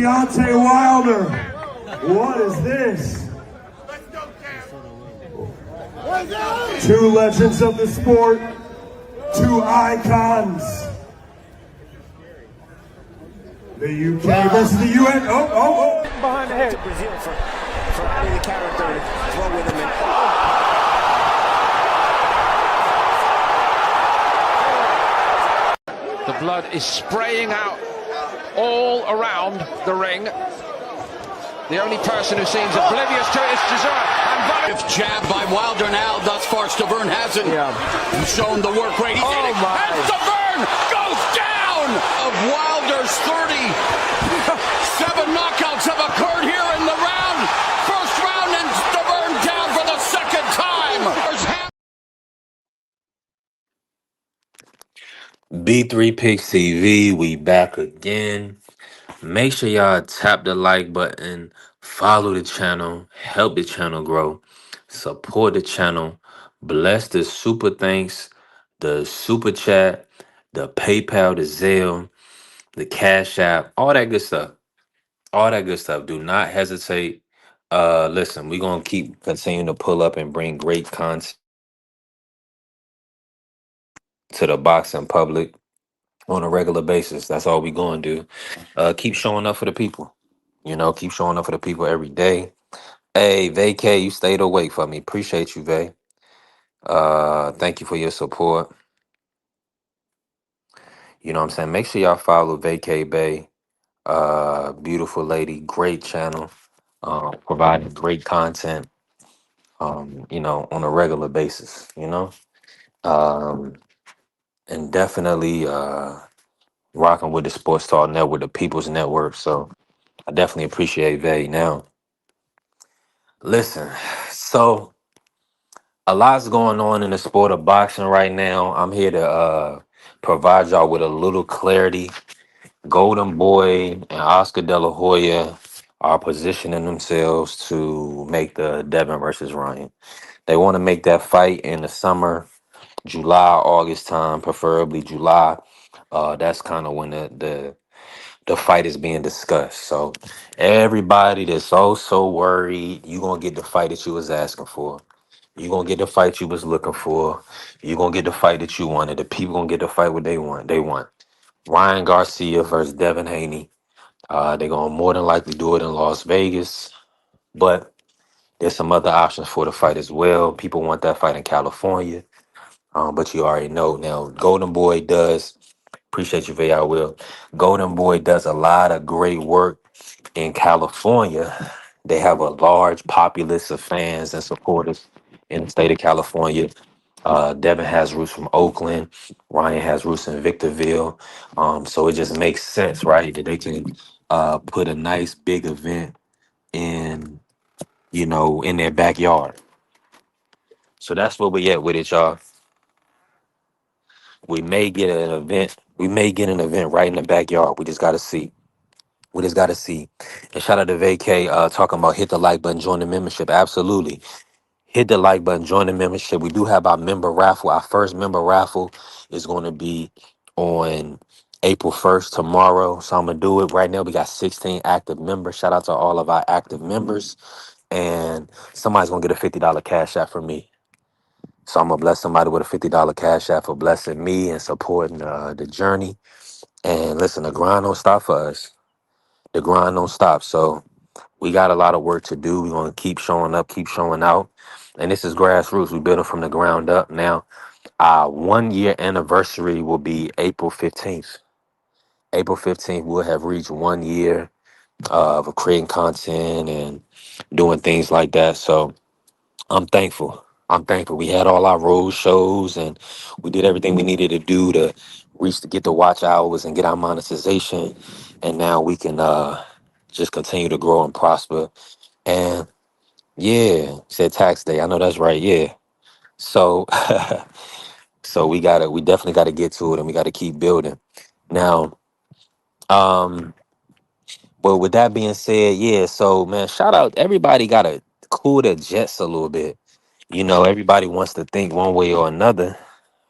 Deontay Wilder. What is this? Two legends of the sport, two icons. The UK versus the UN. Oh. Behind the head. Brazil for adding the character to throw with him. The blood is spraying out all around the ring. The only person who seems oblivious to it is Chisora. If jabbed by Wilder now, thus far, Devin hasn't shown the work rate. And Devin goes down! Of Wilder's 37 knockouts have occurred here in the round. First round, and Devin down for the second time. B3 Picks TV, we back again. Make sure y'all tap the like button, follow the channel, help the channel grow, support the channel, bless the super thanks, the super chat, the PayPal, the Zelle, the Cash App, all that good stuff. All that good stuff. Do not hesitate. Listen, we're gonna keep continuing to pull up and bring great content to the boxing public on a regular basis. That's all we gonna do. Keep showing up for the people. Keep showing up for the people every day. Hey, Vacay, you stayed awake for me. Appreciate you, Vay. Thank you for your support. You know what I'm saying? Make sure y'all follow Vacay Bay. Beautiful lady, great channel. Providing great content. On a regular basis, Um, and definitely rocking with the Sports Talk Network, the People's Network. So I definitely appreciate Vay. Now, listen, so a lot's going on in the sport of boxing right now. I'm here to provide y'all with a little clarity. Golden Boy and Oscar De La Hoya are positioning themselves to make the Devin versus Ryan. They want to make that fight in the summer, July, August time, preferably July. That's kind of when the fight is being discussed. So everybody that's also worried, you gonna get the fight that you was asking for. You gonna get the fight you was looking for. You gonna get the fight that you wanted. The people gonna get the fight what they want. They want Ryan Garcia versus Devin Haney. They're gonna more than likely do it in Las Vegas, but there's some other options for the fight as well. People want that fight in California, but you already know now. Golden Boy does. Appreciate you, Vay. I will. Golden Boy does a lot of great work in California. They have a large populace of fans and supporters in the state of California. Devin has roots from Oakland. Ryan has roots in Victorville. So it just makes sense, right, that they can put a nice big event in their backyard. So that's where we at with it, y'all. We may get an event. We may get an event right in the backyard. We just got to see. We just got to see. And shout out to VK talking about hit the like button, join the membership. Absolutely. Hit the like button, join the membership. We do have our member raffle. Our first member raffle is going to be on April 1st, tomorrow. So I'm going to do it right now. We got 16 active members. Shout out to all of our active members. And somebody's going to get a $50 cash out from me. So I'm going to bless somebody with a $50 cash out for blessing me and supporting the journey. And listen, the grind don't stop for us. The grind don't stop. So we got a lot of work to do. We're going to keep showing up, keep showing out. And this is grassroots. We build it from the ground up. Now, our 1 year anniversary will be April 15th. April 15th, we'll have reached 1 year of creating content and doing things like that. So I'm thankful. I'm thankful. We had all our road shows and we did everything we needed to do to get the watch hours and get our monetization. And now we can just continue to grow and prosper. And yeah, said tax day. I know that's right. Yeah. So so we definitely gotta get to it and we gotta keep building. Now, but with that being said, yeah, so man, shout out everybody gotta cool their jets a little bit. Everybody wants to think one way or another,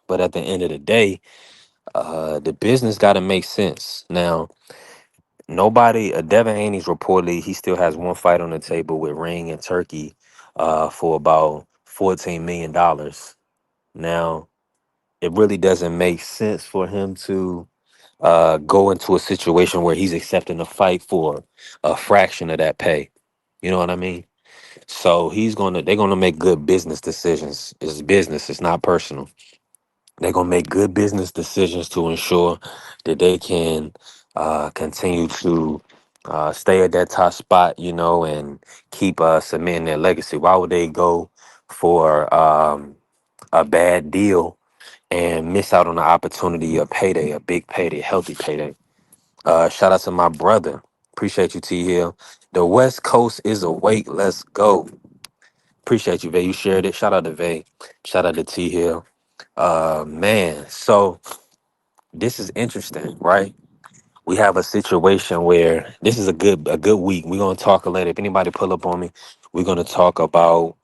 but at the end of the day, the business gotta make sense. Now, Nobody, Devin Haney's reportedly, he still has one fight on the table with Ring and Turkey for about $14 million. Now, it really doesn't make sense for him to go into a situation where he's accepting a fight for a fraction of that pay. You know what I mean? So they're gonna make good business decisions. It's business, it's not personal. They're gonna make good business decisions to ensure that they can continue to stay at that top spot, and keep cementing their legacy. Why would they go for a bad deal and miss out on the opportunity of payday, a big payday, healthy payday? Shout out to my brother. Appreciate you, T Hill. The West Coast is awake. Let's go. Appreciate you, Vay. You shared it. Shout out to Vay. Shout out to T Hill. Man, so this is interesting, right? We have a situation where this is a good week. We're gonna talk later. If anybody pull up on me, we're gonna talk about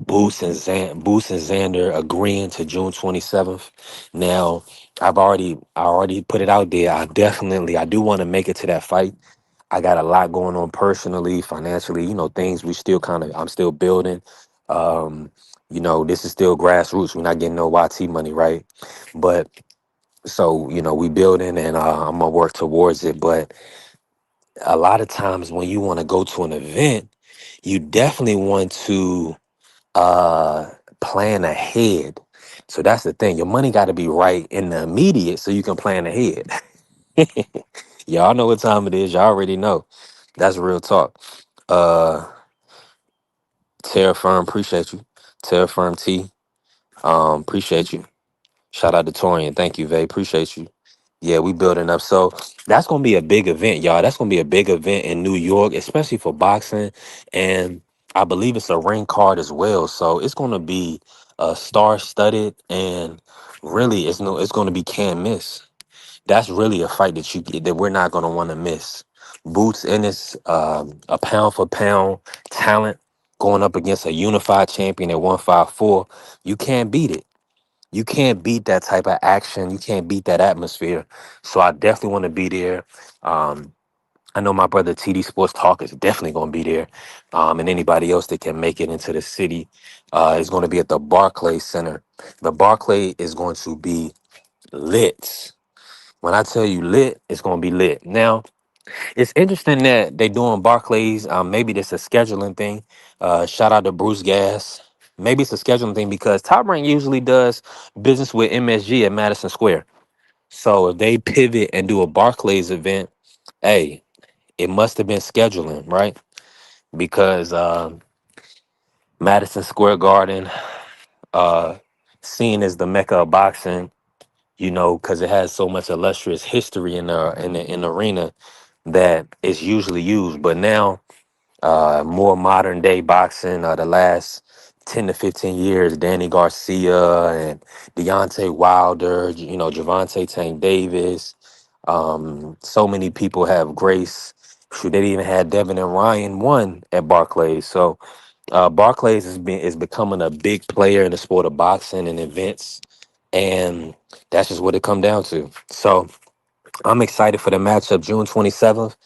Boost and Xander agreeing to June 27th. Now, I already put it out there. I do want to make it to that fight. I got a lot going on personally, financially, things I'm still building. Um, this is still grassroots. We're not getting no YT money, right? But so, we building and I'm gonna work towards it. But a lot of times when you want to go to an event, you definitely want to plan ahead. So that's the thing. Your money got to be right in the immediate so you can plan ahead. Y'all know what time it is. Y'all already know. That's real talk. Uh Terra Firm, appreciate you. Terra Firm T, appreciate you. Shout out to Torian. Thank you, Vay. Appreciate you. Yeah, we building up. So that's gonna be a big event, y'all. That's gonna be a big event in New York, especially for boxing. And I believe it's a ring card as well. So it's gonna be star studded, and really it's gonna be can't miss. That's really a fight that we're not gonna want to miss. Boots Ennis, a pound for pound talent going up against a unified champion at 154. You can't beat it. You can't beat that type of action. You can't beat that atmosphere. So I definitely want to be there. Um, I know my brother TD Sports Talk is definitely going to be there. And anybody else that can make it into the city is going to be at the Barclays Center. The Barclay is going to be lit. When I tell you lit, it's going to be lit. Now, it's interesting that they doing Barclays. Maybe this is a scheduling thing. Shout out to Bruce Gas. Maybe it's a scheduling thing because Top Rank usually does business with MSG at Madison Square. So if they pivot and do a Barclays event, hey, it must have been scheduling, right? Because Madison Square Garden, uh, seen as the mecca of boxing, because it has so much illustrious history in the arena that it's usually used. But now more modern day boxing, the last 10 to 15 years, Danny Garcia and Deontay Wilder, Javante Tank Davis. So many people have grace. Shoot, they even had Devin and Ryan won at Barclays. So Barclays is becoming a big player in the sport of boxing and events. And that's just what it come down to. So I'm excited for the matchup June 27th.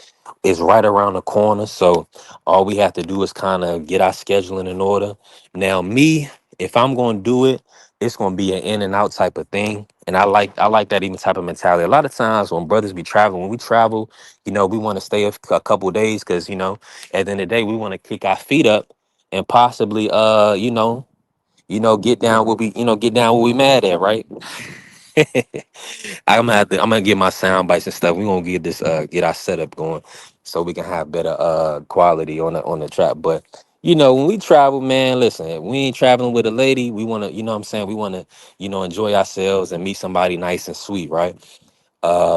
It's right around the corner, so all we have to do is kind of get our scheduling in order. Now, me, if I'm going to do it, it's going to be an in and out type of thing, and I like that even type of mentality. A lot of times when brothers be traveling, when we travel, we want to stay a couple days because at the end of the day, we want to kick our feet up and possibly get down what we mad at, right? I'm gonna get my sound bites and stuff. We're gonna get our setup going so we can have better quality on the track. But when we travel, man, listen, we ain't traveling with a lady. We wanna, what I'm saying, we wanna, enjoy ourselves and meet somebody nice and sweet, right?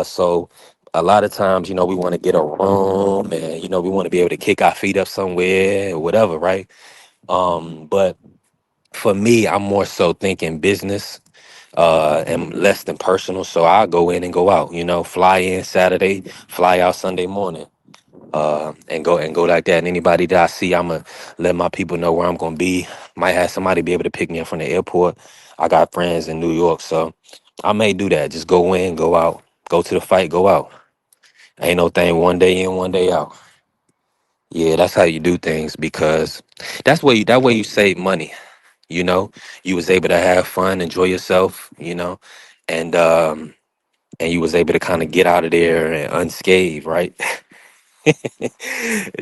So a lot of times, we want to get a room and we want to be able to kick our feet up somewhere or whatever, right? But for me, I'm more so thinking business and less than personal. So I'll go in and go out, fly in Saturday, fly out Sunday morning, and go like that. And anybody that I see, I'ma let my people know where I'm gonna be. Might have somebody be able to pick me up from the airport. I got friends in New York, so I may do that. Just go in, go out, go to the fight, go out. Ain't no thing one day in, one day out. Yeah, that's how you do things because that way you save money. You know, you was able to have fun, enjoy yourself. And and you was able to kind of get out of there unscathed, right?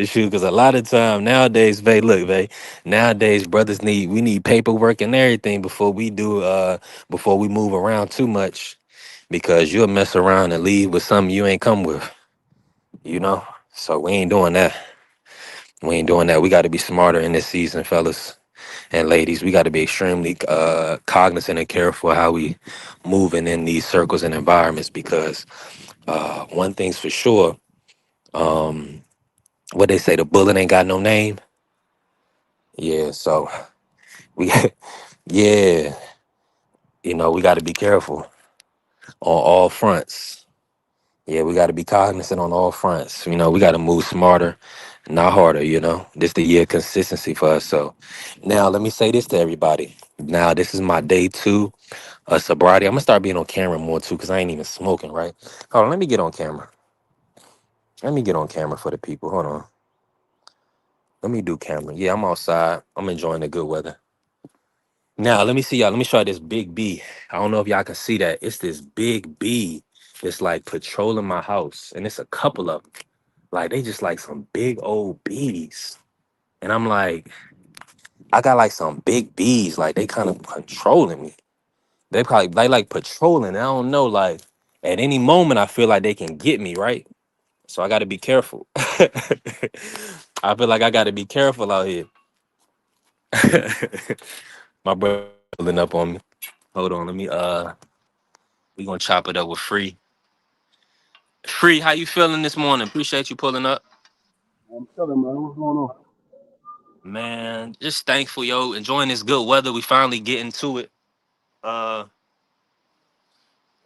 Shoot, because a lot of time nowadays, babe, look, babe, nowadays brothers we need paperwork and everything before we move around too much because you'll mess around and leave with something you ain't come with, you know? So we ain't doing that. We ain't doing that. We got to be smarter in this season, fellas and ladies. We got to be extremely cognizant and careful how we moving in these circles and environments because one thing's for sure, um, what they say, the bullet ain't got no name. Yeah, so we, yeah, we got to be careful on all fronts. Yeah, we got to be cognizant on all fronts. We got to move smarter, not harder. This the year of consistency for us. So now let me say this to everybody. Now this is my day 2 of sobriety. I'm gonna start being on camera more too because I ain't even smoking. Right? Hold on, let me get on camera. Let me get on camera for the people. Hold on. Let me do camera. Yeah, I'm outside. I'm enjoying the good weather. Now, let me see y'all. Let me show you this big B. I don't know if y'all can see that. It's this big B that's like patrolling my house. And it's a couple of them. Like, they just like some big old bees. And I'm like, I got like some big bees. Like, they kind of controlling me. They probably like patrolling. I don't know. Like, at any moment, I feel like they can get me, right? So I got to be careful. I feel like I got to be careful out here. My brother pulling up on me. Hold on. We gonna chop it up with Free. Free, how you feeling this morning? Appreciate you pulling up. I'm telling man, what's going on? Man, just thankful, yo. Enjoying this good weather. We finally getting to it. Uh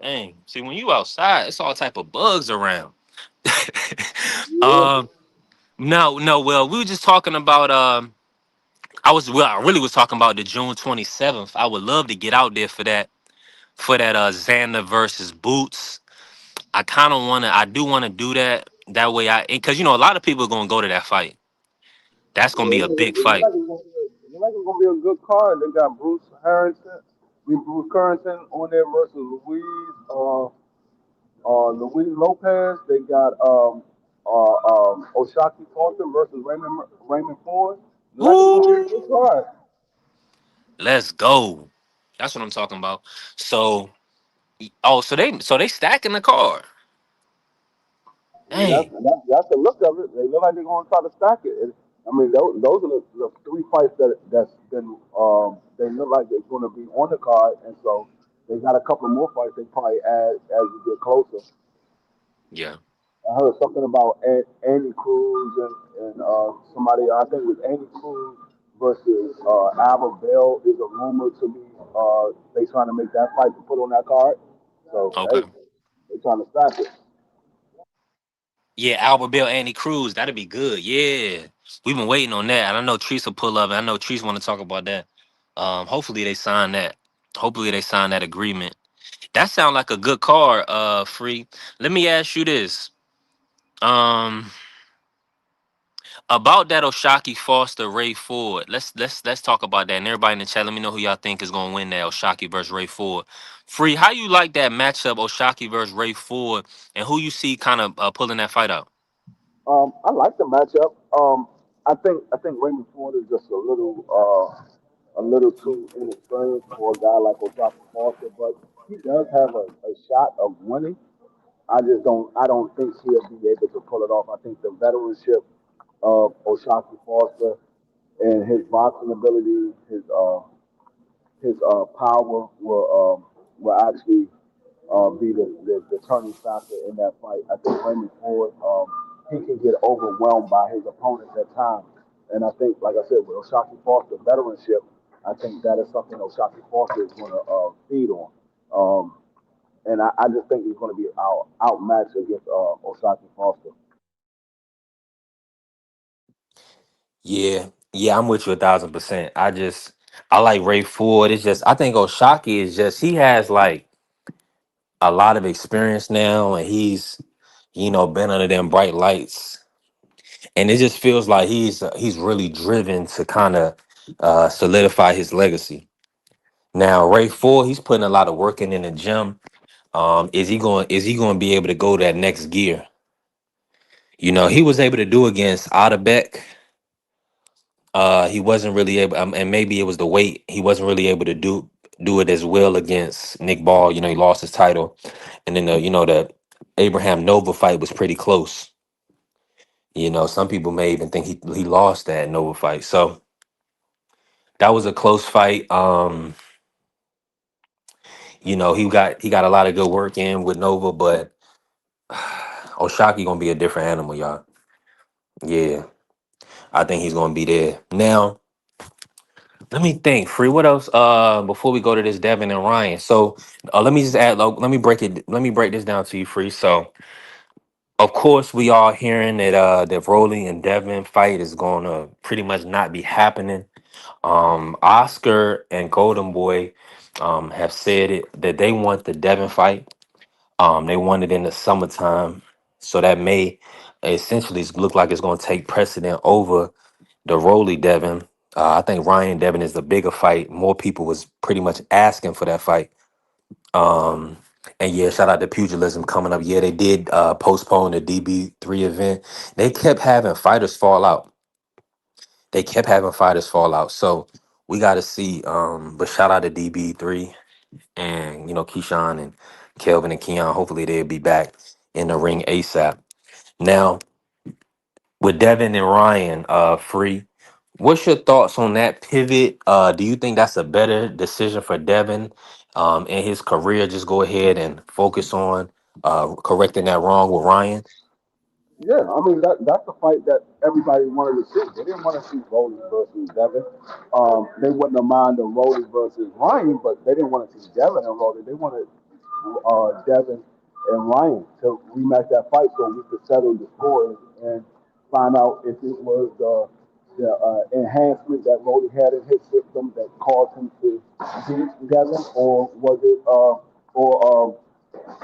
Dang. See, when you outside, it's all type of bugs around. Yeah, um, no, well, we were just talking about I really was talking about the June 27th. I would love to get out there for that Xander versus Boots. I do wanna do that. That way because a lot of people are gonna go to that fight. That's gonna be a big it fight. like it's gonna be a good card. They got Bruce Carrington on there versus Luis Lopez. They got Oshaki Foster versus Raymond Ford. It's like it's gonna be a good Ooh, card. let's go. That's what I'm talking about. So, so they stacking the card. Yeah, Dang. that's the look of it. They look like they're gonna try to stack it. I mean, those are the three fights that's been they look like they're going to be on the card, and so they got a couple more fights they probably add as you get closer. Yeah. I heard something about Andy Cruz and somebody I think it was Andy Cruz versus Albert Bell is a rumor to me. They trying to make that fight to put on that card. So Okay. hey, they trying to stack it. Yeah, Albert Bill, Andy Cruz. That'd be good. Yeah. We've been waiting on that. And I know Treese will pull up. And I know Treese want to talk about that. Hopefully they sign that. Hopefully they sign that agreement. That sounds like a good card, Free. Let me ask you this. Um, About that Oshaki Foster Ray Ford. Let's talk about that. And everybody in the chat, let me know who y'all think is gonna win that Oshaki versus Ray Ford. Free, how you like that matchup, Oshaki versus Ray Ford, and who you see kind of pulling that fight out? I like the matchup. I think Raymond Ford is just a little too inexperienced for a guy like Oshaka Foster, but he does have a shot of winning. I don't think he'll be able to pull it off. I think the veteranship of Oshaki Foster and his boxing ability, his power will actually be the turning factor in that fight. I think Raymond Ford, he can get overwhelmed by his opponents at times. And I think, like I said, with Oshaki Foster veteranship, I think that is something Oshaki Foster is going to feed on. And I just think he's going to be outmatched against Oshaki Foster. Yeah, I'm with you 1,000%. I like Ray Ford. It's just I think Oshaki is just he has like a lot of experience now, and been under them bright lights, and it just feels like he's really driven to kind of solidify his legacy. Now, Ray 4, he's putting a lot of work in the gym. Is he going to be able to go that next gear? He was able to do against Adebek. He wasn't really able, and maybe it was the weight. He wasn't really able to do it as well against Nick Ball. He lost his title, and then the Abraham Nova fight was pretty close. Some people may even think he lost that Nova fight. So that was a close fight. He got a lot of good work in with Nova, but Oshaki gonna be a different animal, y'all. Yeah, I think he's gonna be there. Now, let me think, Free. What else? Before we go to this Devin and Ryan. So let me just add, let me break this down to you, Free. So of course we all hearing that Rolly and Devin fight is gonna pretty much not be happening. Oscar and Goldenboy have said it that they want the Devin fight. They want it in the summertime, so that may essentially look like it's going to take precedent over the Rolly Devin. I think Ryan Devin is the bigger fight. More people was pretty much asking for that fight. Um, and yeah, shout out to Pugilism coming up. Yeah, they did postpone the DB3 event. They kept having fighters fall out. So we got to see. But shout out to DB3 and Keyshawn and Kelvin and Keon. Hopefully they'll be back in the ring ASAP. Now with Devin and Ryan, Free. What's your thoughts on that pivot? Do you think that's a better decision for Devin in his career? Just go ahead and focus on correcting that wrong with Ryan. Yeah, I mean that's the fight that everybody wanted to see. They didn't want to see Rolly versus Devin. They wouldn't have minded Rolly versus Ryan, but they didn't want to see Devin and Rolly. They wanted Devin and Ryan to rematch that fight so we could settle the scores and find out if it was the enhancement that Rolly had in his system that caused him to beat Devin, or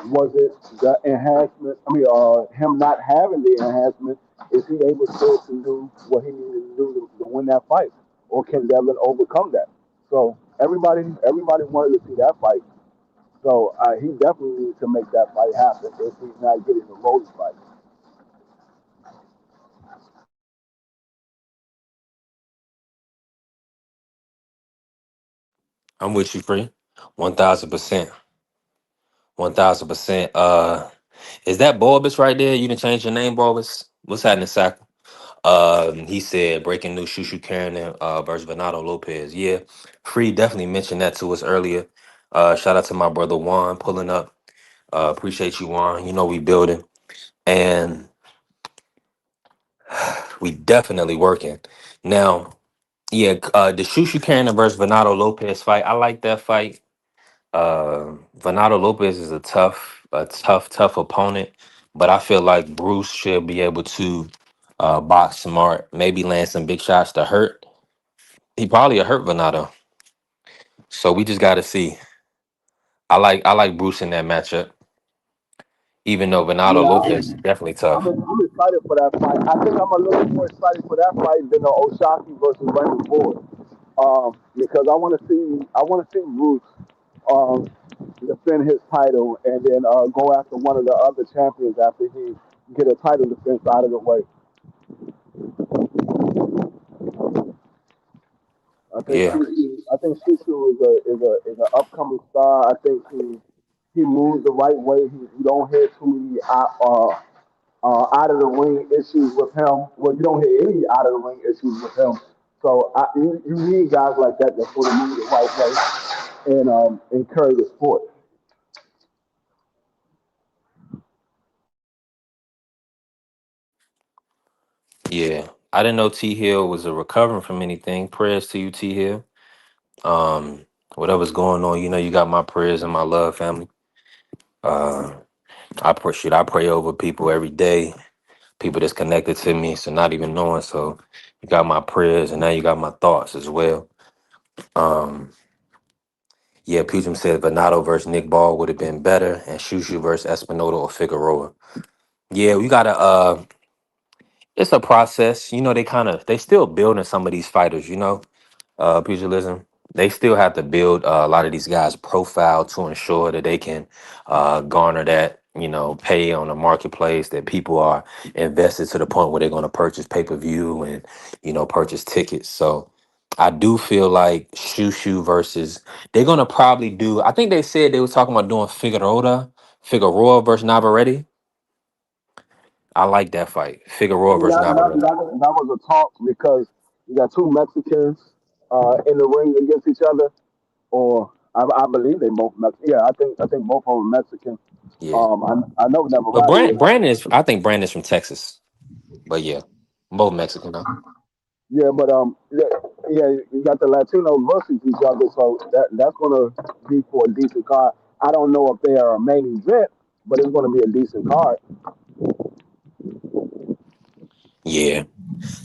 was it the enhancement? I mean, him not having the enhancement. Is he able still to do what he needed to do to win that fight, or can Devin overcome that? So everybody wanted to see that fight. So he definitely needs to make that fight happen if he's not getting the Rhodes fight. I'm with you, Free. 1000%. 1000%. Is that Borbis right there? You didn't change your name, Borbis? What's happening, Sack? He said breaking news: Shushu Carrington versus Bernardo Lopez. Yeah, Free definitely mentioned that to us earlier. Shout out to my brother Juan pulling up. Appreciate you, Juan. We building and we definitely working now. Yeah, the Shushu Carrington versus Bernardo Lopez fight. I like that fight. Bernardo Lopez is a tough opponent, but I feel like Bruce should be able to box smart, maybe land some big shots to hurt. He probably a hurt Venado. So we just got to see. I like Bruce in that matchup, even though Venado Yeah, Lopez is definitely tough. I'm excited for that fight. I think I'm a little more excited for that fight than the Oshaki versus Raymond Ford, because I want to see Bruce um, defend his title and then go after one of the other champions after he get a title defense out of the way. Yeah, I think Shushu is an upcoming star. I think he moves the right way. He don't hear too many out of the ring issues with him. Well, you don't hear any out of the ring issues with him. So you need guys like that that sort of move the right way and carry the sport. yeah. I didn't know T Hill was a recovering from anything. Prayers to you, T Hill. Um, whatever's going on, you got my prayers and my love, family. Uh, I pray over people every day, people that's connected to me, so not even knowing. So you got my prayers, and now you got my thoughts as well. Um, yeah, Putin said Venado versus Nick Ball would have been better, and Shushu versus Espinola or Figueroa. Yeah, we gotta. It's a process. You know, they still building some of these fighters. You know, pugilism. They still have to build a lot of these guys' profile to ensure that they can garner that, you know, pay on the marketplace, that people are invested to the point where they're going to purchase pay-per-view and, you know, purchase tickets. So I do feel like Shushu versus they're going to probably do. I think they said they were talking about doing Figueroa versus Navarrete. I like that fight, Figueroa versus Navarrete. That was a talk because you got two Mexicans in the ring against each other, or I believe they both Mexican. Yeah, I think both of them Mexican. Yeah, I know but Navarrete is. Brandon is. I think Brandon's from Texas. But yeah, both Mexican though. Yeah, but yeah, yeah, you got the Latinos versus each other, so that's gonna be for a decent card. I don't know if they are a main event, but it's gonna be a decent card. Yeah,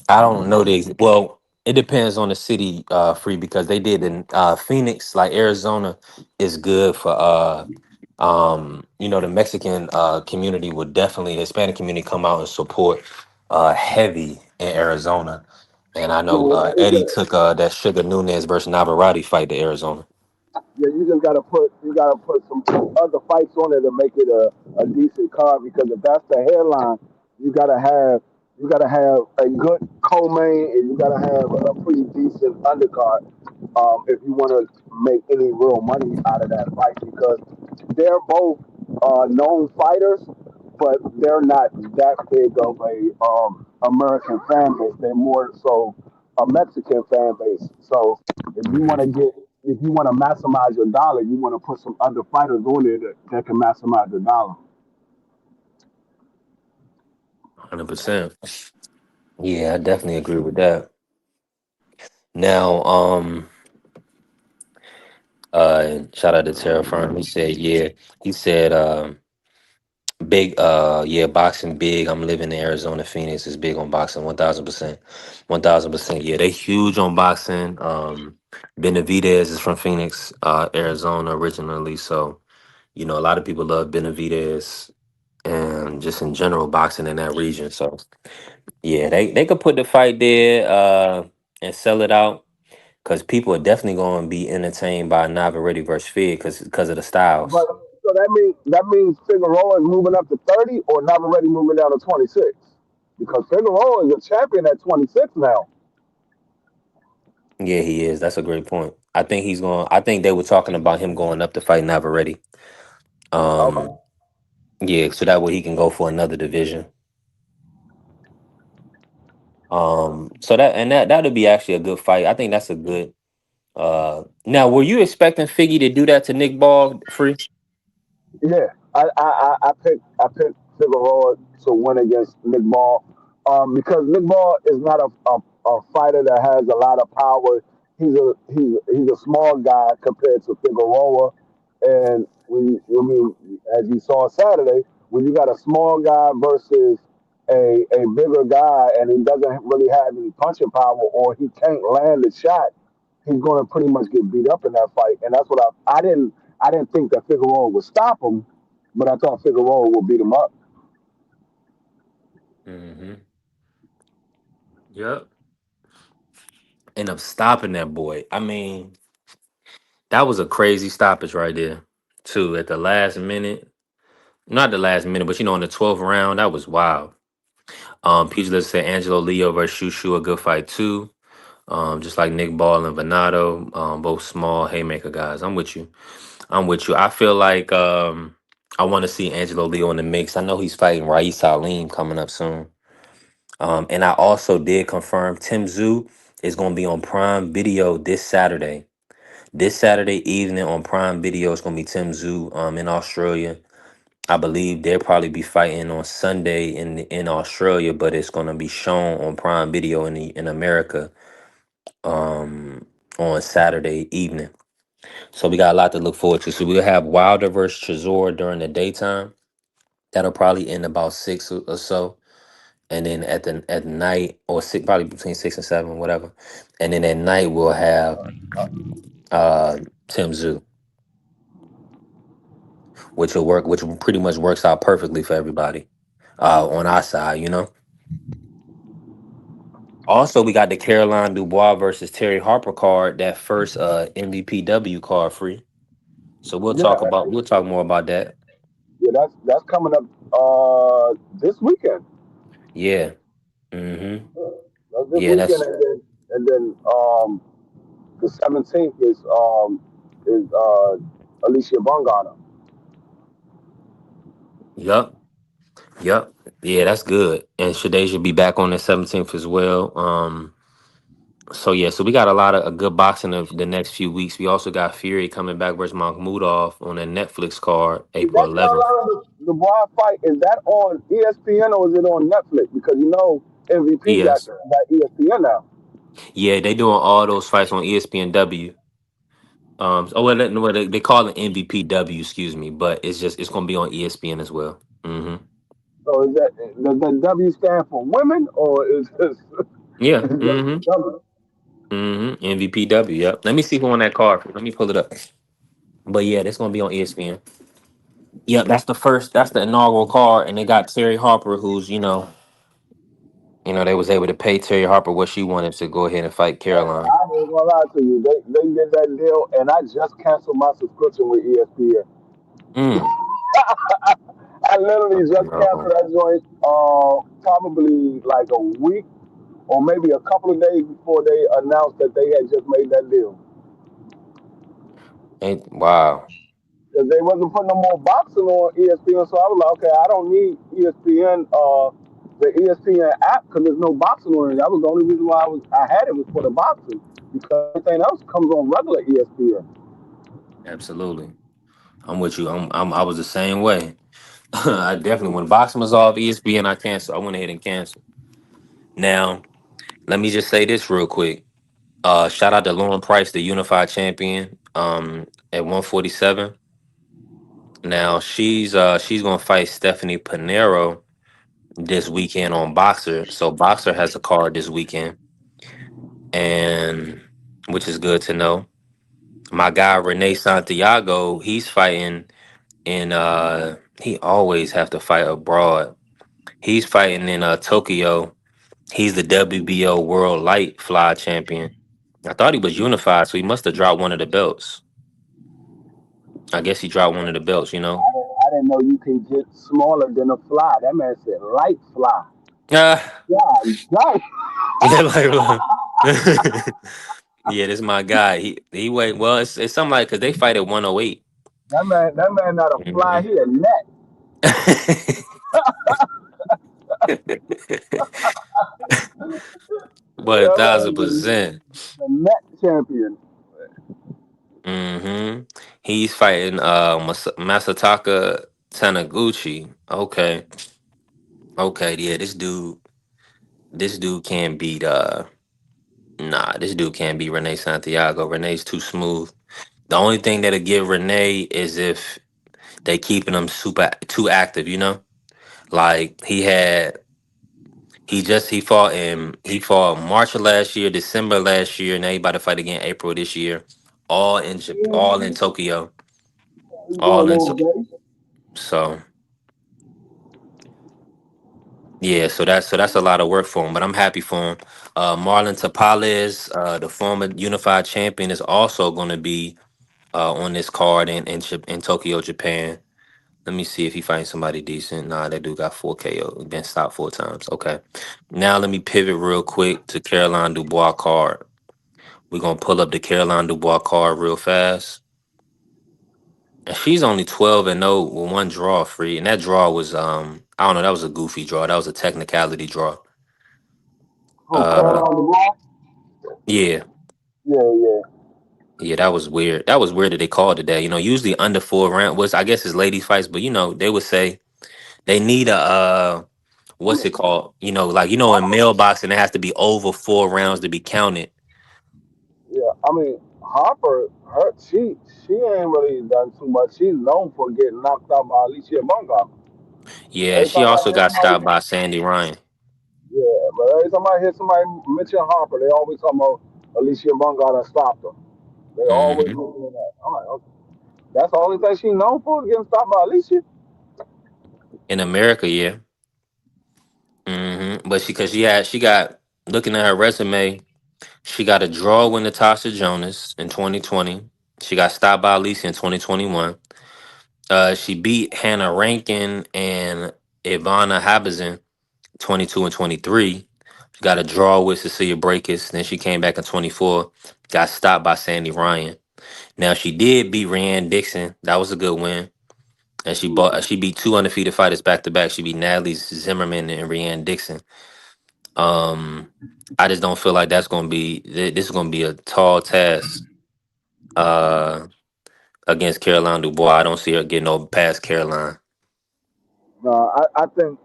I don't know well, it depends on the city, free because they did in Phoenix, like Arizona, is good for you know, the Mexican community would definitely Hispanic community come out and support heavy in Arizona. And I know So Eddie took that Sugar Nunez versus Navarrete fight to Arizona. yeah, you gotta put some other fights on it to make it a decent card because if that's the headline, you gotta have you gotta have a good co-main and you gotta have a pretty decent undercard if you want to make any real money out of that fight because they're both known fighters, but they're not that big of a American fan base. They're more so a Mexican fan base. So if you want Hmm. to get if you want to maximize your dollar, you want to put some other fighters on there that can maximize the dollar. 100%. Yeah, I definitely agree with that. Now, shout out to Terra Firm. He said, yeah, he said, big, yeah, boxing big. I'm living in Arizona. Phoenix is big on boxing. 1,000%. 1,000%. Yeah, they huge on boxing. Benavidez is from Phoenix, Arizona originally. So, you know, a lot of people love Benavidez and just in general boxing in that region. So, yeah, they could put the fight there, and sell it out. Because people are definitely going to be entertained by Navarrete versus Fig because of the But styles. so that means Figueroa is moving up to 30 or not already moving down to 26 because Figueroa is a champion at 26 now. Yeah, he is. That's a great point. I think he's going. I think they were talking about him going up to fight Navarrete. Okay. Um, yeah, so that way he can go for another division. So that'll be actually a good fight. I think that's a good. Now, were you expecting Figgy to do that to Nick Ball free? Yeah, I picked Figueroa to win against Nick Ball, because Nick Ball is not a fighter that has a lot of power. He's a small guy compared to Figueroa, and as you saw Saturday, when you got a small guy versus a bigger guy, and he doesn't really have any punching power, or he can't land the shot, he's going to pretty much get beat up in that fight. And that's what I didn't think that Figueroa would stop him, but I thought Figueroa would beat him up. Mm-hmm. Yep. End up stopping that boy. I mean, that was a crazy stoppage right there, too. At the last minute, not the last minute, but you know, in the 12th round, that was wild. Pugilist said Angelo Leo versus Shushu, a good fight too. Just like Nick Ball and Venado, both small haymaker guys. I'm with you. I'm with you. I feel like I want to see Angelo Leo in the mix. I know he's fighting Rais Salim coming up soon. And I also did confirm Tim Zoo is going to be on Prime Video this Saturday. This Saturday evening on Prime Video, it's going to be Tim Zoo in Australia. I believe they'll probably be fighting on Sunday in Australia, but it's gonna be shown on Prime Video in America um on Saturday evening. So we got a lot to look forward to. So we'll have Wilder versus Chisora during the daytime. That'll probably end about 6 or so, and then at night or six, probably between 6 and 7, whatever. And then at night we'll have uh Tim Zoo, which pretty much works out perfectly for everybody. on our side, you know. Also, we got the Caroline Dubois versus Terry Harper card, that first MVPW card free. So Yeah, we'll talk more about that. yeah, that's coming up this weekend. Yeah. Mm-hmm. That's this Yeah, weekend, that's and then the 17th is Alicia Bongana. yup. Yup. Yeah, that's good. And Shade should be back on the 17th as well. So yeah, so we got a lot of good boxing of the next few weeks. We also got Fury coming back versus Makhmudov on a Netflix card, Is April that 11th. Carolina the Dubois fight? Is that on ESPN or is it on Netflix? Because you know MVP Yes. got ESPN now. Yeah, they doing all those fights on ESPNW. They call it MVPW, excuse me, but it's gonna be on ESPN as well. So is that does the W stand for women or is this Yeah. is just W? MVPW. Yep. Let me see who on that card. Let me pull it up. But yeah, that's gonna be on ESPN. Yep, that's the first. That's the inaugural card, and they got Terry Harper, who's they was able to pay Terry Harper what she wanted to go ahead and fight Caroline. I ain't gonna lie to you. They did that deal, and I just canceled my subscription with ESPN. Mm. I literally just No, canceled that joint probably like a week or maybe a couple of days before they announced that they had just made that deal. ain't wow. Because they wasn't putting no more boxing on ESPN, so I was like, okay, I don't need ESPN, the ESPN app, because there's no boxing on it. That was the only reason why I had it was for the boxing, because everything else comes on regular ESPN. Absolutely, I'm with you. I was the same way. I definitely when boxing was off ESPN, I canceled. I went ahead and canceled. Now, let me just say this real quick. Shout out to Lauren Price, the unified champion. At 147. Now she's gonna fight Stephanie Panero this weekend on Boxer. So Boxer has a card this weekend, and which is good to know. My guy Renee Santiago, he's fighting in he always have to fight abroad. He's fighting in Tokyo. He's the WBO World Light Fly Champion. I thought he was unified, so he must have dropped one of the belts. I guess he dropped one of the belts, you know. I didn't know you can get smaller than a fly. That man said light fly. Ah, Yeah, right. yeah, like, yeah, this is my guy. He weighed well. It's something like because they fight at 108. That man not a fly. Mhm. He a net. But That man is 1,000%. the net champion. hmm He's fighting Masataka Taniguchi. Okay, okay, yeah. This dude can't beat this dude can't beat Renee Santiago. Renee's too smooth. The only thing that'll give Renee is if they keeping him super too active. Like he fought March of last year, December last year, and they about to fight again April this year. All in Tokyo. He's All going in over there. so yeah, so that's a lot of work for him, but I'm happy for him. Marlon Tapales, the former unified champion, is also going to be on this card in Tokyo, Japan. Let me see if he finds somebody decent. Nah, that dude got 4 KO. Been stopped 4 times. Okay. Now let me pivot real quick to Caroline Dubois card. We're gonna pull up the Caroline Dubois card real fast. And she's only 12-0 with one draw free. And that draw was I don't know, that was a goofy draw. That was a technicality draw. Oh, Uh Carolina Ball? yeah. Yeah, yeah. Yeah, that was weird. That was weird that they called it that. Usually under 4 round was I guess it's ladies fights, but they would say they need a what's it called? Like in male boxing, it has to be over 4 rounds to be counted. Yeah, I mean Harper, she ain't really done too much. She's known for getting knocked out by Alicia Bongana. Yeah, Every she time I also hear got stopped somebody, by Sandy Ryan. yeah, but every time I hear somebody mention Harper, they always talk about Alicia Bongana stopped her. They always hmm mention that. I'm like, okay, that's the only thing she's known for, getting stopped by Alicia. In America, yeah. But she got looking at her resume, she got a draw with Natasha Jonas in 2020. She got stopped by Alicia in 2021. She beat Hannah Rankin and Ivana Habazin 22 and 23. She got a draw with Cecilia Brækhus. Then she came back in 24, got stopped by Sandy Ryan. Now she did beat Rhiann Dixon. That was a good win. And she beat two undefeated fighters back to back. She beat Natalie Zimmerman and Rhiann Dixon. Um, I just don't feel like that's gonna be this is gonna be a tall task uh against Caroline Dubois. I don't see her getting over past Caroline. No, I think,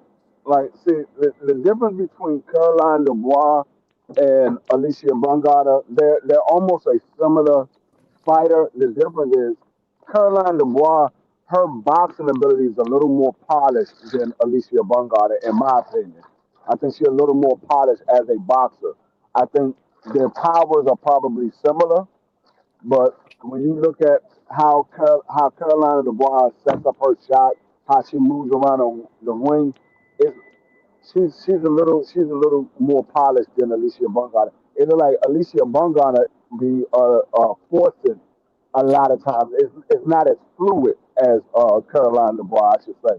like, see, the difference between Caroline Dubois and Alicia Bungada, they're almost a similar fighter. The difference is Caroline Dubois, her boxing ability is a little more polished than Alicia Bungada, in my opinion. I think she's a little more polished as a boxer. I think their powers are probably similar, but when you look at how Carolina Dubois sets up her shot, how she moves around the ring, it, she's a little more polished than Alicia Bungana. It's like Alicia Bungana be forcing a lot of times. It's not as fluid as Carolina Dubois, I should say.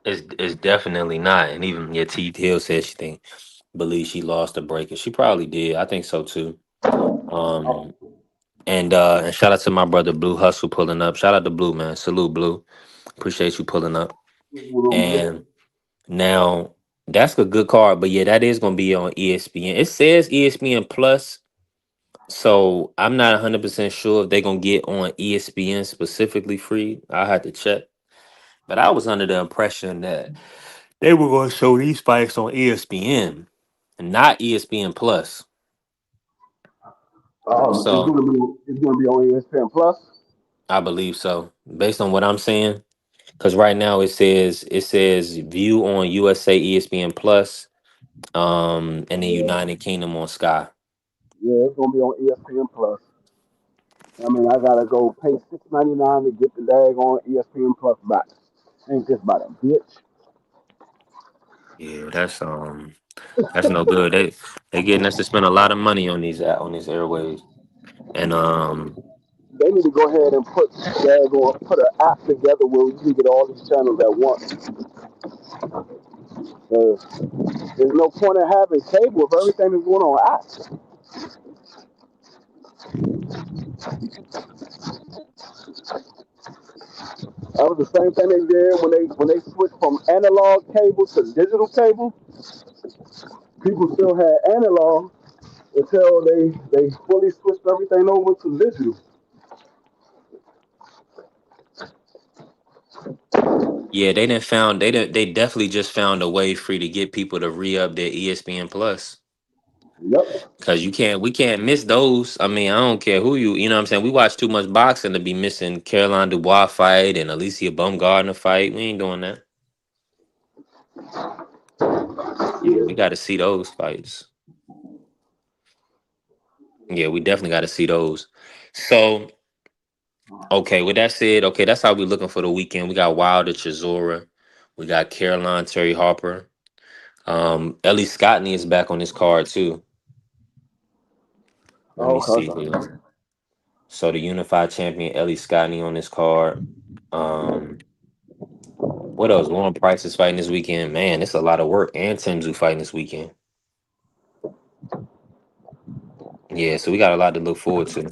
It's definitely not. And even your Teeth Hill said believes she lost a breaker. She probably did. I think so too. Oh, Um and shout out to my brother Blue Hustle pulling up. Shout out to Blue, man. Salute Blue. Appreciate you pulling up. And now that's a good card, but yeah, that is gonna be on ESPN. It says ESPN Plus, so I'm not 100% sure if they're gonna get on ESPN specifically free. I had to check, but I was under the impression that they were gonna show these fights on ESPN and not ESPN Plus. it's So gonna be on ESPN Plus. I believe so, based on what I'm seeing. Because right now it says view on USA ESPN Plus, and then United Kingdom on Sky. Yeah, it's gonna be on ESPN Plus. I mean, I gotta go pay $6.99 to get the dag on ESPN Plus back. Ain't this about a bitch? Yeah, that's no good. They getting us to spend a lot of money on these airways. And They need to go ahead and put an app together where you can get all these channels at once. There's no point in having cable if everything is going on apps. That was the same thing they did when they switched from analog cable to digital cable. People still had analog until they fully switched everything over to digital. yeah, they definitely just found a way for you to get people to re-up their ESPN Plus. Yep. Cause we can't miss those. I mean, I don't care who you know what I'm saying. We watch too much boxing to be missing Caroline Dubois fight and Alicia Baumgardner fight. We ain't doing that. Yeah, we got to see those fights. Yeah, we definitely got to see those. So, okay, with that said, okay, that's how we looking for the weekend. We got Wilder Chisora. We got Caroline Terry Harper. Ellie Scottney is back on this card too. Let me see here. Okay. So the unified champion Ellie Scottney on this card. Um, what else? Lauren Price is fighting this weekend. Man, it's a lot of work. And Tim Tszyu fighting this weekend. Yeah, so we got a lot to look forward to.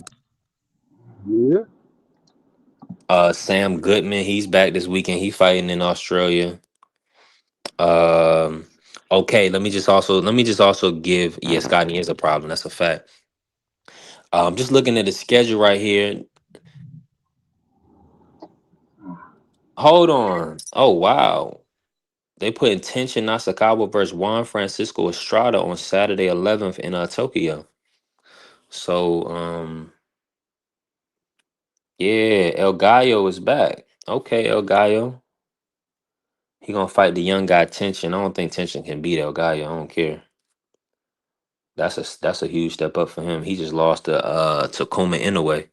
Yeah. Sam Goodman, he's back this weekend. He fighting in Australia. Um, okay, let me just also give Scottney is a problem. That's a fact. Just looking at the schedule right here. Hold on. Oh wow. They put Intention Nasakawa versus Juan Francisco Estrada on Saturday 11th in Tokyo. So yeah, El Gallo is back. Okay, El Gallo. He gonna fight the young guy Tension. I don't think Tension can beat El Gallo. I don't care. That's a huge step up for him. He just lost to Takuma Inoue.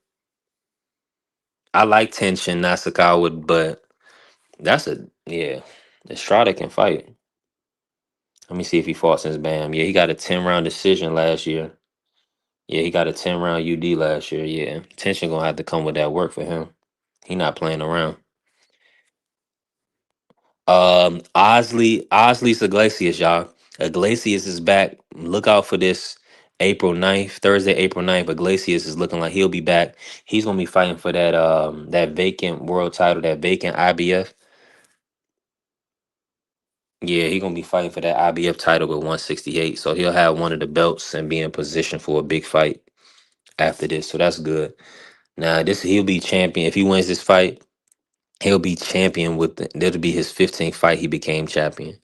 I like Tension Nasakawa, but that's a yeah. Estrada can fight. Let me see if he fought since Bam. Yeah, he got a 10-round decision last year. Yeah, he got a 10-round UD last year. Yeah, tension gonna have to come with that work for him. He not playing around. Osley's Iglesias, y'all. Iglesias is back. Look out for this April 9th, Thursday, April 9th. Iglesias is looking like he'll be back. He's gonna be fighting for that vacant world title, that vacant IBF. Yeah, he gonna be fighting for that IBF title with 168. So he'll have one of the belts and be in position for a big fight after this. So that's good. Now he'll be champion. If he wins this fight, he'll be champion that'll be his 15th fight he became champion.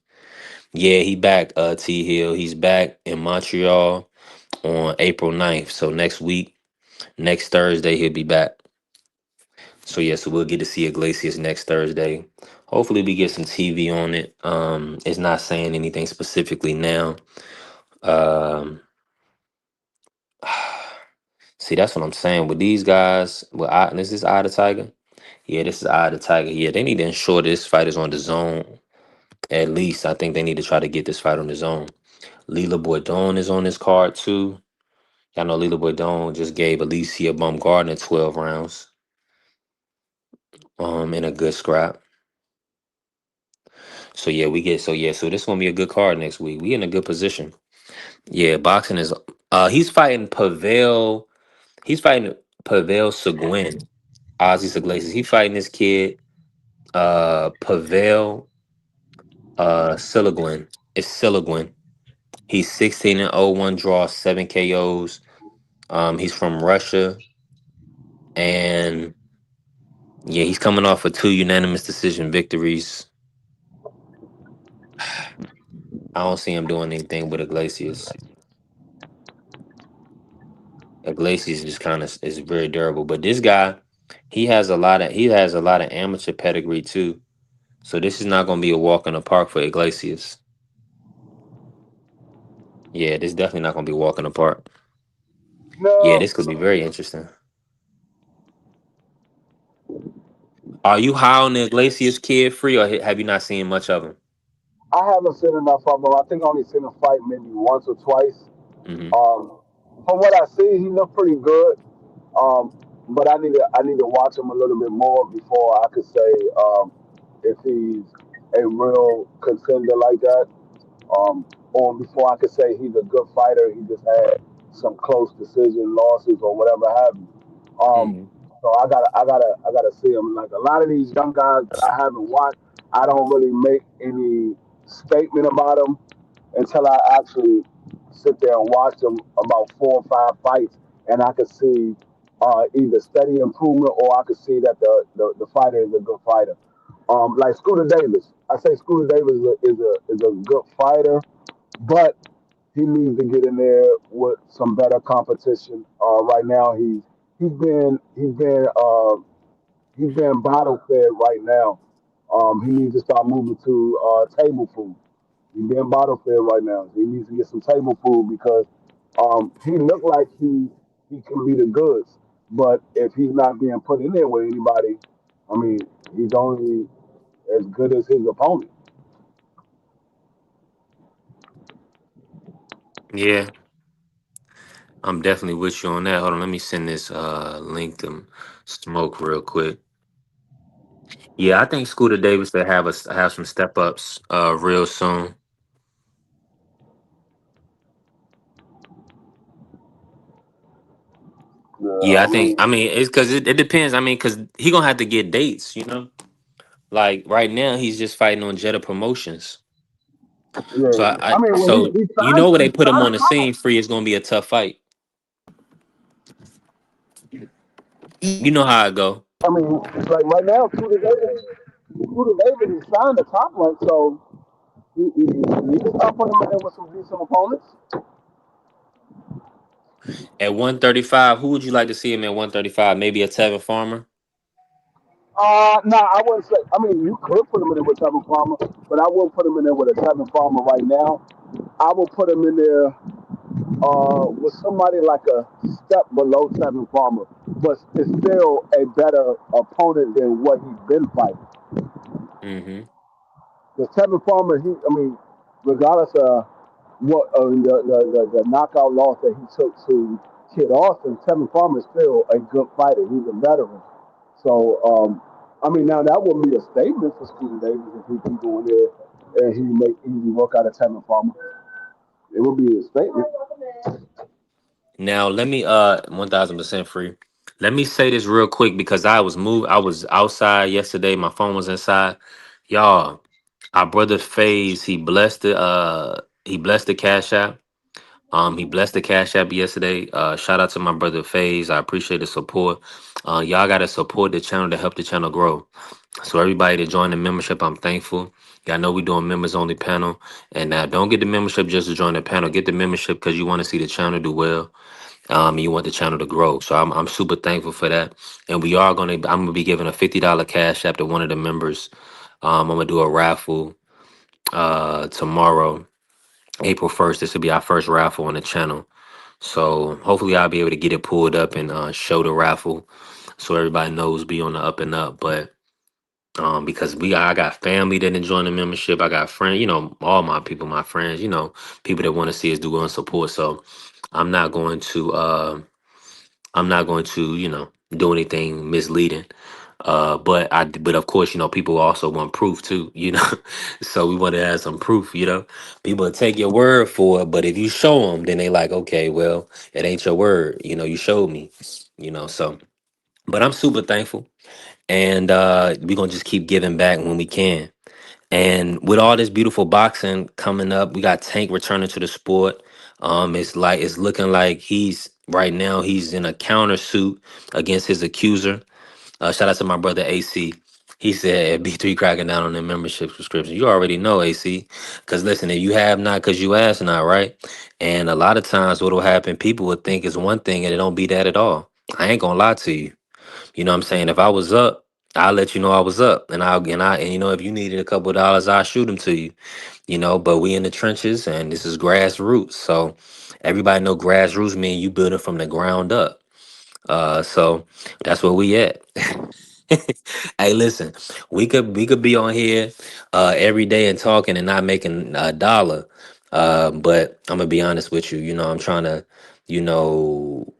Yeah, he back, T Hill. He's back in Montreal on April 9th. So next week, next Thursday, he'll be back. So yeah, so we'll get to see Iglesias next Thursday. Hopefully we get some TV on it. It's not saying anything specifically now. See, that's what I'm saying. With these guys, this is Eye of the Tiger. Yeah, this is Eye of the Tiger. Yeah, they need to ensure this fight is on the zone. At least I think they need to try to get this fight on the zone. Lila Boydon is on this card too. Y'all know Lila Boydon just gave Alicia Baumgardner 12 rounds. In a good scrap. So yeah, so this gonna be a good card next week. We in a good position. Yeah, boxing is he's fighting Pavel Seguin. Ozzy Iglesias. He fighting this kid, Pavel Siligwin. It's Siligwin. He's 16-0, 1 draw, 7 KOs. He's from Russia. And yeah, he's coming off of 2 unanimous decision victories. I don't see him doing anything with Iglesias. Iglesias just kind of is very durable, but this guy, he has a lot of amateur pedigree too. So this is not going to be a walk in the park for Iglesias. Yeah, this is definitely not going to be a walk in the park. Yeah, No, this could be very interesting. Are you high on the Iglesias kid free, or have you not seen much of him? I haven't seen enough of him. I think I only seen him fight maybe once or twice. Hmm. From what I see, he looked pretty good. Um, but I need to watch him a little bit more before I could say if he's a real contender like that. Or before I could say he's a good fighter. He just had some close decision losses or whatever have you. Um, Hmm. so I gotta see him. Like a lot of these young guys that I haven't watched, I don't really make any statement about them until I actually sit there and watch them about 4 or 5 fights, and I could see either steady improvement or I could see that the fighter is a good fighter. Like Scooter Davis, I say Scooter Davis is a good fighter, but he needs to get in there with some better competition. Right now, he's been bottle fed right now. He needs to start moving to table food. He's being bottle fed right now. So he needs to get some table food because he looked like he can be the goods. But if he's not being put in there with anybody, I mean, he's only as good as his opponent. Yeah, I'm definitely with you on that. Hold on, let me send this link to Smoke real quick. Yeah, I think Scooter Davis will have some step ups real soon. Yeah, Yeah, I mean, I mean it's because it depends. I mean, because he gonna have to get dates, you know. Like right now, he's just fighting on Jetta Promotions. So yeah. I mean, when so he you signed, know where he they put him signed on a the contract. scene free is gonna be a tough fight. You know how I go. I mean, like right now, Scooter Davis, he signed a contract, so he can start putting him in there with some decent opponents. At 135, who would you like to see him at 135? Maybe a Tevin Farmer. Nah, I wouldn't say. I mean, you could put him in there with Tevin Farmer, but I wouldn't put him in there with a Tevin Farmer right now. I would put him in there with somebody like a step below Tevin Farmer, but it's still a better opponent than what he's been fighting. Hmm. The Tevin Farmer, regardless of what the knockout loss that he took to Kid Austin, Tevin Farmer is still a good fighter. He's a veteran. So, now that would be a statement for Scooter Davis if he can go in there and he make easy work out of Tevin Farmer. It would be a statement. Now let me 1000% free. Let me say this real quick because I was outside yesterday. My phone was inside. Y'all, our brother FaZe, he blessed the Cash App. He blessed the Cash App yesterday. Shout out to my brother FaZe. I appreciate the support. Y'all gotta support the channel to help the channel grow. So everybody that joined the membership, I'm thankful. Y'all know we doing members only panel. And now don't get the membership just to join the panel. Get the membership because you want to see the channel do well. You want the channel to grow. So I'm super thankful for that. And I'm gonna be giving a $50 Cash App to one of the members. I'm gonna do a raffle tomorrow, April 1st. This will be our first raffle on the channel. So hopefully I'll be able to get it pulled up and show the raffle so everybody knows be on the up and up. But because I got family that enjoy the membership. I got friends, all my people, my friends, people that want to see us do and support. So I'm not going to do anything misleading. But of course, people also want proof too. So we want to have some proof. People will take your word for it, but if you show them, then they like, okay, well, it ain't your word. You showed me. So, but I'm super thankful, and we're gonna just keep giving back when we can. And with all this beautiful boxing coming up, we got Tank returning to the sport. It's looking like he's in a counter suit against his accuser. Shout out to my brother AC. He said B3 cracking down on the membership subscription. You already know AC, because listen, if you have not, because you ask not, right? And a lot of times, what'll happen? People would think it's one thing, and it don't be that at all. I ain't gonna lie to you. You know what I'm saying? If I was up, I'll let you know I was up. And if you needed a couple of dollars, I'll shoot them to you. But we in the trenches and this is grassroots. So everybody know grassroots mean you build it from the ground up. So that's where we at. Hey, listen, we could be on here every day and talking and not making a dollar. But I'm gonna be honest with you. I'm trying to, you know,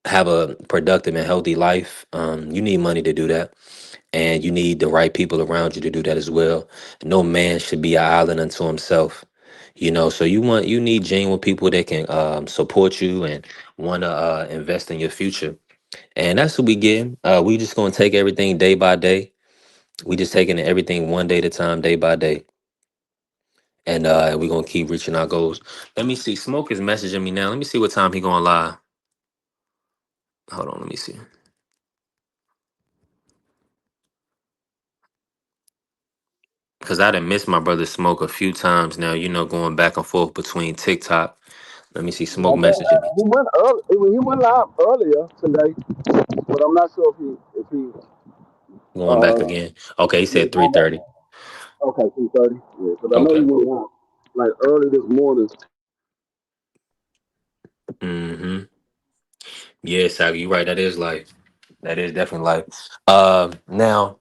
have a productive and healthy life. You need money to do that, and you need the right people around you to do that as well. No man should be an island unto himself. So you need genuine people that can support you and want to invest in your future. And that's what we get. We just gonna take everything day by day. We just taking everything one day at a time, day by day. And we're gonna keep reaching our goals. Let me see. Smoke is messaging me now. Let me see what time he going live. Hold on, let me see. Cause I done missed my brother Smoke a few times now, going back and forth between TikTok. Let me see. Smoke I think messaging me. he went early. He went live earlier today, but I'm not sure if he Going back again. Okay, he said going back. 3:30. Okay, 2:30. Yeah, because I know he Okay. went live like early this morning. Mm-hmm. Yeah, Sag, you're right. That is life. That is definitely life. Now,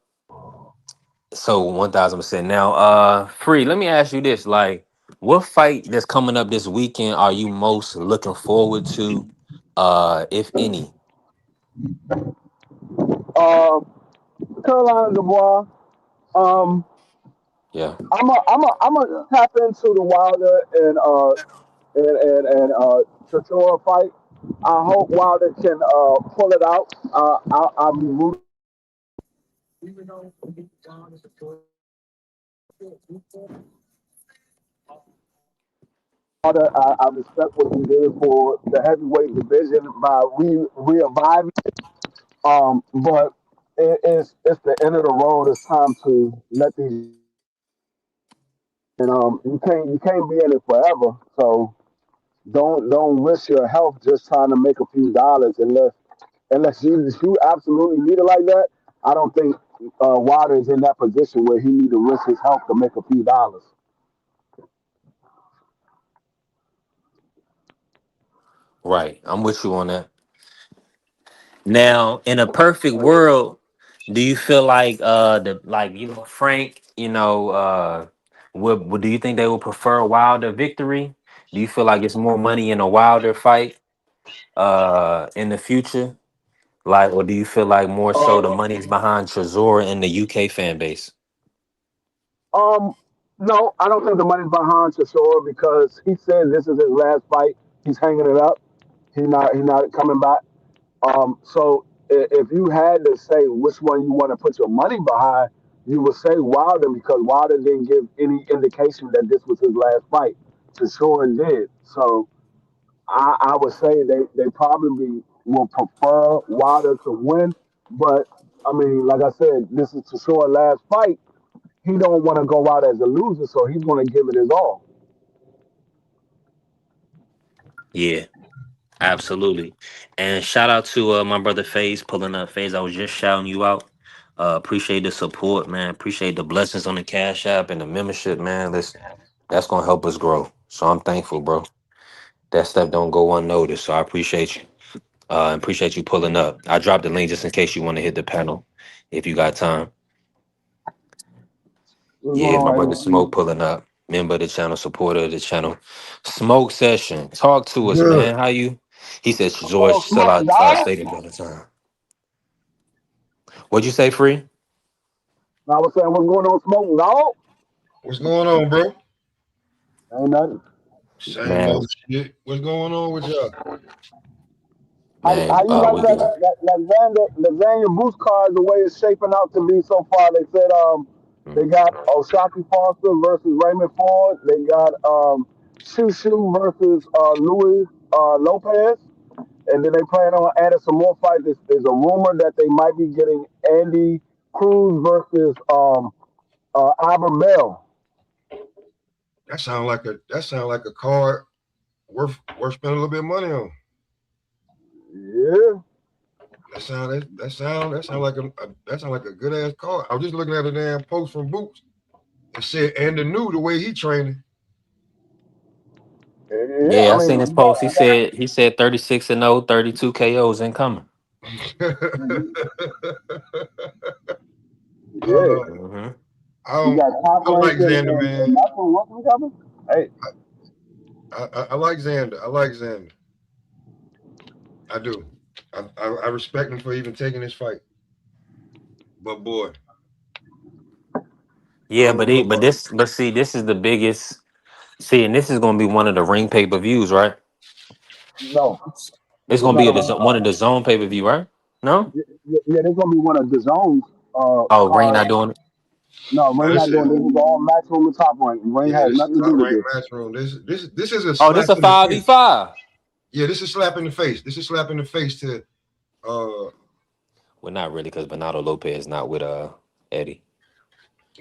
so 1000%. Now, free. Let me ask you this: like, what fight that's coming up this weekend are you most looking forward to, if any? Um, Carolina Dubois. Um, Yeah. I'm a tap into the Wilder and Chisora fight. I hope Wilder can pull it out. I'll be rooting. I respect what he did for the heavyweight division by reviving. But it's the end of the road. It's time to let these and you can't be in it forever. So don't risk your health just trying to make a few dollars unless you absolutely need it like that. I don't think Wilder is in that position where he need to risk his health to make a few dollars. Right. I'm with you on that. Now, in a perfect world, Do you feel like Frank, would do you think they would prefer a Wilder victory? Do you feel like it's more money in a Wilder fight in the future? Like, or do you feel like more so the Um, money's behind Chisora and the UK fan base? um, no, I don't think the money's behind Chisora because he said this is his last fight. He's hanging it up. He's not coming back. So if you had to say which one you want to put your money behind, you would say Wilder because Wilder didn't give any indication that this was his last fight. Chisora did. So I would say they probably will prefer Wilder to win. But I mean, like I said, this is Chisora's last fight. He don't want to go out as a loser, so he's going to give it his all. Yeah, absolutely. And shout out to my brother FaZe pulling up. FaZe, I was just shouting you out. Appreciate the support, man. Appreciate the blessings on the Cash App and the membership, man. That's gonna help us grow. So I'm thankful, bro. That stuff don't go unnoticed. So I appreciate you. Appreciate you pulling up. I dropped the link just in case you want to hit the panel if you got time. What's going Yeah, my on, brother AC? Smoke pulling up. Member of the channel, supporter of the channel. Smoke session. Talk to us, Good. man. How you? He said Oh, George sell smoking out dog. stadium all the time. What'd you say, Free? I was saying, what's going on, smoking dog? What's going on, bro? Ain't nothing. Same Man, old shit. What's going on with y'all? How man, you like we that good. lasagna boost card the way it's shaping out to be so far? They said they Mm. got Oshaki Foster versus Raymond Ford. They got Shushu versus Louis Lopez, and then they plan on adding some more fights. There's a rumor that they might be getting Andy Cruz versus Albert Bell. That sound like a card worth spending a little bit of money on. Yeah, That sound like a good ass card. I was just looking at a damn post from Boots. It said and the way he training. yeah. Yeah, I I seen mean, his post. He said 36-0, 32 KOs incoming. yeah. Hmm. I You don't. got top I like rank Xander, and man. that's what coming. Hey, I like Xander. I like Xander. I do. I respect him for even taking this fight. But boy, I Yeah, don't know about. but see, this is the biggest. See, and this is gonna be one of the ring pay-per-views, right? no, this It's is gonna not be a one of the zone pay-per-view, right? No. yeah. This gonna be one of the zones Oh, Ring cards. not doing it. No, Ring This not doing is this. Is all maximum and top rank. Ring yeah. has This is nothing to top do with ranked this. match room. This is a Oh, this slap a in the 5v5. face. Yeah, this is slap in the face. This is slap in the face to Well, not really, because Bernardo Lopez not with Eddie.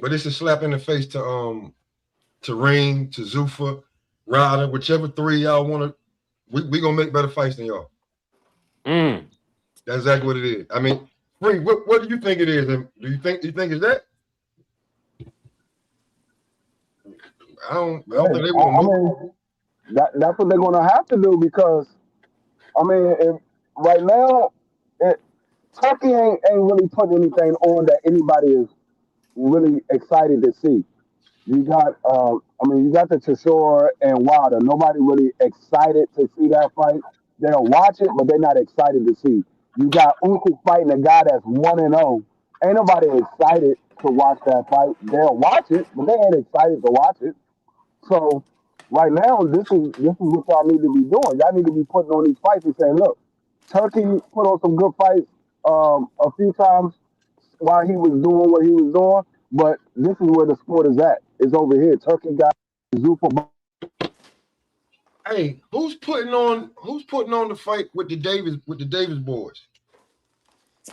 but this is slap in the face to Ring, to Zuffa, Ryder, whichever three y'all want to. We gonna make better fights than y'all. Mm. That's exactly what it is. I mean, Ring, what do you think it is? And do you think it's that? I don't think they I, want I to move. mean, that's what they're gonna have to do because I mean, right now, it, Turkey ain't really putting anything on that anybody is really excited to see. You got the Chisora and Wilder. Nobody really excited to see that fight. They'll watch it, but they're not excited to see. You got Usyk fighting a guy that's 1-0. Ain't nobody excited to watch that fight. They'll watch it, but they ain't excited to watch it. So right now, this is what y'all need to be doing. Y'all need to be putting on these fights and saying, look, Turkey put on some good fights a few times while he was doing what he was doing. But this is where the sport is at. It's over here. Turkey got Zupa. Hey, who's putting on the fight with the Davis boys?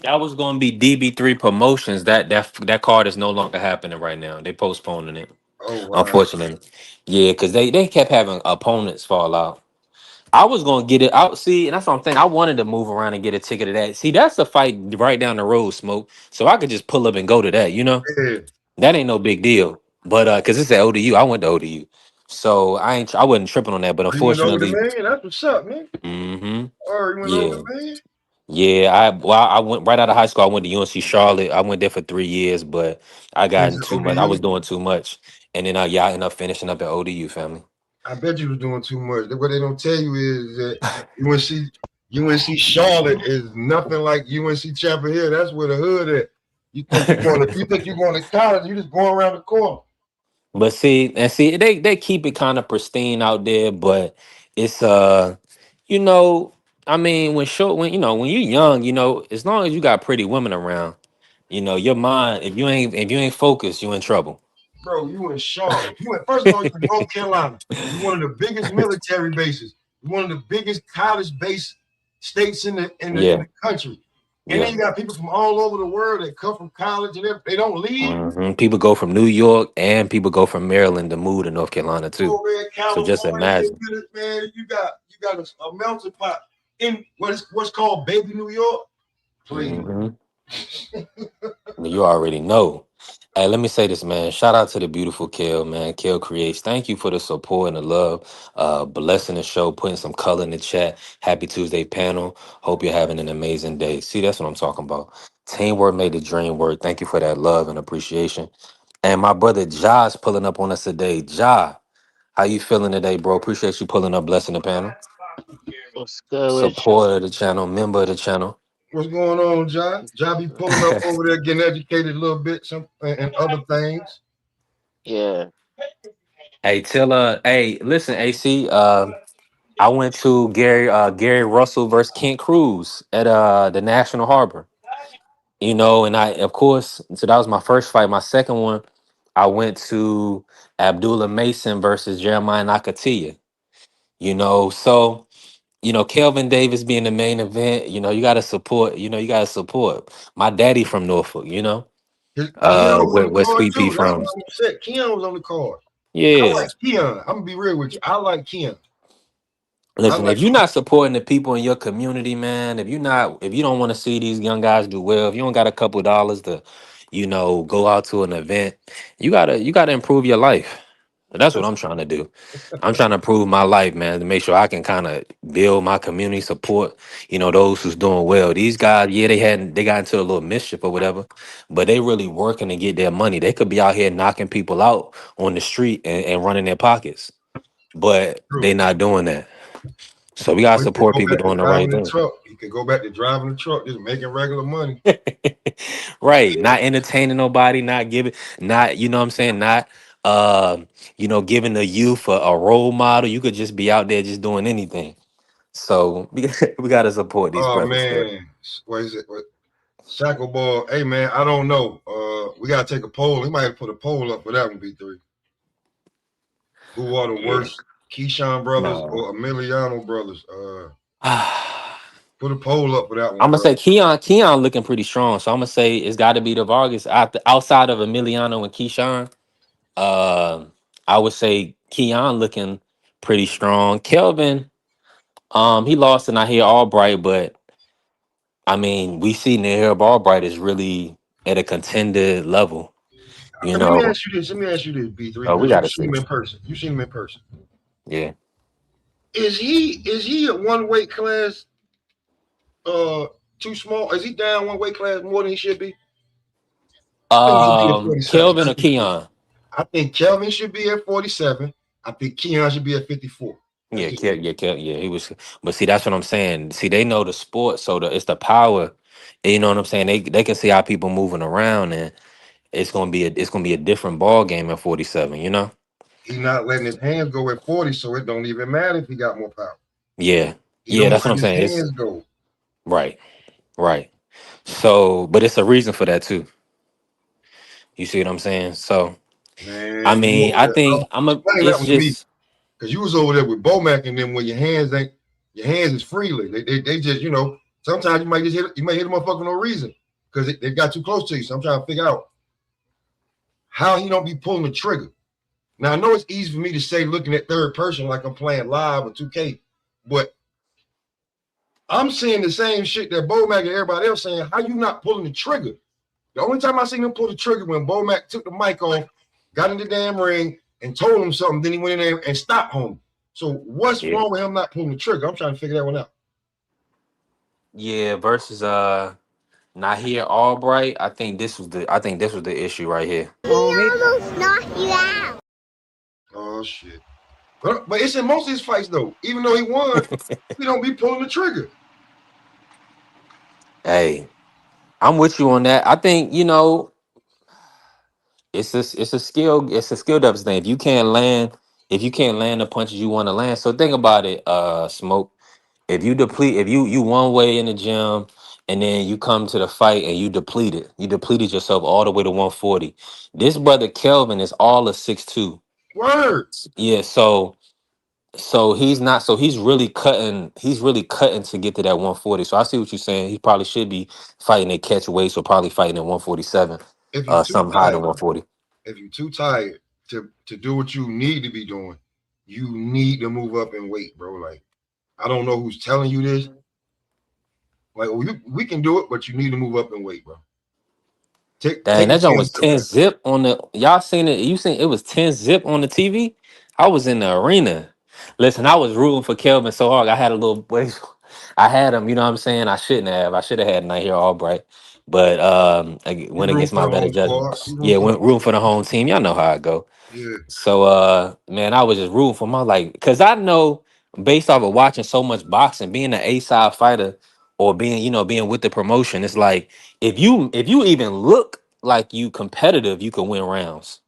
That was gonna be DB3 Promotions. That card is no longer happening right now. They postponing it, Oh wow. unfortunately. Yeah, because they kept having opponents fall out. I was gonna get it out. See, and that's what I'm saying. I wanted to move around and get a ticket to that. See, that's the fight right down the road, Smoke. So I could just pull up and go to that. Yeah. That ain't no big deal. But cause it's at ODU, I went to ODU, so I wasn't tripping on that. But You went over the unfortunately, man. That's what's up, man. hmm Or you went over yeah, the man. Yeah, I went right out of high school. I went to UNC Charlotte. I went there for 3 years, but I got Is in it too much. I was ODU? doing too much, and then I ended up finishing up at ODU, family. I bet you was doing too much. What they don't tell you is that UNC Charlotte is nothing like UNC Chapel Hill. That's where the hood at. You think you're going to college, you just going around the corner. But they keep it kind of pristine out there, but it's you know, I mean, when you're young, as long as you got pretty women around, your mind, if you ain't focused, you in trouble. Bro, you in Charlotte. First of all, you're in North Carolina. You're one of the biggest military bases. You're one of the biggest college-based states in Yeah, the country. And then yeah. you got people from all over the world that come from college and they don't leave. People go from New York and people go from Maryland to move to North Carolina too. Over in So just California, imagine. man, you got a melting pot in what's called baby New York. Please. hmm You already know. Hey, let me say this, man. Shout out to the beautiful Kel, man. Kel Creates. Thank you for the support and the love. Blessing the show, putting some color in the chat. Happy Tuesday panel. Hope you're having an amazing day. See, that's what I'm talking about. Teamwork made the dream work. Thank you for that love and appreciation. And my brother Ja's pulling up on us today. Ja, how you feeling today, bro? Appreciate you pulling up, blessing the panel. What's good with you? Supporter of the channel, member of the channel. What's going on, John? John be pulling up over there, getting educated a little bit, and other things. Yeah. Hey, listen, AC. I went to Gary Russell versus Kent Cruz at the National Harbor. And I, of course, so that was my first fight. My second one, I went to Abdullah Mason versus Jeremiah Nakatiya. So Kelvin Davis being the main event. You got to support. You got to support my daddy from Norfolk. Keon was on the Where card Sweet Pea too. That's from? what I said. Keon was on the card. I Yeah. like Keon. I'm gonna be real with you. I like Keon. I Listen, like if you're not supporting the people in your community, man, if you don't want to see these young guys do well, if you don't got a couple dollars to, go out to an event, you gotta improve your life. That's what I'm trying to do. I'm trying to improve my life, man, to make sure I can kind of build my community, support, those who's doing well. These guys, yeah, they got into a little mischief or whatever, but they really working to get their money. They could be out here knocking people out on the street and running their pockets, but they true. not doing that. So we gotta Or he could support go people back to doing the right driving the thing. truck. He could go back to driving the truck, just making regular money. Right. Not entertaining nobody, not giving, not, you know what I'm saying, not giving the youth a role model. You could just be out there just doing anything. So we gotta support these Oh brothers there. man, what is it? What Shackleball? Hey man, I don't know. We gotta take a poll. He might have put a poll up for that one. B3. Who are the Yeah. worst, Keyshawn brothers No. or Emiliano brothers? Put a poll up for that one, I'm gonna bro. say Keon looking pretty strong. So I'm gonna say it's gotta be the Vargas outside of Emiliano and Keyshawn. I would say Keon looking pretty strong. Kelvin, he lost in I hear Albright, but I mean, we see Nair Albright is really at a contender level. You Let me know, ask you this. Let me ask you this, B3, we because you've gotta seen see. him in person. You've seen him in person. Yeah. Is he at one weight class too small? Is he down one weight class more than he should be? I think he should be at 47. Kelvin or Keon? I think Kelvin should be at 47. I think Keon should be at 54. That's Yeah, just me. Yeah, he was. But see, that's what I'm saying. See, they know the sport, so it's the power. You know what I'm saying? They can see how people moving around, and it's gonna be a different ball game at 47. He's not letting his hands go at 40, so it don't even matter if he got more power. Yeah, He yeah, don't that's what let I'm his saying. It's hands go. right, right. So, but it's a reason for that too. You see what I'm saying? So, I Man, you mean, over I there. think Explain that it's one to me. just Because you was over there with Bomac and then when your hands is freely. They just, sometimes you might hit a motherfucker for no reason. Because they got too close to you. So I'm trying to figure out how he don't be pulling the trigger. Now I know it's easy for me to say looking at third person like I'm playing live or 2K, but I'm seeing the same shit that Bomac and everybody else saying. How you not pulling the trigger? The only time I seen him pull the trigger when Bomac took the mic off, got in the damn ring, and told him something. Then he went in there and stopped home. So what's yeah. wrong with him not pulling the trigger? I'm trying to figure that one out. Yeah, versus Nahir Albright. I think this was the issue right here. Oh shit. But it's in most of his fights though. Even though he won, he don't be pulling the trigger. Hey, I'm with you on that. I think, it's a skill deficit thing. If you can't land the punches you want to land. So think about it, Smoke. If you one way in the gym and then you come to the fight and you depleted yourself all the way to 140. This brother Kelvin is all of 6'2". Word. Yeah, he's really cutting to get to that 140. So I see what you're saying. He probably should be fighting at catch weight, so probably fighting at 147, If you too something higher than tired, 140. if you're too tired to do what you need to be doing, you need to move up in weight, bro. Like, I don't know who's telling you this. Like, we can do it, but you need to move up in weight, bro. Take Dang, the that joint was 10 10 zip on the. Y'all seen it? You seen it was 10 zip on the TV? I was in the arena. Listen, I was rooting for Kelvin so hard. I had a little. I had him. You know what I'm saying? I shouldn't have. I should have had Night here Albright, but You went room against for my the better home judgment. squad. You room Yeah, for went rooting for the home team. Y'all know how I go. yeah. So man, I was just rooting for my because I know based off of watching so much boxing, being an A-side fighter or being with the promotion, it's like if you even look like you competitive, you can win rounds.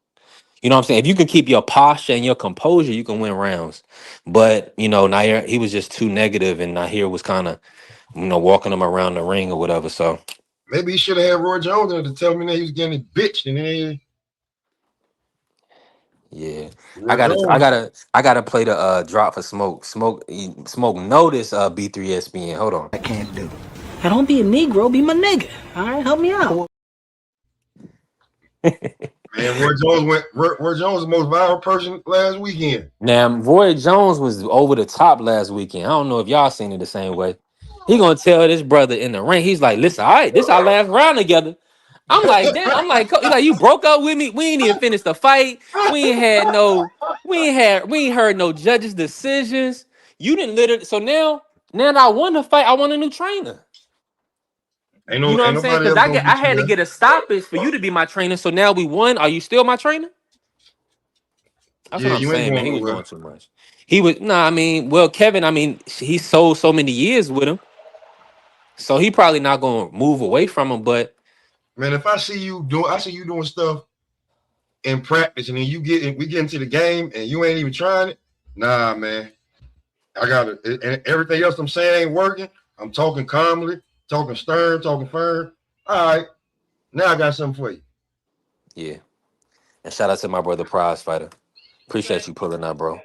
You know what I'm saying? If you can keep your posture and your composure, you can win rounds. But Nair, he was just too negative, and Nair was kind of walking him around the ring or whatever. So Maybe he should have had Roy Jones in to tell me that he was getting bitched, and then yeah, I Roy gotta, I Jones. gotta, I gotta play the drop for Smoke. Notice B3SBN. Hold on. I can't do. Now don't be a Negro, be my nigga. All right, help me out. Man, Roy Jones was the most viral person last weekend. Now, Roy Jones was over the top last weekend. I don't know if y'all seen it the same way. He gonna tell this brother in the ring. He's like, "Listen, all right, this our last round together." I'm like, "Damn!" I'm like, "He's like, you broke up with me. We ain't even finished the fight. We ain't heard no judges' decisions. You didn't literally. So now that I won the fight, I want a new trainer. You know what Ain't I'm saying? nobody Because else I gonna get, I beat you had to there. get a stoppage for you to be my trainer. So now we won. Are you still my trainer? That's Yeah, what I'm you ain't saying, man. going He was nowhere. doing too much. He was I mean, well, Kevin, I mean, he sold so many years with him, so he probably not gonna move away from him. But Man, if I see you doing stuff in practice, and then we get into the game, and you ain't even trying it. Nah, man, I got it. And everything else I'm saying ain't working. I'm talking calmly, talking stern, talking firm. All right, now I got something for you. yeah, and shout out to my brother Prize Fighter. Appreciate you pulling up, bro.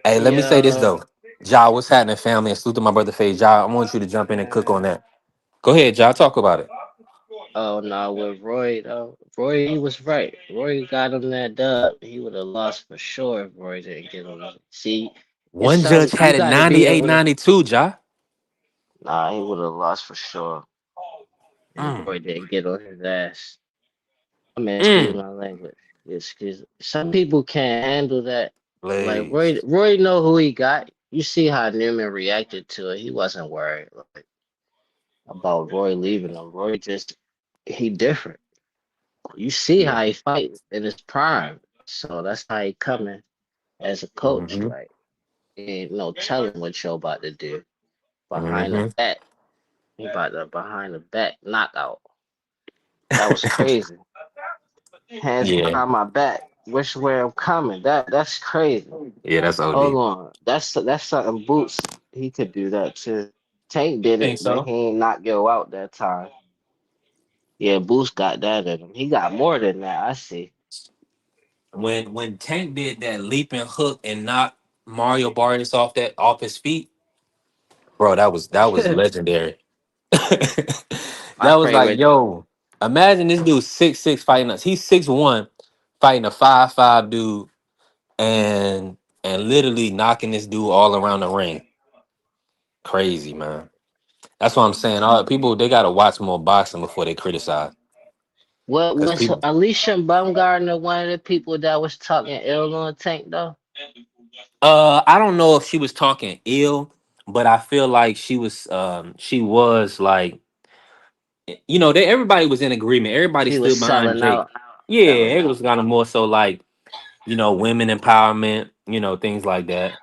Hey, let me say this Yeah. though, Ja, what's happening, family? And salute to my brother Faye. Ja, I want you to jump in and cook on that. Go ahead, Ja, talk about it. Oh no, with Roy though, Roy he was right. Roy got him that dub. He would have lost for sure if Roy didn't get him. See, it's One judge some you had it got to be 98, able to. 92, Ja. Nah, he would have lost for sure if Mm, Roy didn't get on his ass. I mean, excuse mm. my language. It's because some people can't handle that. Like Blaze. Roy know who he got. You see how Newman reacted to it. He wasn't worried like about Roy leaving him. Roy just he different. You see Yeah. how he fight in his prime. So that's how he coming as a coach. Mm-hmm. Like ain't no telling what you're about to do behind the Mm-hmm. back. He about to behind the back knockout. That was crazy. Hands Yeah. behind my back. Which way I'm coming? That's crazy. Yeah, that's Hold OD. on. That's something Boots he could do that too. Tank You did think it, but so? he ain't knock yo out that time. Yeah, Boots got that in him. He got more than that. I see. When Tank did that leaping hook and knocked Mario Bartis off his feet, bro, that was legendary. My That was like, favorite. yo, imagine this dude 6'6" fighting us. He's 6'1" fighting a 5'5" dude and literally knocking this dude all around the ring. Crazy, man. That's what I'm saying. All people they gotta watch more boxing before they criticize. What Cause was people Alicia Baumgartner one of the people that was talking ill on Tank though? I don't know if she was talking ill, but I feel like she was like, you know, everybody was in agreement. Everybody She was stood behind selling Jake. out, Yeah, selling it out. was kind of more so like, you know, women empowerment, you know, things like that.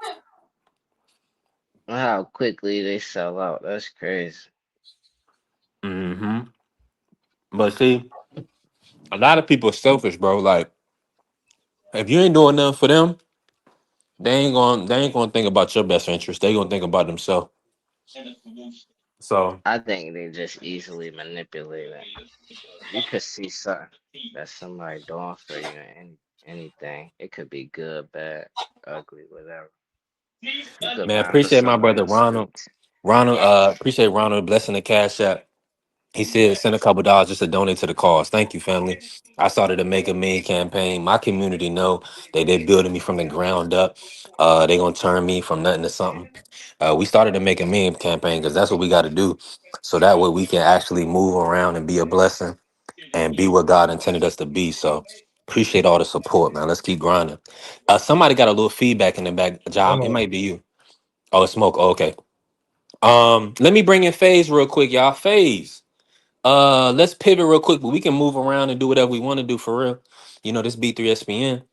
How quickly they sell out. That's crazy. Hmm. But see, a lot of people are selfish, bro. Like, if you ain't doing nothing for them, they ain't gonna think about your best interest. They gonna think about themselves. So I think they just easily manipulate it. You could see something that somebody doing for you and anything. It could be good, bad, ugly, whatever. You could man, run for appreciate my someone in brother the Ronald. streets. Appreciate Ronald blessing the cash app. He said send a couple dollars just to donate to the cause. Thank you, family. I started to make a million campaign. My community know that they building me from the ground up. They gonna turn me from nothing to something. We started to make a million campaign because that's what we got to do. So that way we can actually move around and be a blessing and be what God intended us to be. So appreciate all the support, man. Let's keep grinding. Somebody got a little feedback in the back, Hold Job. It on. might be you. Oh, it's smoke. Oh, okay. Let me bring in Phase real quick, y'all. Phase. Let's pivot real quick, but we can move around and do whatever we want to do for real. You know, this B3 SPN.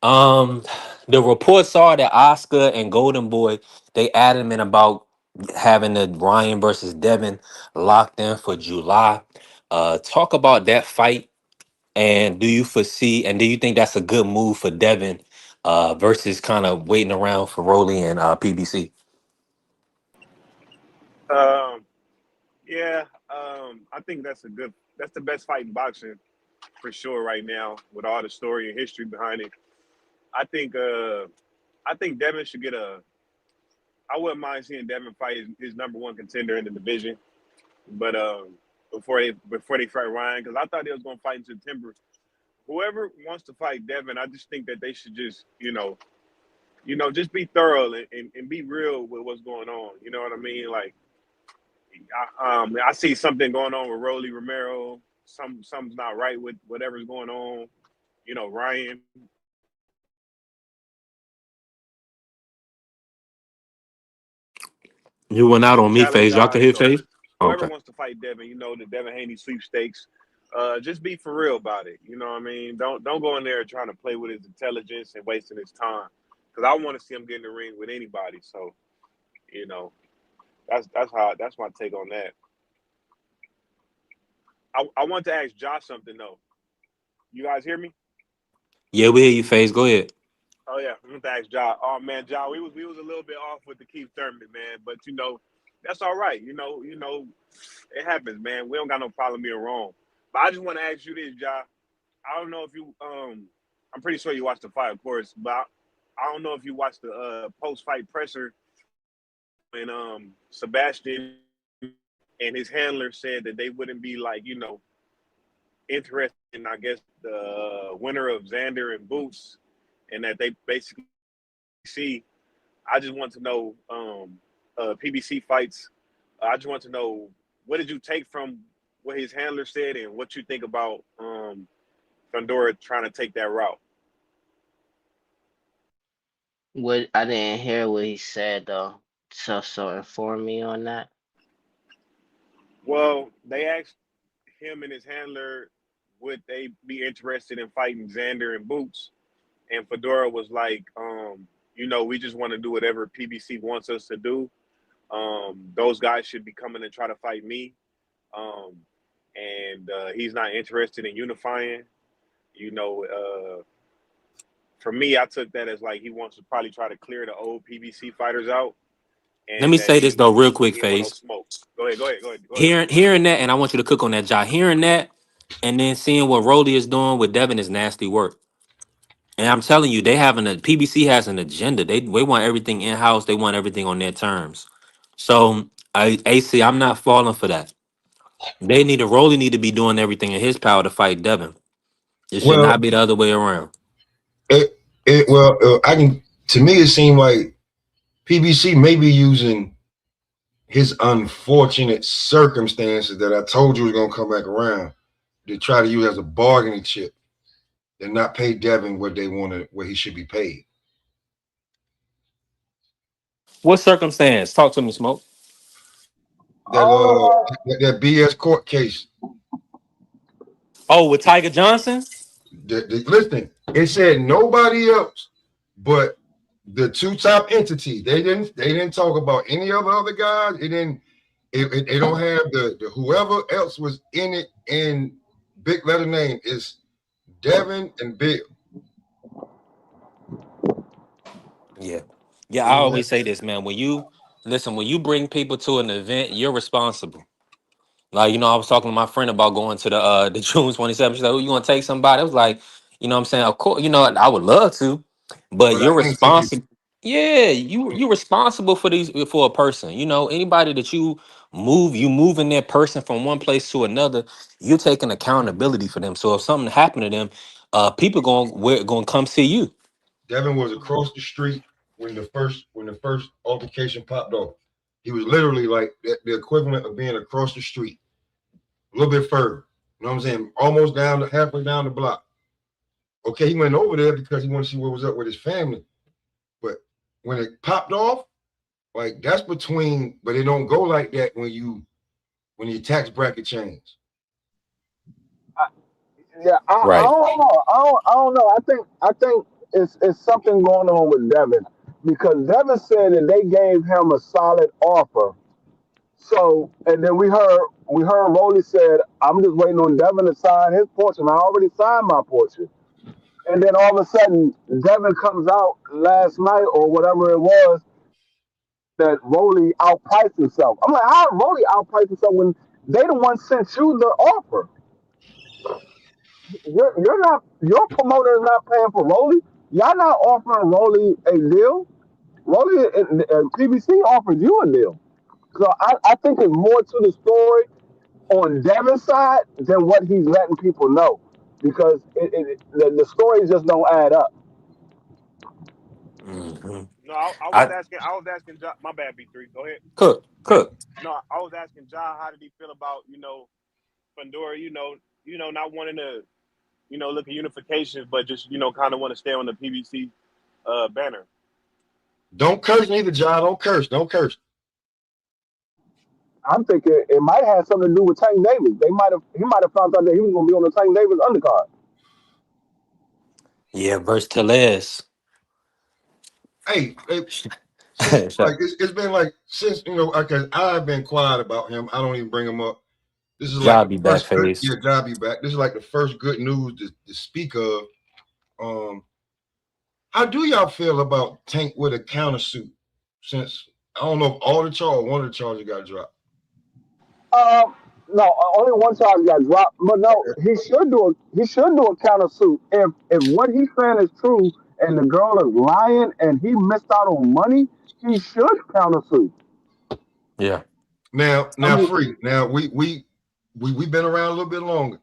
Um, the reports are that Oscar and Golden Boy, they adamant about having the Ryan versus Devin locked in for July. Talk about that fight, and do you think that's a good move for Devin versus kind of waiting around for Rolly and PBC? Um, yeah, I think that's the best fight in boxing for sure right now with all the story and history behind it. I think, I think Devin should get I wouldn't mind seeing Devin fight his number one contender in the division, but before they fight Ryan, because I thought they was gonna fight in September. Whoever wants to fight Devin, I just think that they should just, just be thorough and be real with what's going on. You know what I mean? Like, I see something going on with Rolly Romero. Something's not right with whatever's going on. Ryan You went out on me, challenge Phase. Y'all can guys. hear So Phase? whoever Okay. wants to fight Devin, the Devin Haney sweepstakes. Just be for real about it. You know what I mean? Don't go in there trying to play with his intelligence and wasting his time. Because I want to see him get in the ring with anybody. So you know that's my take on that. I want to ask Josh something though. You guys hear me? Yeah, we hear you, Phase. Go ahead. Oh yeah, I want to ask Josh. Oh man, Josh, we was a little bit off with the Keith Thurman, man, but that's all right. It happens, man. We don't got no problem being wrong. But I just want to ask you this, Josh. I don't know if you I'm pretty sure you watched the fight, of course, but I don't know if you watched the post fight presser when Sebastian and his handler said that they wouldn't be like, interested in, I guess, the winner of Xander and Boots, and that they basically see. I just want to know PBC fights. I just want to know, what did you take from what his handler said and what you think about Fundora trying to take that route. What I didn't hear what he said though. So inform me on that. Well, they asked him and his handler would they be interested in fighting Xander and Boots, and Fedora was like, we just want to do whatever PBC wants us to do. Those guys should be coming and try to fight me, um, and he's not interested in unifying. You know, for me, I took that as like he wants to probably try to clear the old PBC fighters out, Let me and that say this though, real quick, he didn't want no Phase. smoke. Go ahead, go ahead, go ahead, go ahead. Hearing that, and I want you to cook on that, Josh. Hearing that, and then seeing what Rolly is doing with Devin is nasty work. And I'm telling you, they having a PBC has an agenda. They want everything in house. They want everything on their terms. So, AC, I'm not falling for that. Rolly need to be doing everything in his power to fight Devin. It should Well, not be the other way around. I can. To me, it seemed like PBC may be using his unfortunate circumstances that I told you was gonna come back around to try to use as a bargaining chip and not pay Devin what they wanted, what he should be paid. What circumstance? Talk to me, Smoke. That BS court case. Oh, with Tiger Johnson? Listen, it said nobody else but the two top entities. They didn't talk about any of the other guys. They don't have the whoever else was in it in big letter name is Devin and Bill. Yeah. Yeah, I always say this, man. When you bring people to an event, you're responsible. Like, I was talking to my friend about going to the June 27th. She's like, "Oh, you want to take somebody?" I was like, what I'm saying? Of course, I would love to, but But I you're can't take you. responsible. Yeah, you're responsible for a person. Anybody that you moving that person from one place to another, you're taking accountability for them. So if something happened to them, people going to come see you. Devin was across the street when the first altercation popped off. He was literally like the equivalent of being across the street, a little bit further. You know what I'm saying? Almost halfway down the block. Okay, he went over there because he wanted to see what was up with his family. But when it popped off, like that's between, but it don't go like that when your tax bracket change. I Right. don't know. I don't know. I think it's something going on with Devin because Devin said that they gave him a solid offer. So and then we heard Rolly said, "I'm just waiting on Devin to sign his portion. I already signed my portion." And then all of a sudden, Devin comes out last night or whatever it was that Rolly outpriced himself. I'm like, how Rolly outpriced himself when they the one sent you the offer? You're not, your promoter is not paying for Rolly. Y'all not offering Rolly a deal. Rolly and PBC offered you a deal. So I think it's more to the story on Devin's side than what he's letting people know because the stories just don't add up. Hmm. No, I was I asking. Ja, my bad, B3. Go ahead. cook. No, I was asking Ja how did he feel about Pandora. Not wanting to look at unifications, but just kind of want to stay on the PBC banner. Don't curse neither, John. Don't curse. Don't curse. I'm thinking it might have something to do with Tank Davis. He might have found out that he was going to be on the Tank Davis undercard. Yeah, versus Tellez. Hey, since like it's been like since because I've been quiet about him. I don't even bring him up. This is like the Job be back first good face. job be back. This is like the first good news to speak of. Um, how do y'all feel about Tank with a countersuit? Since I don't know if all the charges, one of the charges got dropped. Um, no, only one charge got dropped. But no, he should do a counter suit if what he's saying is true and the girl is lying and he missed out on money. He should counter suit. Yeah. I Now, mean, free. Now we been around a little bit longer.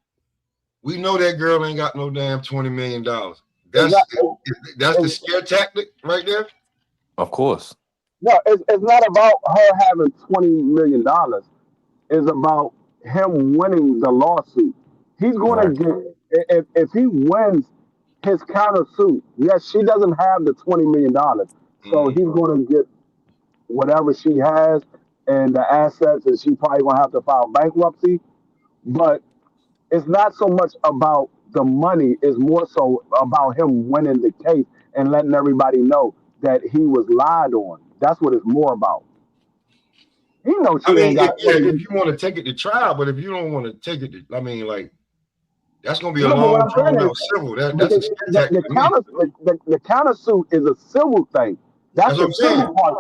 We know that girl ain't got no damn $20 million. exactly. That's the scare tactic right there. Of course. No, it's not about her having $20 million. It's about him winning the lawsuit. He's going Right. to get if he wins his counter suit. Yes, she doesn't have the $20 million, so Mm. he's going to get whatever she has and the assets, and she probably going to have to file bankruptcy. But it's not so much about the money; it's more so about him winning the case and letting everybody know that he was lied on. That's what it's more about. He knows I she mean, ain't got if you want to take it to trial, but if you don't want to take it, I mean, like that's gonna be a no, but what long I'm saying drawn is, out civil. but That's a scare tactic to me. the counter suit is a civil thing. That's That's what the I'm saying. civil part.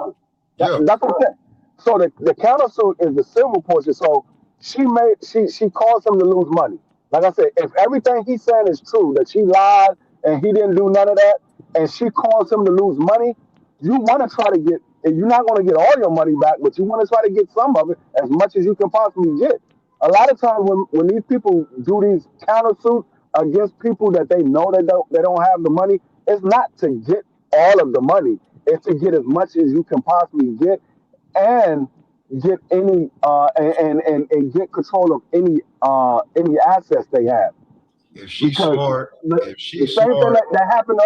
Yeah. That's what I'm saying. So the counter suit is the civil portion. So she caused him to lose money. Like I said, if everything he's saying is true, that she lied and he didn't do none of that, and she caused him to lose money, you want to try to get. And you're not going to get all your money back, but you want to try to get some of it as much as you can possibly get. A lot of times when these people do these countersuits against people that they know they don't have the money, it's not to get all of the money. It's to get as much as you can possibly get and get any and get control of any assets they have. If she's because smart, the, if the she's same thing smart, that happened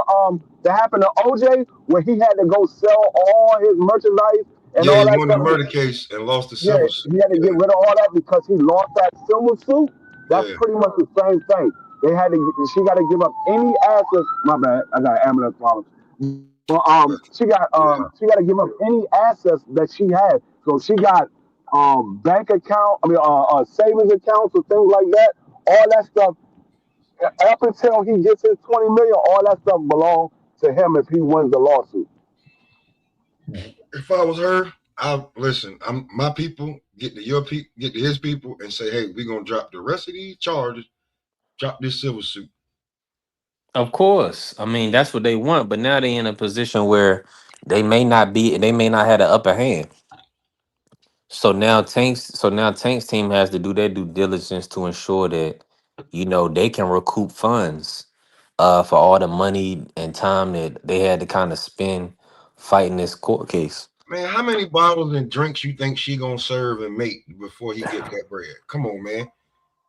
to OJ where he had to go sell all his merchandise and yeah, all he that won the stuff. murder case and lost the Yeah, silver suit. he had to get rid of all that because he lost that silver suit. Yeah, That's yeah, pretty much the same thing. They had to. She got to give up any assets. My bad. I got an ambulance problem. But but she got to give up any assets that she had. So she got bank account. I mean, savings accounts or things like that. All that stuff up until he gets his 20 million. All that stuff belongs to him if he wins the lawsuit. if I was her, I listen. I'm my people get to your people, get to his people, and say, hey, we're gonna drop the rest of these charges. Drop this silver suit. Of course. I mean, that's what they want, but now they in a position where they may not have the upper hand. So now Tank's team has to do their due diligence to ensure that, they can recoup funds for all the money and time that they had to kind of spend fighting this court case. Man, how many bottles and drinks you think she gonna serve and make before he get that bread? Come on, man.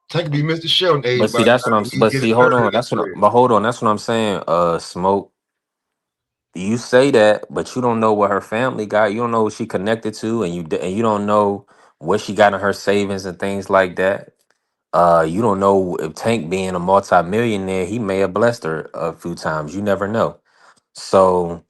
Tank could be Mr. Shelton age But by see, the that's what I'm time he but get a see, hold turn of on. this bread. But hold on, that's what I'm saying. Smoke. You say that, but you don't know what her family got. You don't know what she connected to, and you don't know what she got in her savings and things like that. You don't know if Tank being a multimillionaire, he may have blessed her a few times. You never know. So,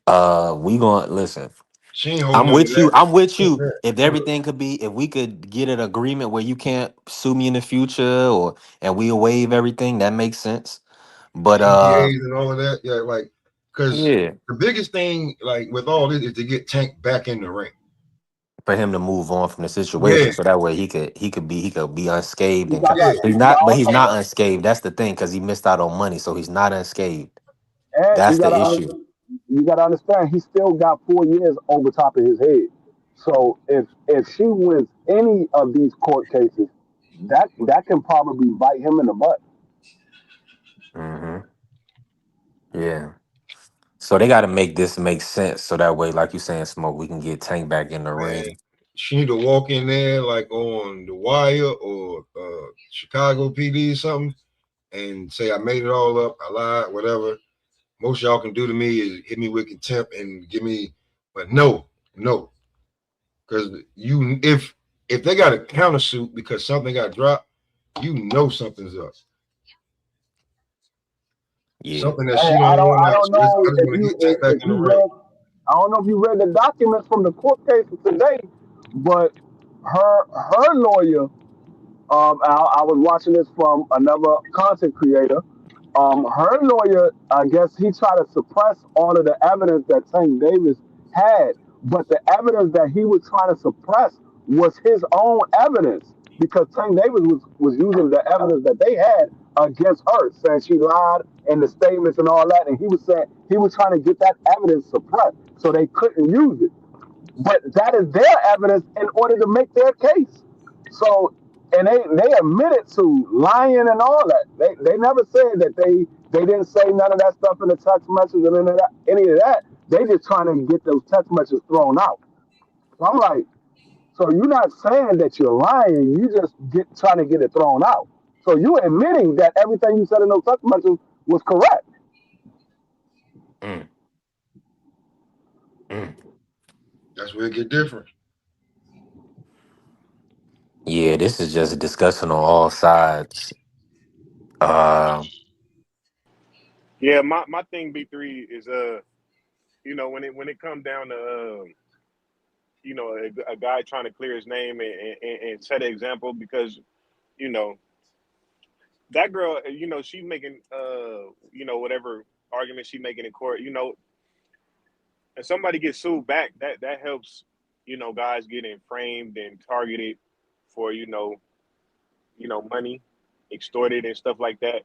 we gonna listen. She ain't holding on to that. I'm with Fuck you. that. If Look, everything could be, if we could get an agreement where you can't sue me in the future, and we'll waive everything, that makes sense. But NDAs and all of that. Yeah, like because yeah, the biggest thing, like with all this, is to get Tank back in the ring. for him to move on from the Yeah, situation, so that way he could be unscathed You and got, yeah. he's but not, but he's also, not unscathed. That's the thing, because he missed out on money, so he's not unscathed. and That's the issue. you gotta understand, he still got 4 years over top of his head. So if she wins any of these court cases, that can probably bite him in the butt. Hmm. Yeah. So they got to make this make sense, so that way, like you saying, Smoke, we can get Tank back in the Man, ring. she need to walk in there like on The Wire or Chicago PD or something and say, I made it all up. I lied, whatever. Most y'all can do to me is hit me with contempt and give me, but no. Because if they got a countersuit because something got dropped, something's up. Yeah. Something that Hey, she don't want I out. don't So I know just if want to get Tank back in the you ring. read, I don't know if you read the documents from the court case today, but her lawyer, I was watching this from another content creator. Her lawyer, I guess he tried to suppress all of the evidence that Tank Davis had, but the evidence that he was trying to suppress was his own evidence because Tank Davis was using the evidence that they had against her, saying she lied and the statements and all that, and he was saying he was trying to get that evidence suppressed so they couldn't use it. But that is their evidence in order to make their case. So, and they admitted to lying and all that. They never said that they didn't say none of that stuff in the text message and any of that. They just trying to get those text messages thrown out. So I'm like, so you're not saying that you're lying. You just trying to get it thrown out. So you admitting that everything you said in those text messages was correct. Mm, mm. That's where it get different. Yeah, this is just a discussion on all sides. Uh, Yeah, my thing B3 is when it comes down to a guy trying to clear his name and set an example because you know that girl, she making whatever argument she making in court, and somebody gets sued back, that helps, guys getting framed and targeted for, money, extorted and stuff like that.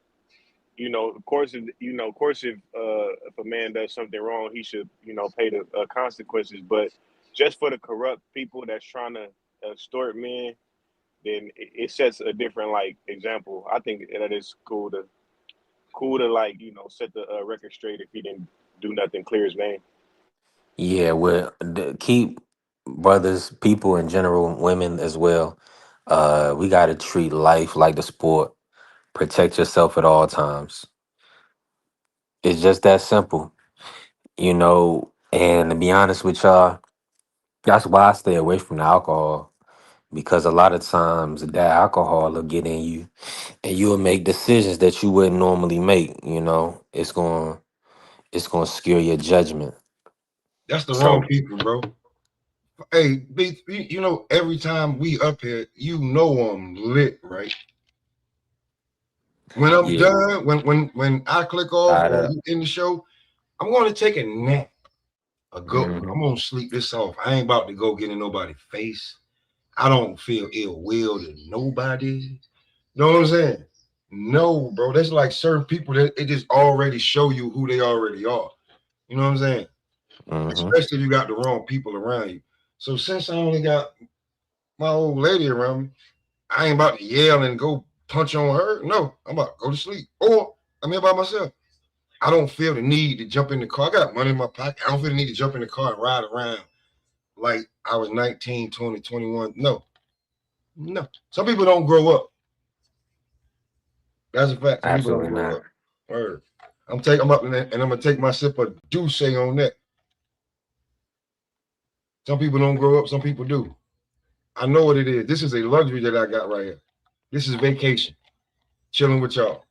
Of course, if a man does something wrong, he should, pay the consequences. But just for the corrupt people that's trying to extort men, then it sets a different like example. I think that is cool to like set the record straight if he didn't do nothing, clear his name. yeah, keep brothers, people in general, women as well. We got to treat life like the sport. Protect yourself at all times. It's just that simple, you know. And to be honest with y'all, that's why I stay away from the alcohol, because a lot of times that alcohol will get in you, and you will make decisions that you wouldn't normally make. You know, it's gonna skew your judgment. That's the wrong So people, bro. Hey, you know, every time we up here, you know I'm lit, right? When I'm yeah, done, when I click off tied or up. you end the show, I'm going to take a nap, a good one. Hmm. I'm gonna sleep this off. I ain't about to go get in nobody's face. I don't feel ill will to nobody. You know what I'm saying? No, bro. That's like certain people that it just already show you who they already are. You know what I'm saying? Hmm. Especially if you got the wrong people around you. So since I only got my old lady around me, I ain't about to yell and go punch on her. No, I'm about to go to sleep. Or I'm here by myself. I don't feel the need to jump in the car. I got money in my pocket. I don't feel the need to jump in the car and ride around like I was 19, 20, 21. No, no. Some people don't grow up. That's a fact. Some people don't Absolutely grow not. up. Word. I'm up in there and I'm gonna take my sip of douce on that. Some people don't grow up, some people do. I know what it is. This is a luxury that I got right here. This is vacation. Chilling with y'all.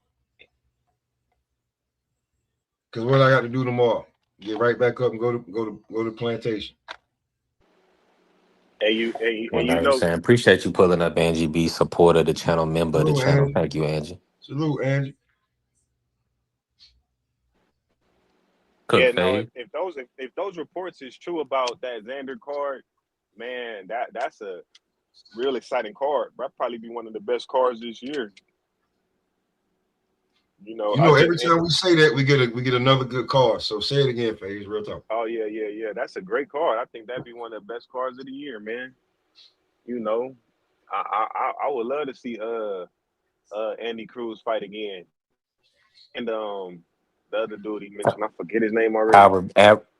Cause what I got to do tomorrow? Get right back up and go to plantation. Well, you now you're know, saying appreciate you pulling up, Angie B, supporter of the channel, member of the Salute, channel. Angie. Thank you, Angie. Salute, Angie. Cook yeah, no, fade. if those reports is true about that Xander card, man, that's a real exciting card. That'd probably be one of the best cards this year. You know, You I know, think. every time we say that, we get another good card. So say it again, Faze. Real talk. Oh yeah. That's a great card. I think that'd be one of the best cards of the year, man. You know, I would love to see Andy Cruz fight again, and the other dude he mentioned, I forget his name already.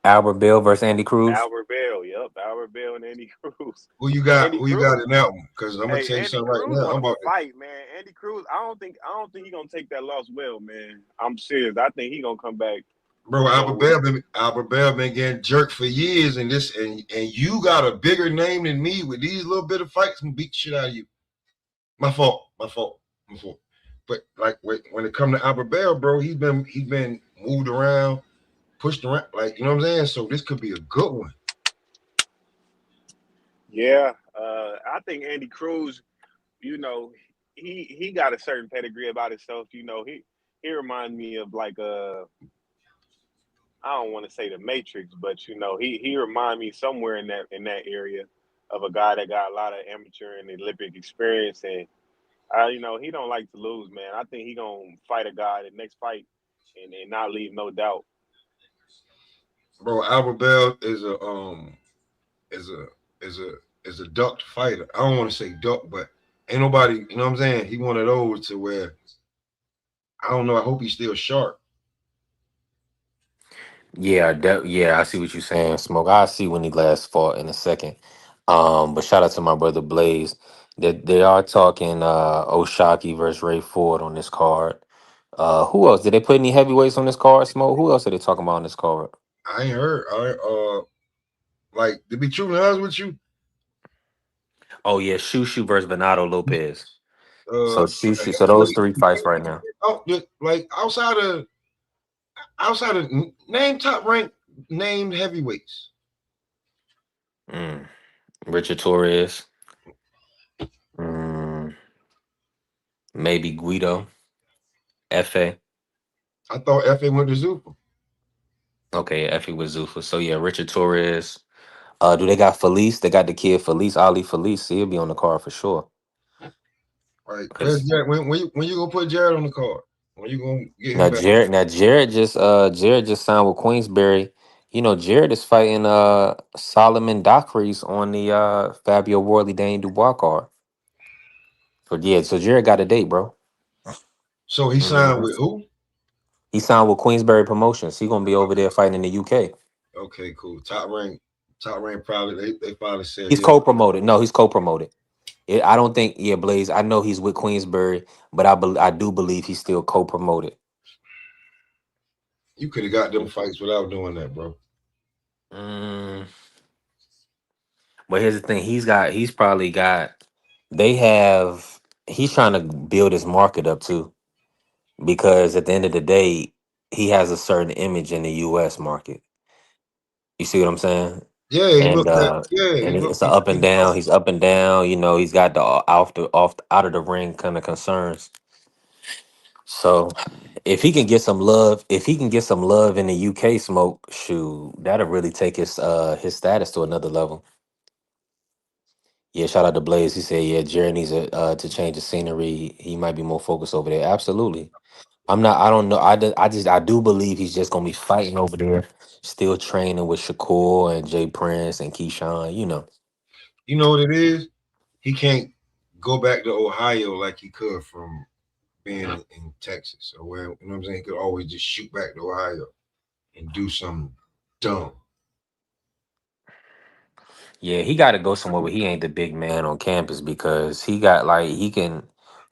Albert Bill versus Andy Cruz. Albert Bell, yep, Albert Bell and Andy Cruz. Who you got? Andy Who you got Cruz, in that one? Because I'm gonna hey, tell you Andy something right Cruz now. I'm want to about to, fight, man. Andy Cruz, I don't think he gonna take that loss well, man. I'm serious. I think he gonna come back, bro. you know, with Albert Bell been getting jerked for years, and you got a bigger name than me with these little bit of fights and beat shit out of you. My fault. My fault. My fault. But like when it come to Albert Bell, bro, he's been moved around, pushed around, like you know what I'm saying. So this could be a good one. yeah. I think Andy Cruz, you know, he got a certain pedigree about himself. You know, he reminds me of like I don't want to say the Matrix, but you know, he remind me somewhere in that area of a guy that got a lot of amateur and Olympic experience, and you know, he don't like to lose, man. I think he gonna fight a guy the next fight and not leave no doubt. Bro, Albert Bell is a is a ducked fighter. I don't want to say duck, but ain't nobody, you know what I'm saying? He one of those to where I don't know. I hope he's still sharp. Yeah, yeah, I see what you're saying, Smoke. I see when he last fought in a second. But shout out to my brother Blaze. That they are talking Oshaki versus Ray Ford on this card. Who else? Did they put any heavyweights on this card, Smoke? Who else are they talking about on this card? I ain't heard. Like to be truly honest with you, Oh yeah, Shushu versus Venado Lopez. So the Shushu. So those heavyweight, three fights right now. like outside of name top rank named heavyweights. Mm. Richard Torres. Mm. Maybe Guido. Fa. I thought FA went to Zupa. Okay, Effie with Zuffa. So yeah, Richard Torres. Do they got Felice? They got the kid Felice, Ali Felice. He'll be on the card for sure. Right? Where's Cause Jared? When you gonna put Jared on the card? When you gonna get him now back? Jared just signed with Queensberry. You know, Jared is fighting Solomon Dockery on the Fabio Worley Dane Dubois card. So yeah, so Jared got a date, bro. So he signed Mhm. with who? He signed with Queensberry Promotions. He gonna be over there fighting in the UK. Okay, cool. Top rank probably they probably said He's he'll co-promoted. No, he's co-promoted. I don't think, yeah, Blaze. I know he's with Queensbury, but I do believe he's still co-promoted. You could have got them fights without doing that, bro. Mm, but here's the thing: he's probably got. They have. He's trying to build his market up too, because at the end of the day, he has a certain image in the U.S. market. You see what I'm saying? Yeah, he And looked like he it's looked a up and down. He's up and down. You know, he's got the out of the ring kind of concerns. So if he can get some love, if he can get some love in the UK smoke, shoot, that'll really take his status to another level. Yeah, shout out to Blaze. He said, yeah, Jerry needs to change the scenery. He might be more focused over there. Absolutely. I'm not. I don't know. I do believe he's just gonna be fighting over there, still training with Shakur and Jay Prince and Keyshawn. You know. you know what it is? He can't go back to Ohio like he could from being in Texas. So where you know what I'm saying, he could always just shoot back to Ohio and do something dumb. Yeah, he got to go somewhere where he ain't the big man on campus because he got like he can.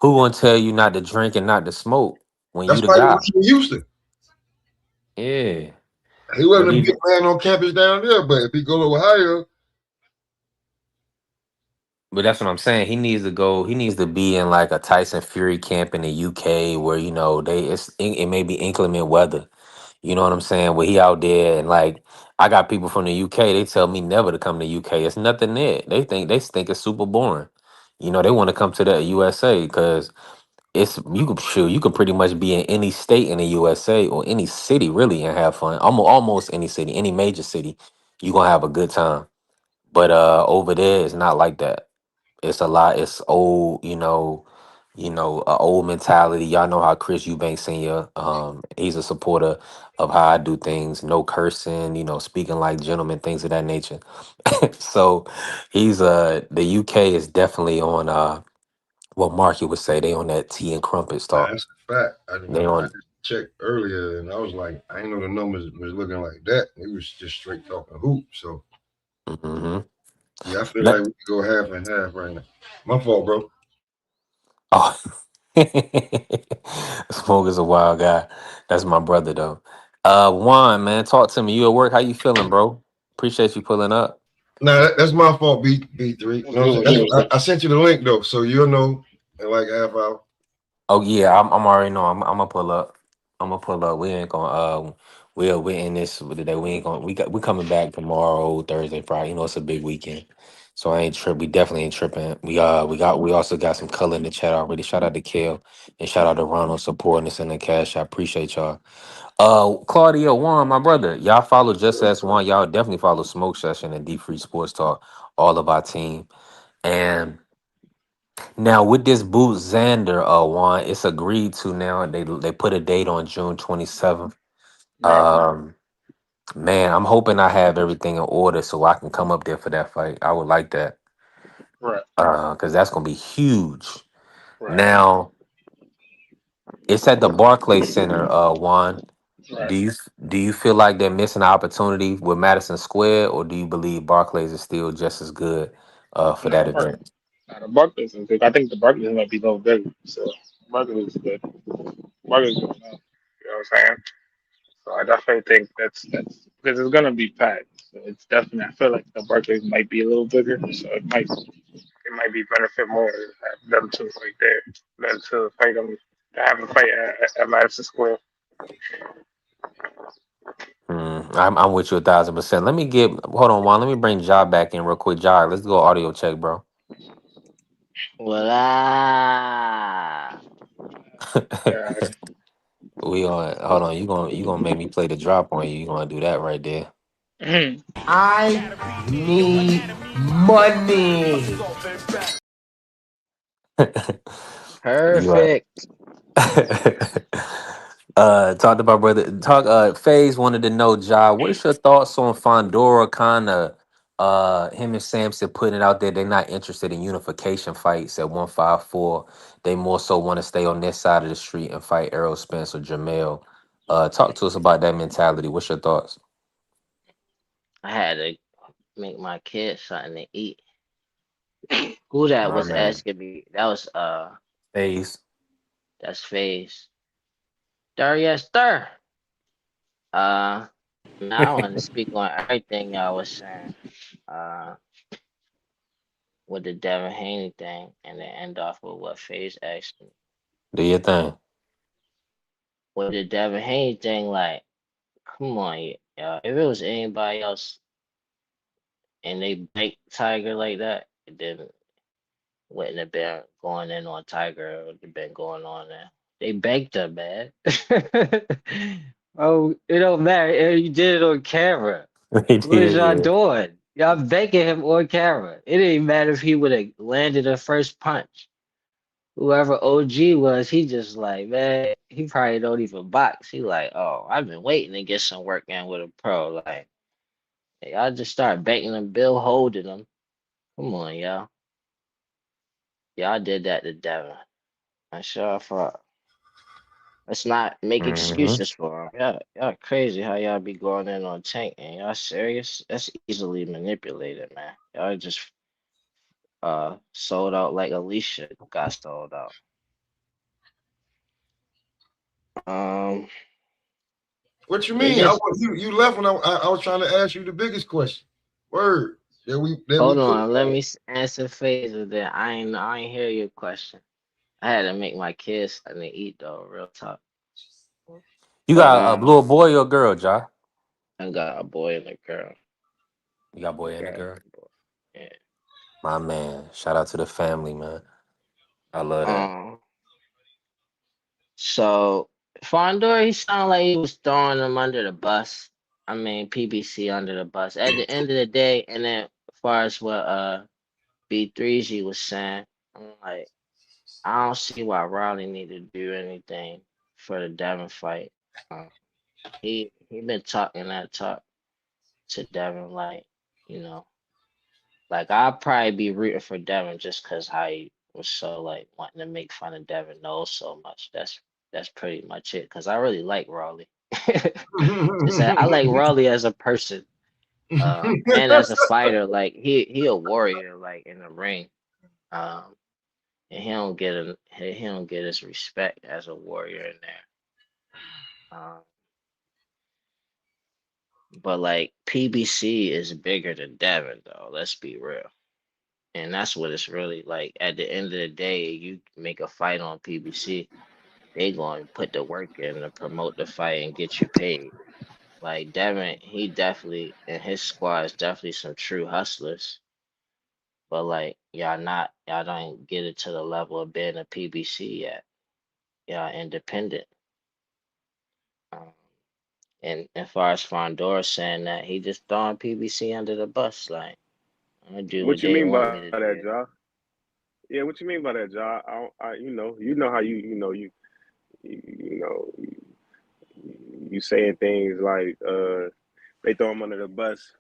Who gonna tell you not to drink and not to smoke when you That's the why he guy? was in Houston. Yeah, He but wasn't a big even man on campus down there, but if he go to Ohio, but that's what I'm saying. He needs to go. He needs to be in like a Tyson Fury camp in the UK where you know it may be inclement weather. You know what I'm saying? Where he out there and like I got people from the UK. They tell me never to come to UK. It's nothing there. They think it's super boring. You know they want to come to the USA because you can pretty much be in any state in the USA or any city really and have fun. Almost any city, any major city, you gonna have a good time. But over there it's not like that. It's a lot. It's old, a old mentality. Y'all know how Chris Eubanks Senior. He's a supporter of how I do things. No cursing. Speaking like gentlemen, things of that nature. So he's the UK is definitely on what Marky would say. They on that tea and crumpets nah, talk. that's a fact. They I on. just checked earlier and I was like, I didn't know the numbers was looking like that. It was just straight talking hoop. So Hmm. yeah, I feel Let, like we could go half and half right now. My fault, bro. oh, Smoke is a wild guy. That's my brother though. Juan, man, talk to me. You at work? How you feeling, bro? Appreciate you pulling up. Nah, that's my fault, B3. You What's know what good I'm with saying? you? I sent you the link though, so you'll know in like half hour. Oh yeah, I'm already know. I'm gonna pull up. I'm gonna pull up. We ain't gonna we're in this today. We ain't gonna we coming back tomorrow, Thursday, Friday. It's a big weekend. So I ain't trip. We definitely ain't tripping. We also got some color in the chat already. Shout out to Kale and shout out to Ronald supporting us in the cash. I appreciate y'all. Claudio Juan, my brother. Y'all follow Just As One. Y'all definitely follow Smoke Session and Deep Free Sports Talk, all of our team. And now with this boot Xander one, it's agreed to now. They put a date on June 27th. Right, Um man, I'm hoping I have everything in order so I can come up there for that fight. I would like that. right, Because that's gonna be huge. right, Now it's at the Barclays Center, Juan. right. Do you feel like they're missing an opportunity with Madison Square, or do you believe Barclays is still just as good for Now that the Bark, event? now the Barclays is good. I think the Barclays might be a little bigger. So Barclays is good. Barclays is good enough. You know what I'm saying? So I definitely think that's because it's gonna be packed. So it's definitely. I feel like the Barclays might be a little bigger. So it might be benefit more to have them two right there than to fight them to have a fight at Madison Square. I'm with you 1,000%. Hold on, Juan. Let me bring Ja back in real quick. Ja, let's go audio check, bro. Well, ah, Yeah, We on. Hold on. You gonna make me play the drop on you. You gonna do that right there. I need money. You right. perfect. Talked about brother. FaZe wanted to know, Ja, what is your thoughts on Fondora kind of him and Samson putting it out there? They're not interested in unification fights at 154. They more so want to stay on this side of the street and fight Errol Spence or Jamel. Talk to us about that mentality. What's your thoughts? I had to make my kids something to eat. Who that My was man. asking me? That was Face. that's Phase. Yes, sir. Now I want to speak on everything y'all was saying. Uh, with the Devin Haney thing, and then end off with what Phase asked me. Do your thing. With the Devin Haney thing, like, come on, y'all. If it was anybody else and they bait Tiger like that, then wouldn't have been going in on Tiger. It would have been going on there. They baked her, man. Oh, it don't matter. You did it on camera. They What is did, y'all yeah. doing? Y'all baking him on camera. It didn't matter if he would have landed a first punch. Whoever OG was, he just like, man, he probably don't even box. He like, oh, I've been waiting to get some work in with a pro. Like, y'all just start banking him, Bill holding him. Come on, y'all. Y'all did that to Devin. I sure thought. Let's not make Mm-hmm. excuses for him. Y'all crazy how y'all be going in on Tank, and y'all serious? That's easily manipulated, man. Y'all just sold out like Alicia got sold out. Um, What you it mean? just You left when I was trying to ask you the biggest question. Word that we hold put. on. Let me answer Phaser. Then I ain't hear your question. I had to make my kids something to eat though. Real talk. You But got a blue boy or girl, Ja? I got a boy and a girl. You got boy and a Girl, girl? boy. Yeah. My man. Shout out to the family, man. I love that. Um. So Fondor, he sounded like he was throwing them under the bus. I mean PBC under the bus. At the end of the day, and then as far as what B3G was saying, I'm like, I don't see why Riley need to do anything for the Devin fight. Um, he been talking that talk to Devin like, you know, like I'd probably be rooting for Devin just cause how he was so like wanting to make fun of Devin knows so much. That's pretty much it. Cause I really like Raleigh. Just I like Raleigh as a person, and as a fighter. Like he a warrior, like in the ring. Um, and he don't get his respect as a warrior in there. But like PBC is bigger than Devin though. Let's be real. And that's what it's really like. At the end of the day, you make a fight on PBC, they going to put the work in to promote the fight and get you paid. Like Devin, he definitely and his squad is definitely some true hustlers. But like y'all don't get it to the level of being a PBC yet. Y'all independent. Um, and as far as Fondora saying that, he just throwing PBC under the bus. Like I do what What you they mean want by me to that, do. Ja? Yeah, what you mean by that, Ja? You know how you know, you saying things like they throw him under the bus,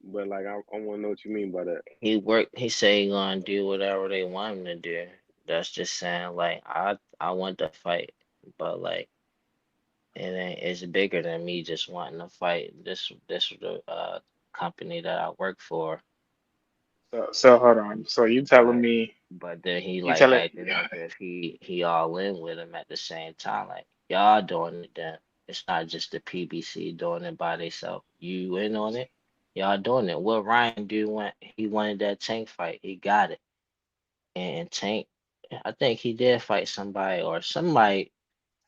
but like I want to know what you mean by that. He say he gonna do whatever they want him to do. That's just saying like I want to fight, but like it's bigger than me just wanting to fight. This the company that I work for, So hold on. So you telling but me then he you like telling acting as if he all in with him at the same time. Like y'all doing it then. It's not just the PBC doing it by themselves. You in on it? Y'all doing it. What Ryan do when he wanted that tank fight? He got it. And Tank, I think he did fight somebody or somebody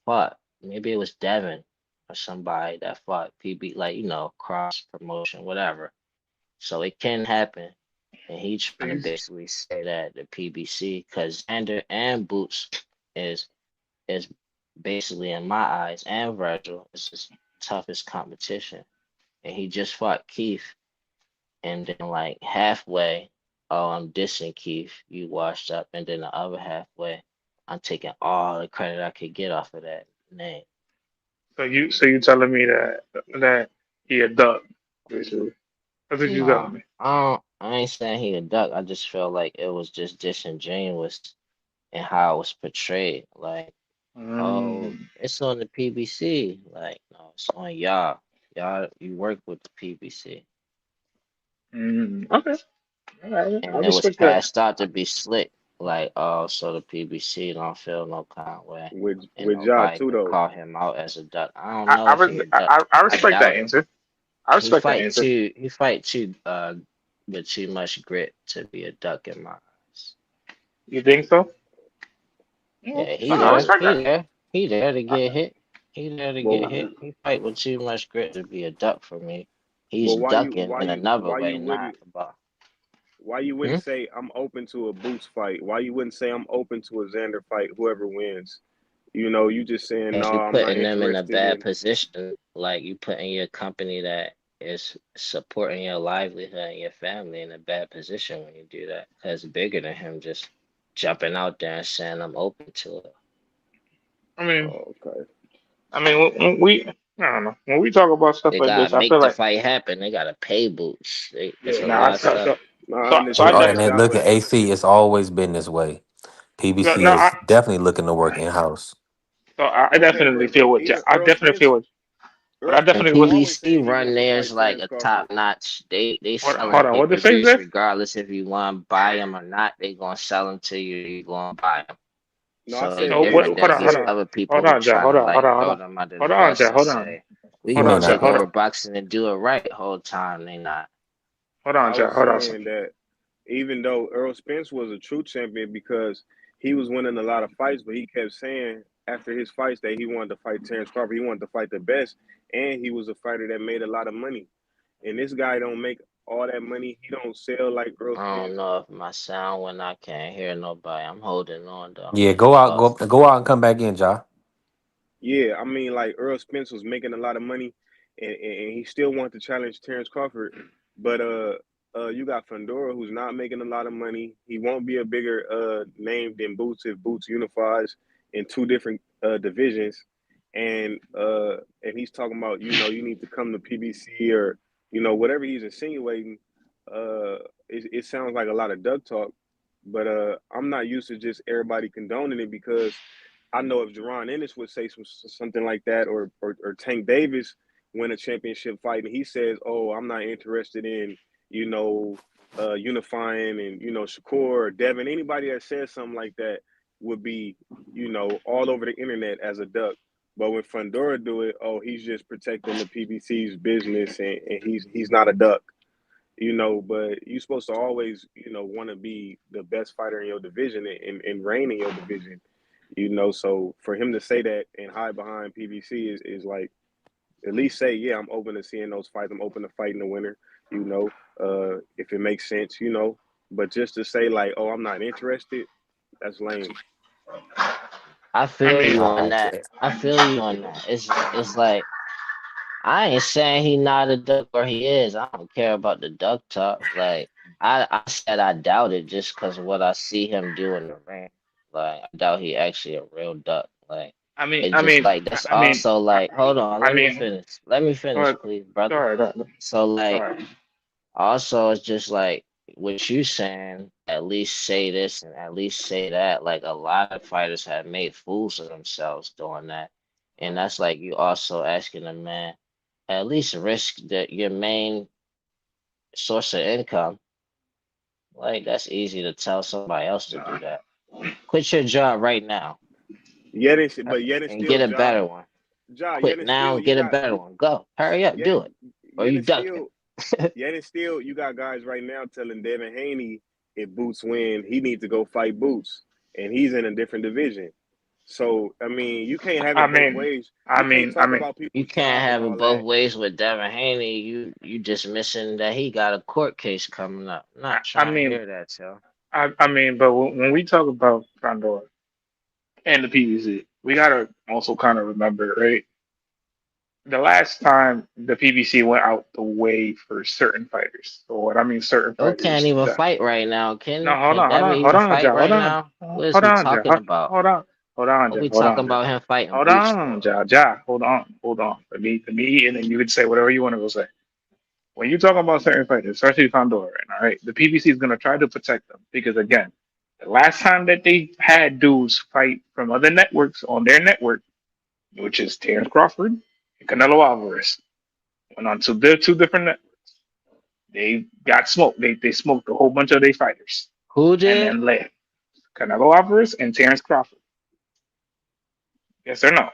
fought. Maybe it was Devin or somebody that fought PB, like cross promotion, whatever. So it can happen. And he trying to basically say that the PBC, because Xander and Boots is is basically in my eyes and Virgil is his toughest competition. And he just fought Keith, and then like halfway, oh, I'm dissing Keith, you washed up, and then the other halfway, I'm taking all the credit I could get off of that name. so you telling me that he a duck, basically. That's what you Nah, telling me. I ain't saying he a duck. I just feel like it was just disingenuous in how it was portrayed. Like, oh, Mm, it's on the PBC. Like, no, it's on y'all. Y'all, you work with the PBC. okay. I and it was respect that. passed out to be slick. Like, oh, so the PBC don't feel no kind of way, and with Ja nobody too could though. call him out as a duck. I don't I, know I, if he res- a duck. I I respect that doubt it. answer. I He respect that fight answer. too. He fight too. With too much grit to be a duck in my eyes. You think so? Yeah, Yeah, he I there. respect He that. there. He there to get hit. He there to get Well, hit. He fight with too much grit to be a duck for me. He's well, ducking in another way, not about. why you Hmm? wouldn't say I'm open to a Boots fight? Why you wouldn't say I'm open to a Xander fight? Whoever wins, you just saying no. And you I'm not putting them in a interested bad in. position, like you putting your company that is supporting your livelihood and your family in a bad position when you do that. Because bigger than him just jumping out there and saying I'm open to it. I mean, Oh, okay. when we, I don't know, when we talk about stuff They like gotta this, I make feel the like, fight happen. They gotta pay boots. It's yeah, a nah, lot of stuff. No, I so I Oh, understand and that, definitely, then Ja, look but at AC. It's always been this way. no, PBC no, is definitely looking to work in house. I okay, definitely but feel what even I definitely feel what, but I And definitely Spence was. always PBC said he run wanted to theirs fight like Terrence a Crawford. top notch. They Hold selling on, pay what per did say views that? regardless if you want to buy them or not. They gonna sell them to you. You gonna buy them. No, I So said they So what? this. different Hold I than on, hold these said on, other people hold who on, Jack, trying hold to on, hold like on, hold throw on, them under the hold on, bus Jack, and hold on, say we He hold may gonna on, Jack, not take hold hit. on, over boxing and do it right the whole time. They not. hold on, I Jack, was hold on. saying that even though Earl Spence was a true champion because he was winning a lot of fights, but he kept saying after his fights that he wanted to fight Terrence Crawford. He wanted to fight the best, and he was a fighter that made a lot of money. And this guy don't make all that money. He don't sell like Earl I don't Spence. know if my sound when I can't hear nobody. I'm holding on though. Yeah, Oh, go out and come back in, Ja. Yeah, I mean, like Earl Spence was making a lot of money, and he still wanted to challenge Terrence Crawford, but you got Fundora who's not making a lot of money. He won't be a bigger name than Boots if Boots unifies in two different divisions, and he's talking about you need to come to PBC or whatever he's insinuating. It sounds like a lot of duck talk, but I'm not used to just everybody condoning it because I know if Jerron Ennis would say something like that, or Tank Davis win a championship fight, and he says, "Oh, I'm not interested in unifying," and Shakur or Devin, anybody that says something like that would be all over the internet as a duck. But when Fundora do it, oh, he's just protecting the PBC's business, and he's not a duck. But you're supposed to always, want to be the best fighter in your division and reign in your division. So for him to say that and hide behind PBC is like at least say, yeah, I'm open to seeing those fights. I'm open to fighting the winner, if it makes sense. But just to say like, oh, I'm not interested, that's lame. I I feel mean, you All on right. that. I feel you on that. It's like I ain't saying he not a duck or he is. I don't care about the duck talk. Like I said I doubt it just because of what I see him do in the ring. Like I doubt he actually a real duck. Like I mean, it I just mean, like that's I mean, also like hold on, I let me mean, finish. Let me go finish, ahead, please, go brother. ahead, So go like ahead. also it's just like what you saying, at least say this and at least say that. Like a lot of fighters have made fools of themselves doing that. And that's like you also asking a man at least risk that your main source of income. Like that's easy to tell somebody else to do that. Quit your job right now Yet and and get still, a better one. Yet Quit and now still, and you get a got better one. Go. Hurry up, yet do and it. Or yet you and ducking. still, yet and still, you got guys right now telling Devin Haney if Boots win, he needs to go fight Boots, and he's in a different division. So I mean, you can't have I it both mean, ways. I You can't mean, talk about You people's can't job and have it all both that. ways with Devin Haney. You just missing that he got a court case coming up. I, Not I trying to mean, hear that, yo. I mean, but when we talk about Pandora and the PBC, we gotta also kind of remember, right? The last time the PBC went out the way for certain fighters. So what I mean, certain Yo can't fighters even that. fight right now. No, Can hold can on, hold Devin on, hold even on, fight Jeff, hold right on, now? What is hold we on, Jeff, talking about? hold on, hold on, Are Jeff, we hold on, talking Jeff. about him fighting Hold Boots on, for? Ja, hold on. Let me, and then you can say whatever you want to go say. When you talk about certain fighters, especially Pandora, all right, the PBC is going to try to protect them because, again, the last time that they had dudes fight from other networks on their network, which is Terrence Crawford and Canelo Alvarez, went on to their two different networks. They got smoked. They smoked a whole bunch of their fighters. Who And did? then left. Canelo Alvarez and Terrence Crawford. Yes or no?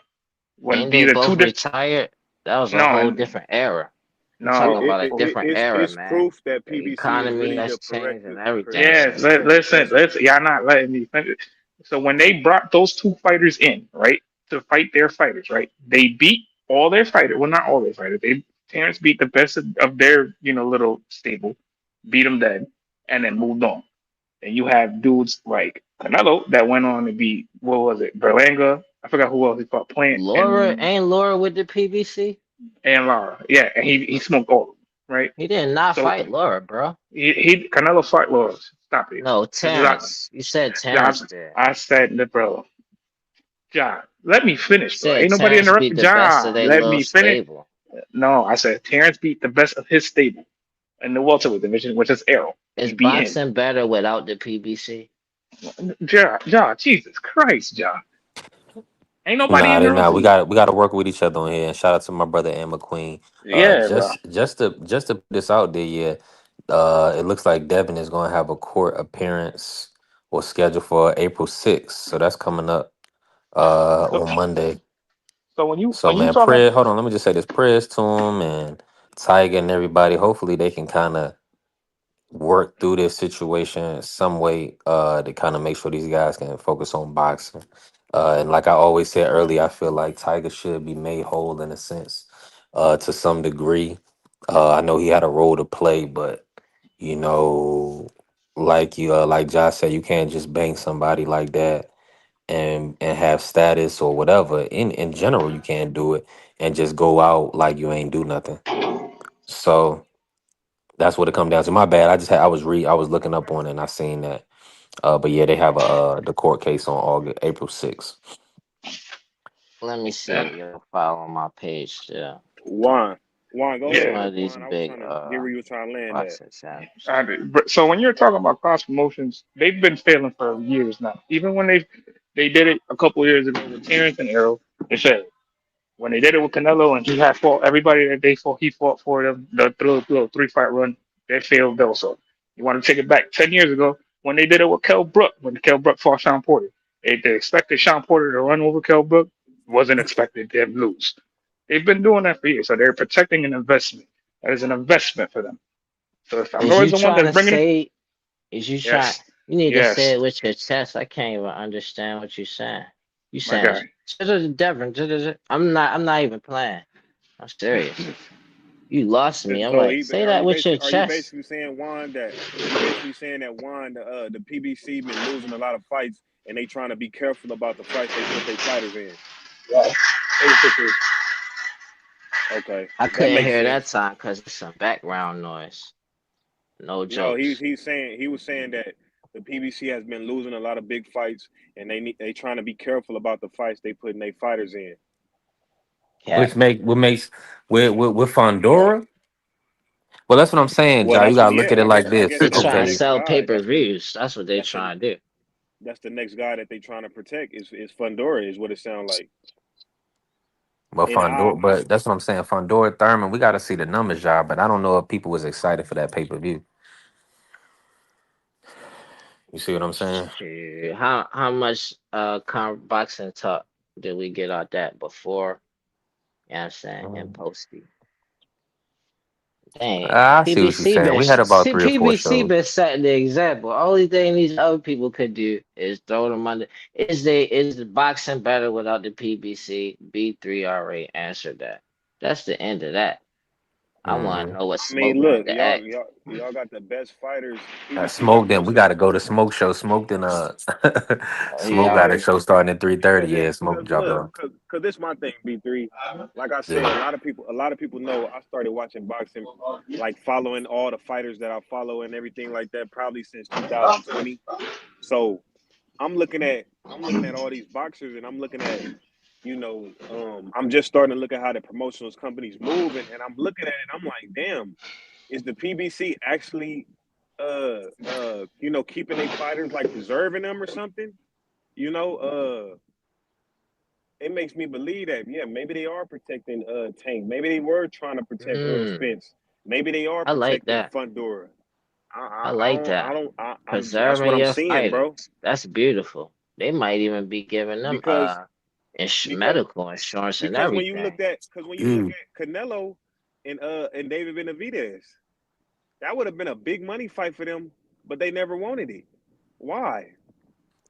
When Ain't they these are two both different. retired? That was a No, whole and different era. You no. talking It, about a it, different it's era, it's man. proof that The PBC is economy really has the changed and correct everything. Yes, answer. listen. Y'all not letting me finish. So when they brought those two fighters in, right, to fight their fighters, right, they beat all their fighters. Well, not all their fighters. Terrence beat the best of their little stable, beat them dead, and then moved on. And you have dudes like Canelo that went on to beat, what was it, Berlanga. I forgot who else he fought, Plant Ain't Laura with the PBC? and Lara. Yeah, and he smoked all of them, right? He did not So fight Laura, bro. he Canelo fought Lara. Stop it. No, This is not. Terrence. You said I, Terrence did. I said, bro, John, let me You finish, bro. said Ain't nobody Terrence beat interrupting. the best of John, their let little me finish. stable. No, I said Terrence beat the best of his stable in the welterweight division, which is Errol. Is He beat him. boxing better without the PBC? John, Jesus Christ, John. Ain't nobody Nah, they not. interrupting me. We got to work with each other on here. And shout out to my brother Emma Queen. Yeah, bro. Just to put this out there, yeah. It looks like Devin is going to have a court appearance or scheduled for April 6th. So that's coming up So, on Monday. so when you So when you man, talking, prayer. Hold on, let me just say this: prayers to him and Tiger and everybody. Hopefully, they can kind of work through this situation some way to kind of make sure these guys can focus on boxing. And like I always said earlier, I feel like Tiger should be made whole in a sense, to some degree. I know he had a role to play, but you know, like Josh said, you can't just bang somebody like that and have status or whatever. In general, you can't do it and just go out like you ain't do nothing. So that's what it come down to. My bad. I was looking up on it and I seen that. But yeah, they have the court case on April 6th. Let me see. You'll follow my page still. Juan, Juan, go It's ahead, one yeah. of these Juan. I was big trying to get where you was trying to land at. boxing channels. So when you're talking about cross promotions, they've been failing for years now. Even when they did it a couple years ago with Terrence and Errol, they failed. When they did it with Canelo and he had fought everybody that he fought for them, the little 3 fight run, they failed also. You want to take it back 10 years ago when they did it with Kell Brook, when Kell Brook fought Sean Porter. They expected Sean Porter to run over Kell Brook, wasn't expected to lose. They've been doing that for years, so they're protecting an investment. That is an investment for them. So if Is Pandora is you the one trying that's to bringing it, say? Is you trying? yes, You need to say yes, it with your chest. I can't even understand what you're saying. You my saying guy. Devin? I'm not. I'm not even playing. I'm serious. You lost me. I'm So like, say that with your are you chest. basically saying, Juan, that you basically saying that Juan, the PBC been losing a lot of fights and they trying to be careful about the fights they put their fighters in? Yeah, basically. Okay, I that couldn't makes hear that sense. time because it's some background noise. No No, jokes. he was saying that the PBC has been losing a lot of big fights and they trying to be careful about the fights they putting their fighters in. Cat. What makes with Fondora. Well, that's what I'm saying, Well, Jai. You that's gotta look at it like I this. guess They that's the trying to Okay, next sell guy. pay-per-views. That's what they That's the trying to do. that's the next guy that they trying to protect is Fundora is what it sounds like. but And Fondor, but that's what I'm saying. Fondora Thurman, we got to see the numbers, Jai. But I don't know if people was excited for that pay-per-view. You see what I'm saying? Shit. How much boxing talk did we get out that before? You know what I'm saying? And posty. Dang. I see what you're saying. We had about three or four PBC shows. been setting the example. Only thing these other people could do is throw them under. Is the boxing better without the PBC? B3 already answered that. That's the end of that. I want to Mm-hmm. know what I mean, Smoke look, wanted to ask. y'all got the best fighters. PBC got Smoke the them. most. We got to go to Smoke show. Smoke in He Smoke got a already. show starting at 3:30. Cause Yeah, Smoke dropping look, on. cause this my thing. B3, like I said, Yeah. a lot of people know I started watching boxing, like following all the fighters that I follow and everything like that, probably since 2020. So I'm looking at all these boxers, and I'm looking at, I'm just starting to look at how the promotional companies move, and I'm looking at it. I'm like, damn, is the PBC actually, keeping their fighters, like preserving them or something? You know, it makes me believe that, yeah, maybe they are protecting Tank. Maybe they were trying to protect Mm. Spence. Maybe they are I like protecting that. Fundora. I like that. That's what Preserving I'm your seeing, bro. fighters. That's beautiful. They might even be giving them Because because medical insurance and because when you looked everything. at Canelo and David Benavidez, that would have been a big money fight for them, but they never wanted it. Why?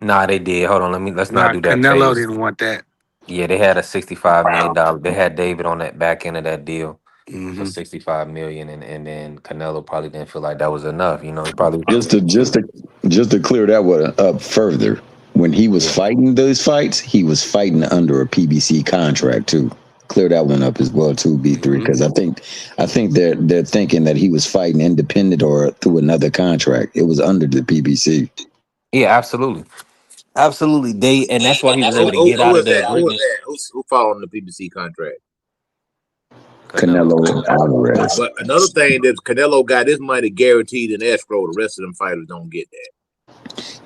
Nah, they did. Hold on, let's not Nah, do that Canelo phase. didn't want that. Yeah, they had a $65 million. They had David on that back end of that deal for Hmm 65 million, and then Canelo probably didn't feel like that was enough. You know, he probably Just to clear that one up further, when he was yeah. fighting those fights, he was fighting under a PBC contract too. Clear that one up as well too, B3, hmm because I think they're thinking that he was fighting independent or through another contract. It was under the PBC. Yeah, absolutely. Absolutely. And that's why he was able to Who get out was of the that? Who was agreement. that? Who fought on the PBC contract? Canelo. Canelo Alvarez. But another thing that Canelo got his money guaranteed in escrow. The rest of them fighters don't get that.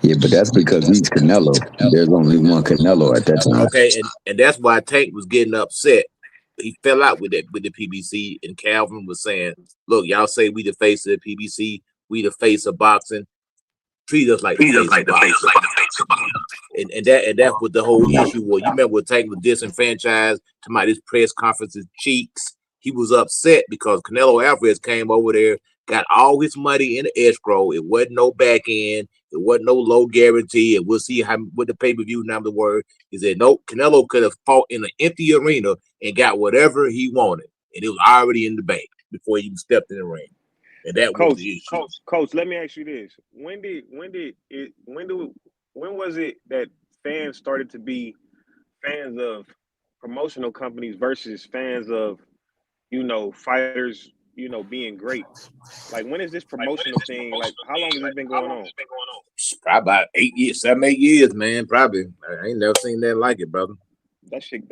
Yeah, but that's because he's Canelo. There's only one Canelo at that time. Okay, and that's why Tank was getting upset. He fell out with the PBC, and Calvin was saying, "Look, y'all say we the face of the PBC, we the face of boxing. Treat us like the face of boxing." And that's what the whole issue was. You remember when Tank was disenfranchised to my this press conference's cheeks. He was upset because Canelo Alvarez came over there, got all his money in the escrow. It wasn't no back end. It wasn't no low guarantee. And we'll see what the pay-per-view number were. He said, no, Canelo could have fought in an empty arena and got whatever he wanted. And it was already in the bank before he even stepped in the ring. And that was the issue. Coach, let me ask you this. When was it that fans started to be fans of promotional companies versus fans of, fighters, being great? Like, when is this promotional thing? Like, how long has this been going on? Probably about 7, 8 years, man. Probably. I ain't never seen that like it, brother. That shit,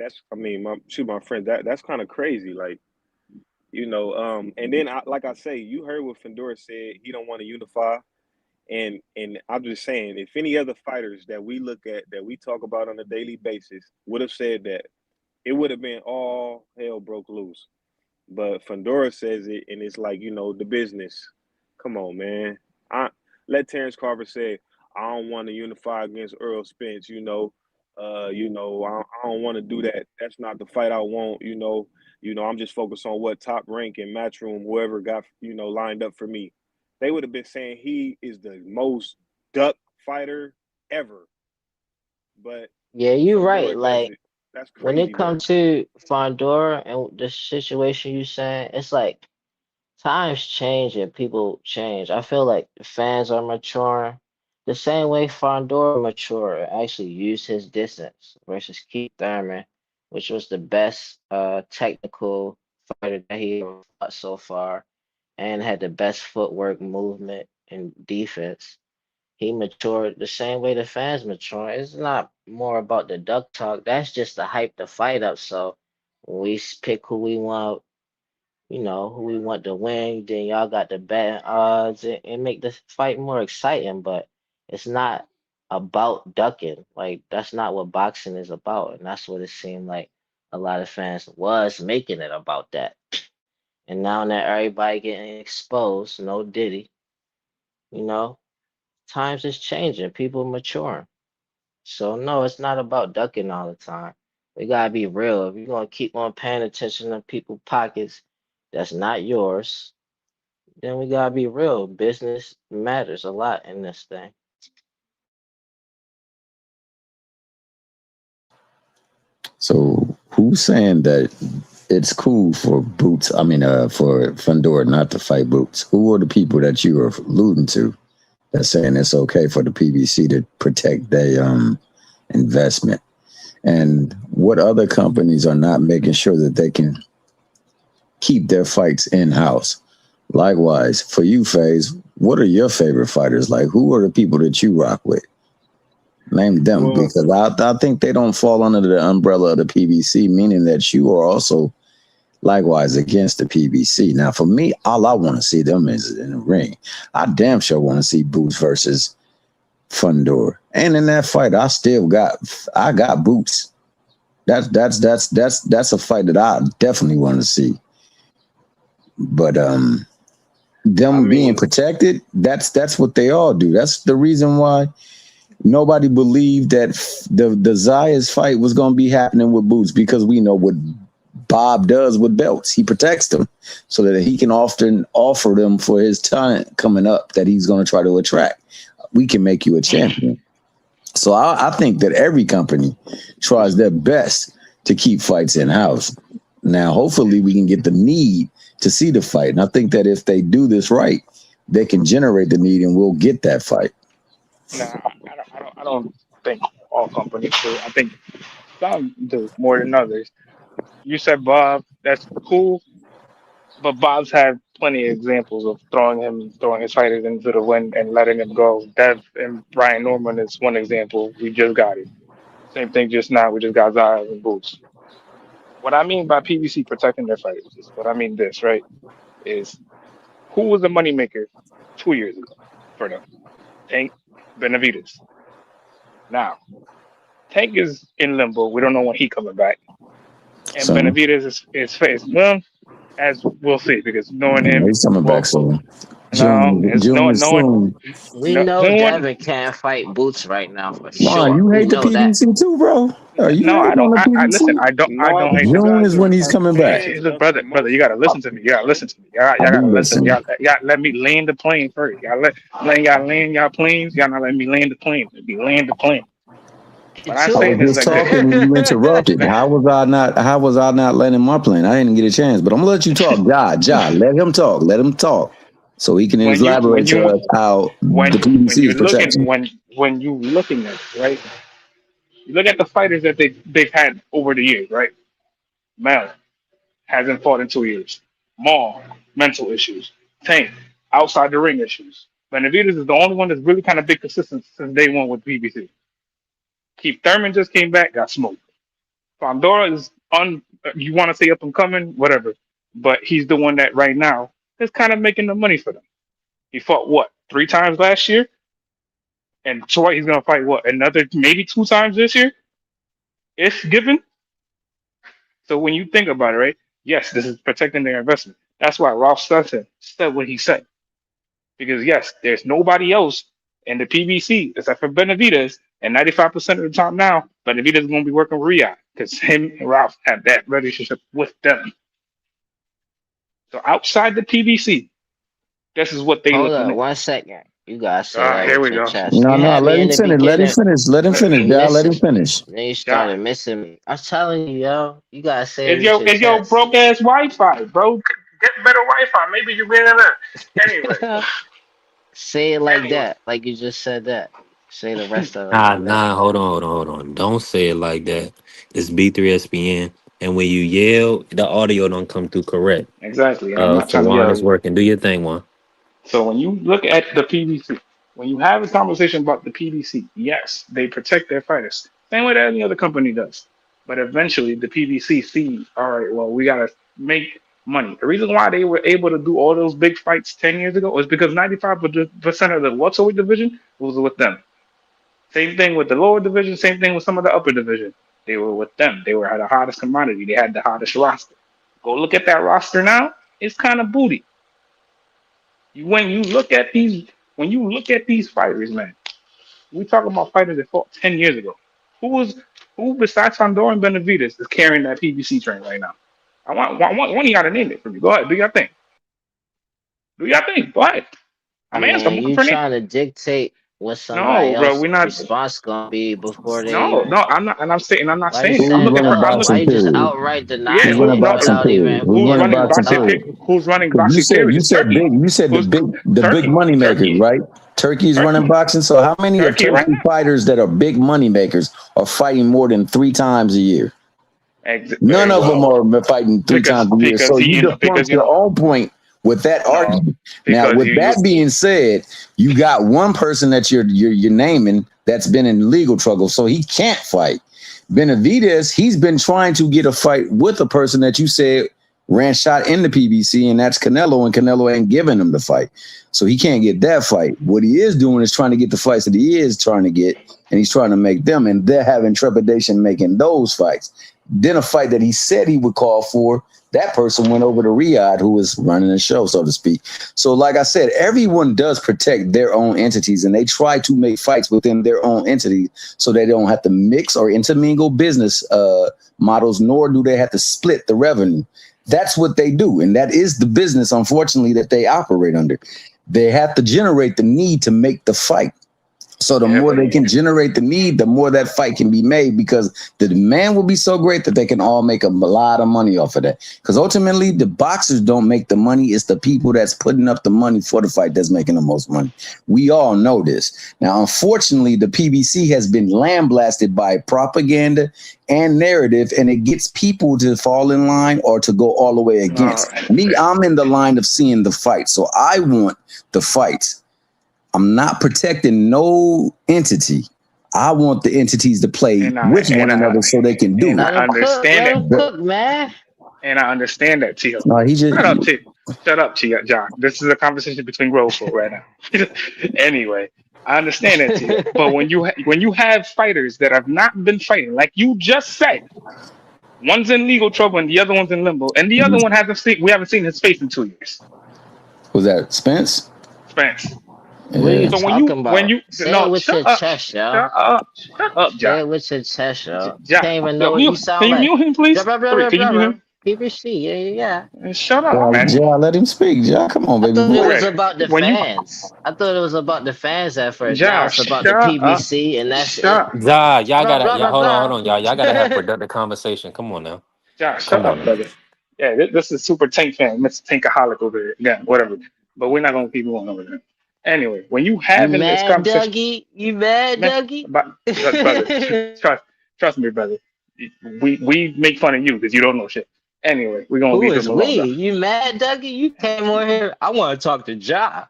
my friend, that's kind of crazy. Like, and then like I say, you heard what Fundora said. He don't want to unify. And I'm just saying, if any other fighters that we look at, that we talk about on a daily basis, would have said that, it would have been all hell broke loose. But Fundora says it, and it's like, the business. Come on, man. Let Terrence Carver say, I don't want to unify against Earl Spence. I don't want to do that. That's not the fight I want. I'm just focused on what Top Rank and Matchroom, whoever got, lined up for me. They would have been saying he is the most duck fighter ever. But Yeah, you're right. Like, that's crazy. when it comes to Fondora and the situation you saying, it's like times change and people change. I feel like the fans are maturing the same way Fondora matured and actually used his distance versus Keith Thurman, which was the best technical fighter that he ever fought so far, and had the best footwork, movement, and defense. He matured the same way the fans mature. It's not more about the duck talk. That's just to hype the fight up. So when we pick who we want, who we want to win, then y'all got the betting odds and make the fight more exciting. But it's not about ducking. Like, that's not what boxing is about. And that's what it seemed like a lot of fans was making it about that. And now that everybody getting exposed, no Diddy, you know, times is changing, people maturing. So no, it's not about ducking all the time. We gotta be real. If you're gonna keep on paying attention to people's pockets that's not yours, then we gotta be real. Business matters a lot in this thing. So who's saying that it's cool for Boots? I mean, for Fundora not to fight Boots. Who are the people that you are alluding to that's saying it's okay for the PBC to protect their investment? And what other companies are not making sure that they can keep their fights in house? Likewise, for you, FaZe, what are your favorite fighters? Like, who are the people that you rock with? Name them, because I think they don't fall under the umbrella of the PBC, meaning that you are also likewise against the PBC. Now, for me, all I want to see them is in the ring. I damn sure want to see Boots versus Fundora. And in that fight, I got Boots. That's a fight that I definitely want to see. But them being protected, that's what they all do. That's the reason why nobody believed that the Zayas fight was going to be happening with Boots, because we know what Bob does with belts. He protects them so that he can often offer them for his talent coming up that he's going to try to attract. We can make you a champion. So I think that every company tries their best to keep fights in-house. Now, hopefully we can get the need to see the fight. And I think that if they do this right, they can generate the need and we'll get that fight. I don't think all companies do. I think some do more than others. You said Bob, that's cool, but Bob's had plenty of examples of throwing his fighters into the wind and letting them go. Dev and Brian Norman is one example. We just got it. Same thing just now. We just got Zayas and Boots. What I mean by PBC protecting their fighters is what I mean this, right? Is who was the moneymaker 2 years ago for them? Tank, Benavidez. Now, Tank is in limbo. We don't know when he coming back. And so, Benavidez is faced. Well, as we'll see, because knowing him, he's coming back soon. We know Devin can't fight Boots right now for sure. You hate the PBC too, bro? I don't. I listen. I don't hate June is when he's coming back. Brother, you gotta listen to me. You gotta gotta listen. Y'all gotta let me land the plane first. Y'all land y'all planes. Y'all not letting me land the plane. Let me land the plane. When I say this, just talking, you interrupted. How was I not landing my plane? I didn't get a chance, but I'm gonna let you talk. John, let him talk. Let him talk, so he can elaborate to us how the PBC is protected. When you looking at it, right? You look at the fighters that they've had over the years, right? Mel hasn't fought in 2 years. Maul, mental issues. Tank, outside the ring issues. Benavidez is the only one that's really kind of been consistent since day one with PBC. Keith Thurman just came back, got smoked. Fondora is you want to say up and coming, whatever. But he's the one that right now is kind of making the money for them. He fought 3 times last year? And Troy, he's going to fight another maybe 2 times this year? If given. So when you think about it, right? Yes, this is protecting their investment. That's why Ralph Sutton said what he said. Because yes, there's nobody else in the PBC except for Benavidez. And 95% of the time now, Benavidez is going to be working with Riyadh because him and Ralph have that relationship with them. So outside the PBC, this is what they look at. 1 second. You guys say here we go. No, let him finish. Let him finish. Then you started missing me. I'm telling you, yo. You guys say it's your broke ass Wi-Fi, bro. Get better Wi-Fi. Maybe you been in there. Anyway. Say it like that. Like you just said that. Say the rest of it. Nah, hold on. Don't say it like that. It's B3SPN. And when you yell, the audio don't come through correct. Exactly. So Juan is working. Do your thing, Juan. So when you look at the PBC, when you have a conversation about the PBC, yes, they protect their fighters. Same way that any other company does. But eventually the PBC sees, all right, well, we got to make money. The reason why they were able to do all those big fights 10 years ago was because 95% of the welterweight division was with them. Same thing with the lower division, same thing with some of the upper division. They were with them. They were the hottest commodity. They had the hottest roster. Go look at that roster now. It's kind of booty. When you look at these fighters, man, we talk about fighters that fought 10 years ago. Who besides Fondora and Benavidez is carrying that PBC train right now? I want one of y'all to name it for me. Go ahead, do your thing. Go ahead. I'm asking. You trying to dictate what somebody else's response gonna be before they? No, I'm not, and I'm not saying. Why you just outright deny it without even? Who's running boxing? You said the big money makers, right? Turkey's running boxing. So how many of Turkey fighters that are big money makers are fighting more than 3 times a year? None of them are fighting 3 times a year. So you defunct your own point with that argument. Now, with that being said, you got one person that you're naming that's been in legal trouble, so he can't fight. Benavidez, he's been trying to get a fight with a person that you said ran shot in the PBC, and that's Canelo, and Canelo ain't giving him the fight. So he can't get that fight. What he is doing is trying to get the fights that he is trying to get, and he's trying to make them, and they're having trepidation making those fights. Then a fight that he said he would call for That person went over to Riyadh, who was running the show, so to speak. So, like I said, everyone does protect their own entities, and they try to make fights within their own entities so they don't have to mix or intermingle business models, nor do they have to split the revenue. That's what they do, and that is the business, unfortunately, that they operate under. They have to generate the need to make the fight. So the more they can generate the need, the more that fight can be made, because the demand will be so great that they can all make a lot of money off of that. Because ultimately, the boxers don't make the money. It's the people that's putting up the money for the fight that's making the most money. We all know this. Now, unfortunately, the PBC has been lambasted by propaganda and narrative, and it gets people to fall in line or to go all the way against. Me, I'm in the line of seeing the fight. So I want the fights. I'm not protecting no entity. I want the entities to play with one another so they can do it. I understand Let him cook, man. And I understand that, Tio. No, he just Shut up, Tio, John. This is a conversation between grown folk right now. Anyway, I understand that, Tio. But when you have fighters that have not been fighting, like you just said, one's in legal trouble and the other one's in limbo, and the other one we haven't seen his face in 2 years. Was that Spence? Spence. What are you So talking about? Say it with your chest, yo. Shut up, John. Say it with your chest, yo. John. Can't even know what you sound Can like. you mute him, please? Can you mute him? PBC, yeah. Shut up, man. John, let him speak. John, come on, baby. I thought it was about the fans. I thought it was about the fans at first. Now it's about the PBC, and that's it. Y'all gotta hold on, y'all. Y'all gotta have productive conversation. Come on now. John, shut up, brother. Yeah, this is Super Tank fan, Mr. Tankaholic over there. Yeah, whatever. But we're not gonna keep going over there. Anyway, when you having this conversation, Dougie? You mad, Dougie? Brother, trust me, brother. We make fun of you because you don't know shit. Anyway, we're gonna leave this alone. Who is we? You mad, Dougie? You came on here. I want to talk to Ja.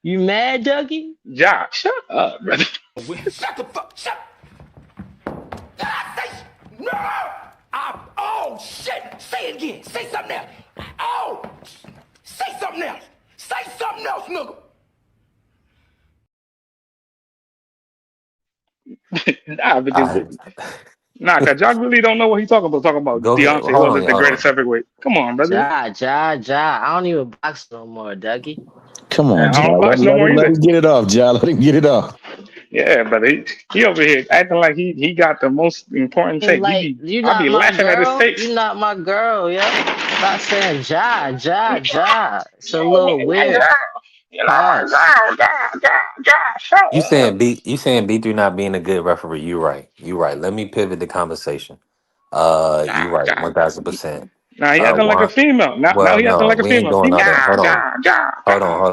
You mad, Dougie? Ja, shut up, brother. Shut the fuck up. No! Oh, shit! Say it again. Say something else. Oh! Say something else. Say something else, nigga. Cause y'all really don't know what he's talking about. Talking about Deontay wasn't the greatest heavyweight. Come on, brother. Ja. I don't even box no more, Dougie. Come on, Ja. Let him get it off, Ja. Let him get it off. Yeah, brother. He over here acting like he got the most important tape. Like, I be laughing at his tape. You're not my girl, yo. Stop saying Ja. It's a little weird. You saying B3 not being a good referee. You right. Let me pivot the conversation. You right, 1000%. Now he acting like a female. Now he acting like a female. Hold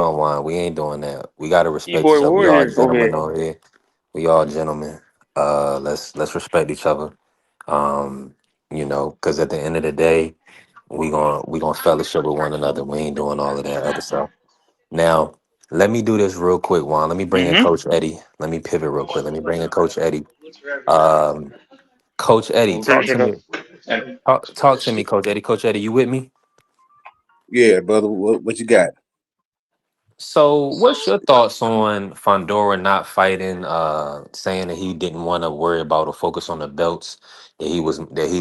on, Juan. We ain't doing that. We gotta respect each other. We all gentlemen over here. We all gentlemen. Let's respect each other. Because at the end of the day, we gonna fellowship with one another. We ain't doing all of that other stuff. Now, let me do this real quick, Juan. Let me bring in Coach Eddie. Let me pivot real quick. Let me bring in Coach Eddie. Coach Eddie, talk to me. Talk to me, Coach Eddie. Coach Eddie, you with me? Yeah, brother. What you got? So, what's your thoughts on Fundora not fighting? Saying that he didn't want to worry about or focus on the belts. That he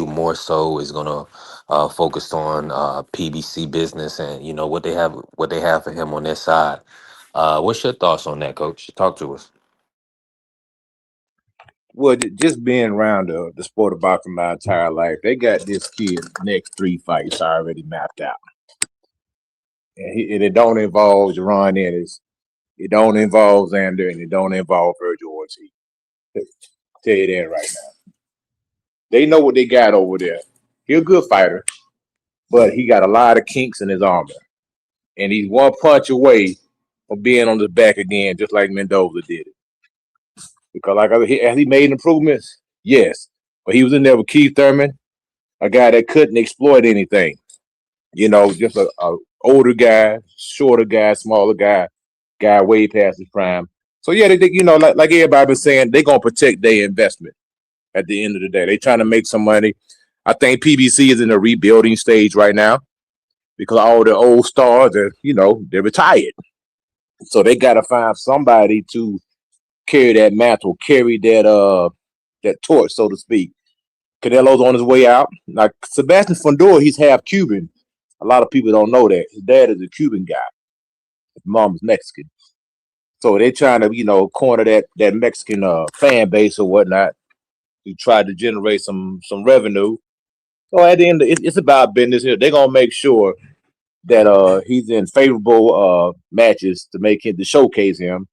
more so is gonna focus on PBC business and what they have for him on their side. What's your thoughts on that, Coach? Talk to us. Well, just being around the sport of boxing my entire life, they got this kid's next 3 fights already mapped out. And it don't involve Jerron Ennis, it don't involve Xander, and it don't involve Virgil Ortiz. Tell you that right now. They know what they got over there. He's a good fighter, but he got a lot of kinks in his armor. And he's one punch away from being on his back again, just like Mendoza did it. Because has he made improvements? Yes. But he was in there with Keith Thurman, a guy that couldn't exploit anything. Just a older guy, shorter guy, smaller guy way past his prime. So yeah, they like everybody been saying, they're gonna protect their investment at the end of the day. They're trying to make some money. I think PBC is in a rebuilding stage right now because all the old stars they're retired. So they gotta find somebody to carry that mantle, carry that torch, so to speak. Canelo's on his way out. Like Sebastian Fundora, he's half Cuban, A lot of people don't know that his dad is a Cuban guy. His mom is Mexican. So they're trying to, corner that Mexican fan base or whatnot. To try to generate some revenue. So at the end, it's about business here. They're gonna make sure that he's in favorable matches to showcase him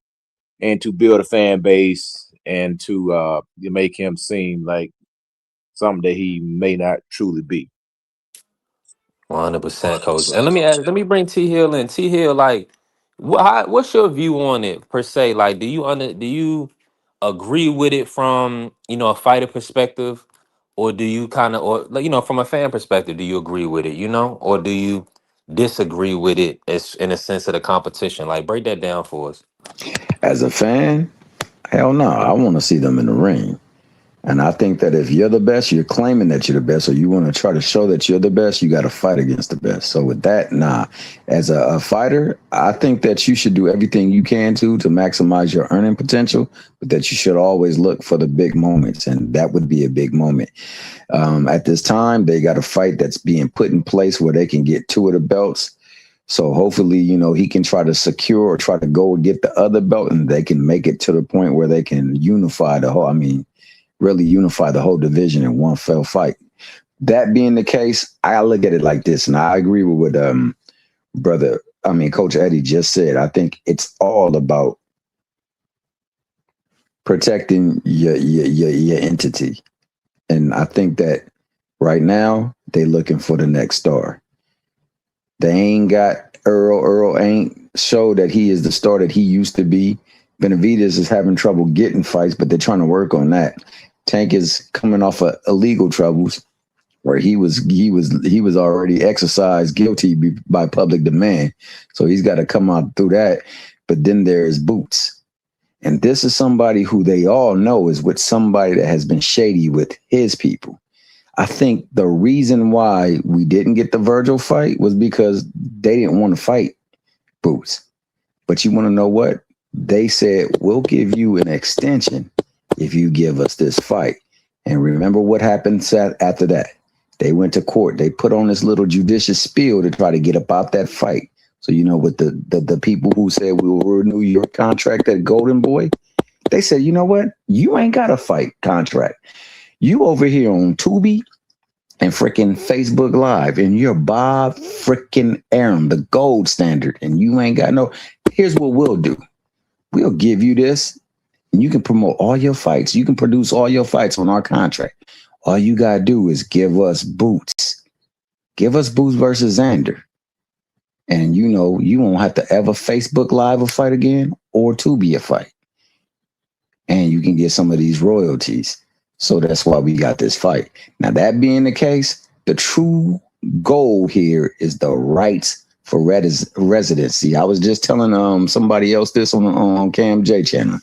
and to build a fan base and to make him seem like something that he may not truly be. 100%, coach. And let me bring T Hill in. T Hill, like, what's your view on it per se? Like, do you agree with it from a fighter perspective, or do you kind of, or like, from a fan perspective, do you agree with it? Or do you disagree with it as in a sense of the competition? Like, break that down for us. As a fan, hell no, I want to see them in the ring. And I think that if you're the best, you're claiming that you're the best, or you want to try to show that you're the best, you got to fight against the best. So with that, nah. As a fighter, I think that you should do everything you can to maximize your earning potential, but that you should always look for the big moments, and that would be a big moment. At this time, they got a fight that's being put in place where they can get 2 of the belts. So hopefully, he can try to secure or try to go and get the other belt, and they can make it to the point where they can unify really unify the whole division in one fell fight. That being the case, I look at it like this, and I agree with what Coach Eddie just said. I think it's all about protecting your entity. And I think that right now they looking for the next star. They ain't got Earl. Earl ain't showed that he is the star that he used to be. Benavidez is having trouble getting fights, but they're trying to work on that. Tank is coming off of illegal troubles where he was already exercised guilty by public demand. So he's got to come out through that. But then there's Boots. And this is somebody who they all know is with somebody that has been shady with his people. I think the reason why we didn't get the Virgil fight was because they didn't want to fight Boots. But you want to know what? They said, we'll give you an extension if you give us this fight. And remember what happened after that. They went to court. They put on this little judicious spiel to try to get about that fight. So, with the people who said we will renew your contract at Goldenboy, they said, you know what? You ain't got a fight contract. You over here on Tubi and freaking Facebook Live, and you're Bob freaking Arum, the gold standard, and you ain't got no. Here's what we'll do. We'll give you this, and you can promote all your fights. You can produce all your fights on our contract. All you got to do is give us Boots. Give us Boots versus Xander. And you won't have to ever Facebook Live a fight again or Tubi a fight. And you can get some of these royalties. So that's why we got this fight. Now, that being the case, the true goal here is the rights for residency. I was just telling somebody else this on Cam J channel.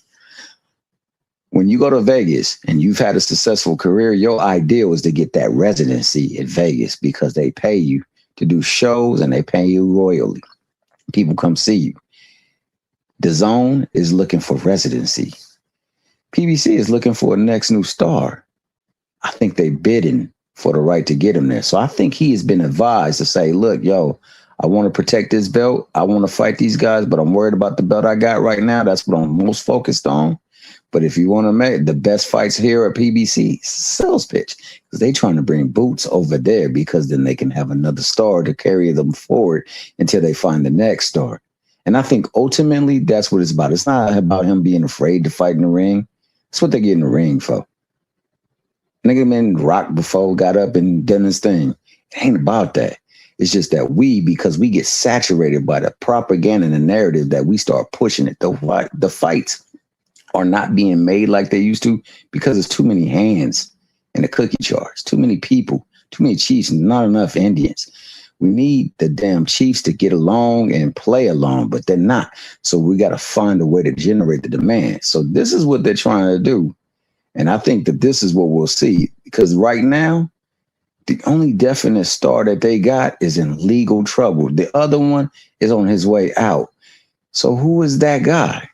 When you go to Vegas and you've had a successful career, your ideal is to get that residency in Vegas because they pay you to do shows and they pay you royally. People come see you. The Zone is looking for residency. PBC is looking for a next new star. I think they bidding for the right to get him there. So I think he has been advised to say, look, I want to protect this belt. I want to fight these guys, but I'm worried about the belt I got right now. That's what I'm most focused on. But if you want to make the best fights here at PBC, sales pitch, because they're trying to bring Boots over there because then they can have another star to carry them forward until they find the next star. And I think ultimately that's what it's about. It's not about him being afraid to fight in the ring. That's what they get in the ring for. Nigga been rocked before, got up and done his thing. It ain't about that. It's just that because we get saturated by the propaganda and the narrative that we start pushing it. The fights are not being made like they used to because there's too many hands in the cookie jars, too many people, too many chiefs, and not enough Indians. We need the damn chiefs to get along and play along, but they're not. So we got to find a way to generate the demand. So this is what they're trying to do. And I think that this is what we'll see, because right now, the only definite star that they got is in legal trouble. The other one is on his way out. So who is that guy?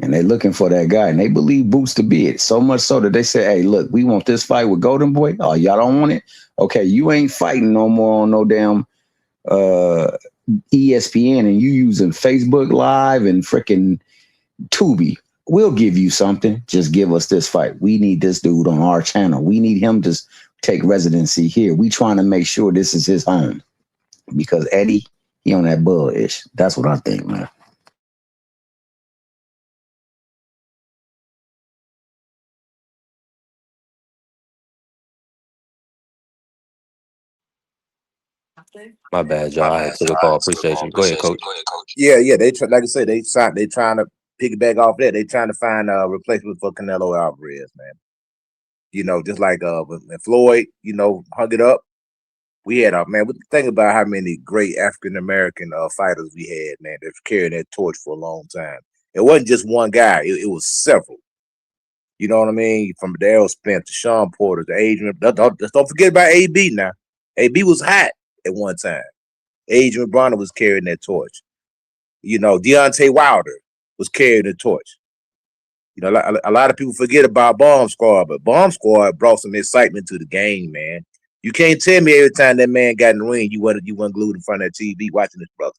And they're looking for that guy, and they believe Boots to be it. So much so that they say, hey, look, we want this fight with Goldenboy. Oh, y'all don't want it? Okay, you ain't fighting no more on no damn uh ESPN and you using Facebook Live and freaking Tubi, we'll give you something. Just give us this fight. We need this dude on our channel. We need him to take residency here. We trying to make sure this is his home because Eddie, he on that bull ish. That's what I think, man. My bad, y'all. I had took a call. Appreciate you. Go ahead, coach. Yeah. Like I said, they trying to piggyback off that. They trying to find a replacement for Canelo Alvarez, man. You know, just like when Floyd, you know, hung it up. We had think about how many great African American fighters we had, man, that's carrying that torch for a long time. It wasn't just one guy; it was several. You know what I mean? From Darrell Spence to Sean Porter to Adrian. Don't forget about AB now. AB was hot at one time. Adrian Bronner was carrying that torch. You know, Deontay Wilder was carrying the torch. You know, a lot of people forget about Bomb Squad, but Bomb Squad brought some excitement to the game, man. You can't tell me every time that man got in the ring, you wasn't glued in front of that TV watching his brother,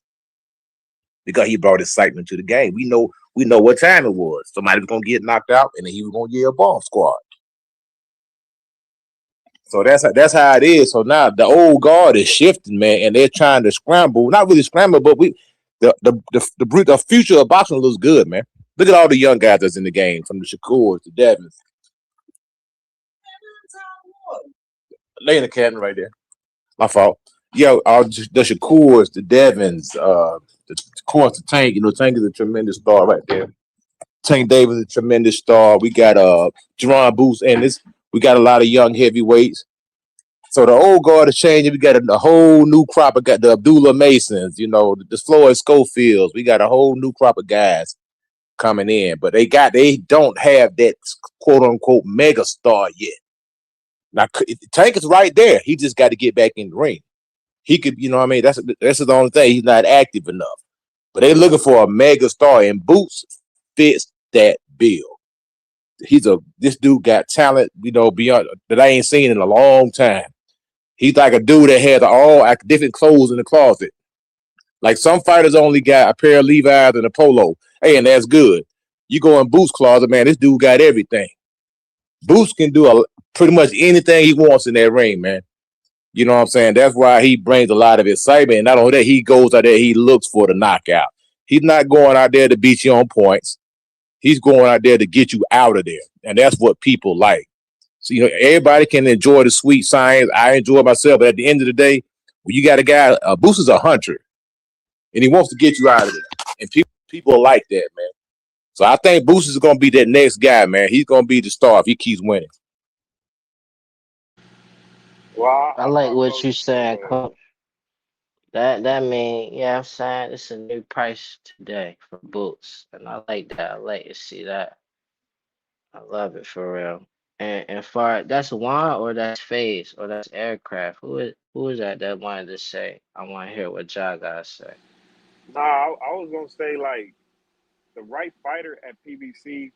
because he brought excitement to the game. We know what time it was. Somebody was gonna get knocked out, and then he was gonna yell Bomb Squad. So that's how it is. So now the old guard is shifting, man, and they're trying to scramble. Not really scramble, but the future of boxing looks good, man. Look at all the young guys that's in the game, from the Shakurs to Devin. Lay in the cabinet right there. My fault. Yo, all the Shakurs, the Devins, of course the Tank. You know, Tank is a tremendous star right there. Tank Davis is a tremendous star. We got Jerron Booth in this. We got a lot of young heavyweights. So the old guard is changing. We got a whole new crop. I got the Abdullah Masons, you know, the Floyd Schofields. We got a whole new crop of guys coming in, but they don't have that quote unquote mega star yet. Now Tank is right there. He just got to get back in the ring. He could, you know what I mean? That's the only thing. He's not active enough. But they're looking for a mega star, and Boots fits that bill. This dude got talent, you know, beyond that I ain't seen in a long time. He's like a dude that had all different clothes in the closet. Like some fighters only got a pair of Levi's and a polo. Hey, and that's good. You go in Boots' closet, man, this dude got everything. Boots can do pretty much anything he wants in that ring, man. You know what I'm saying? That's why he brings a lot of excitement. And not only that, he goes out there, he looks for the knockout. He's not going out there to beat you on points. He's going out there to get you out of there. And that's what people like. So, you know, everybody can enjoy the sweet science. I enjoy myself. But at the end of the day, when you got a guy, Boots is a hunter. And he wants to get you out of there. And people like that, man. So I think Boots is going to be that next guy, man. He's going to be the star if he keeps winning. Well, I like what Coach, you said, Coach. That mean, yeah, I'm saying it's a new price today for boots, and I like that. I like to see that. I love it for real. And far that's Juan or that's Phase or that's Aircraft. Who is that wanted to say? I want to hear what y'all guys say. nah, I was gonna say like the right fighter at PBC.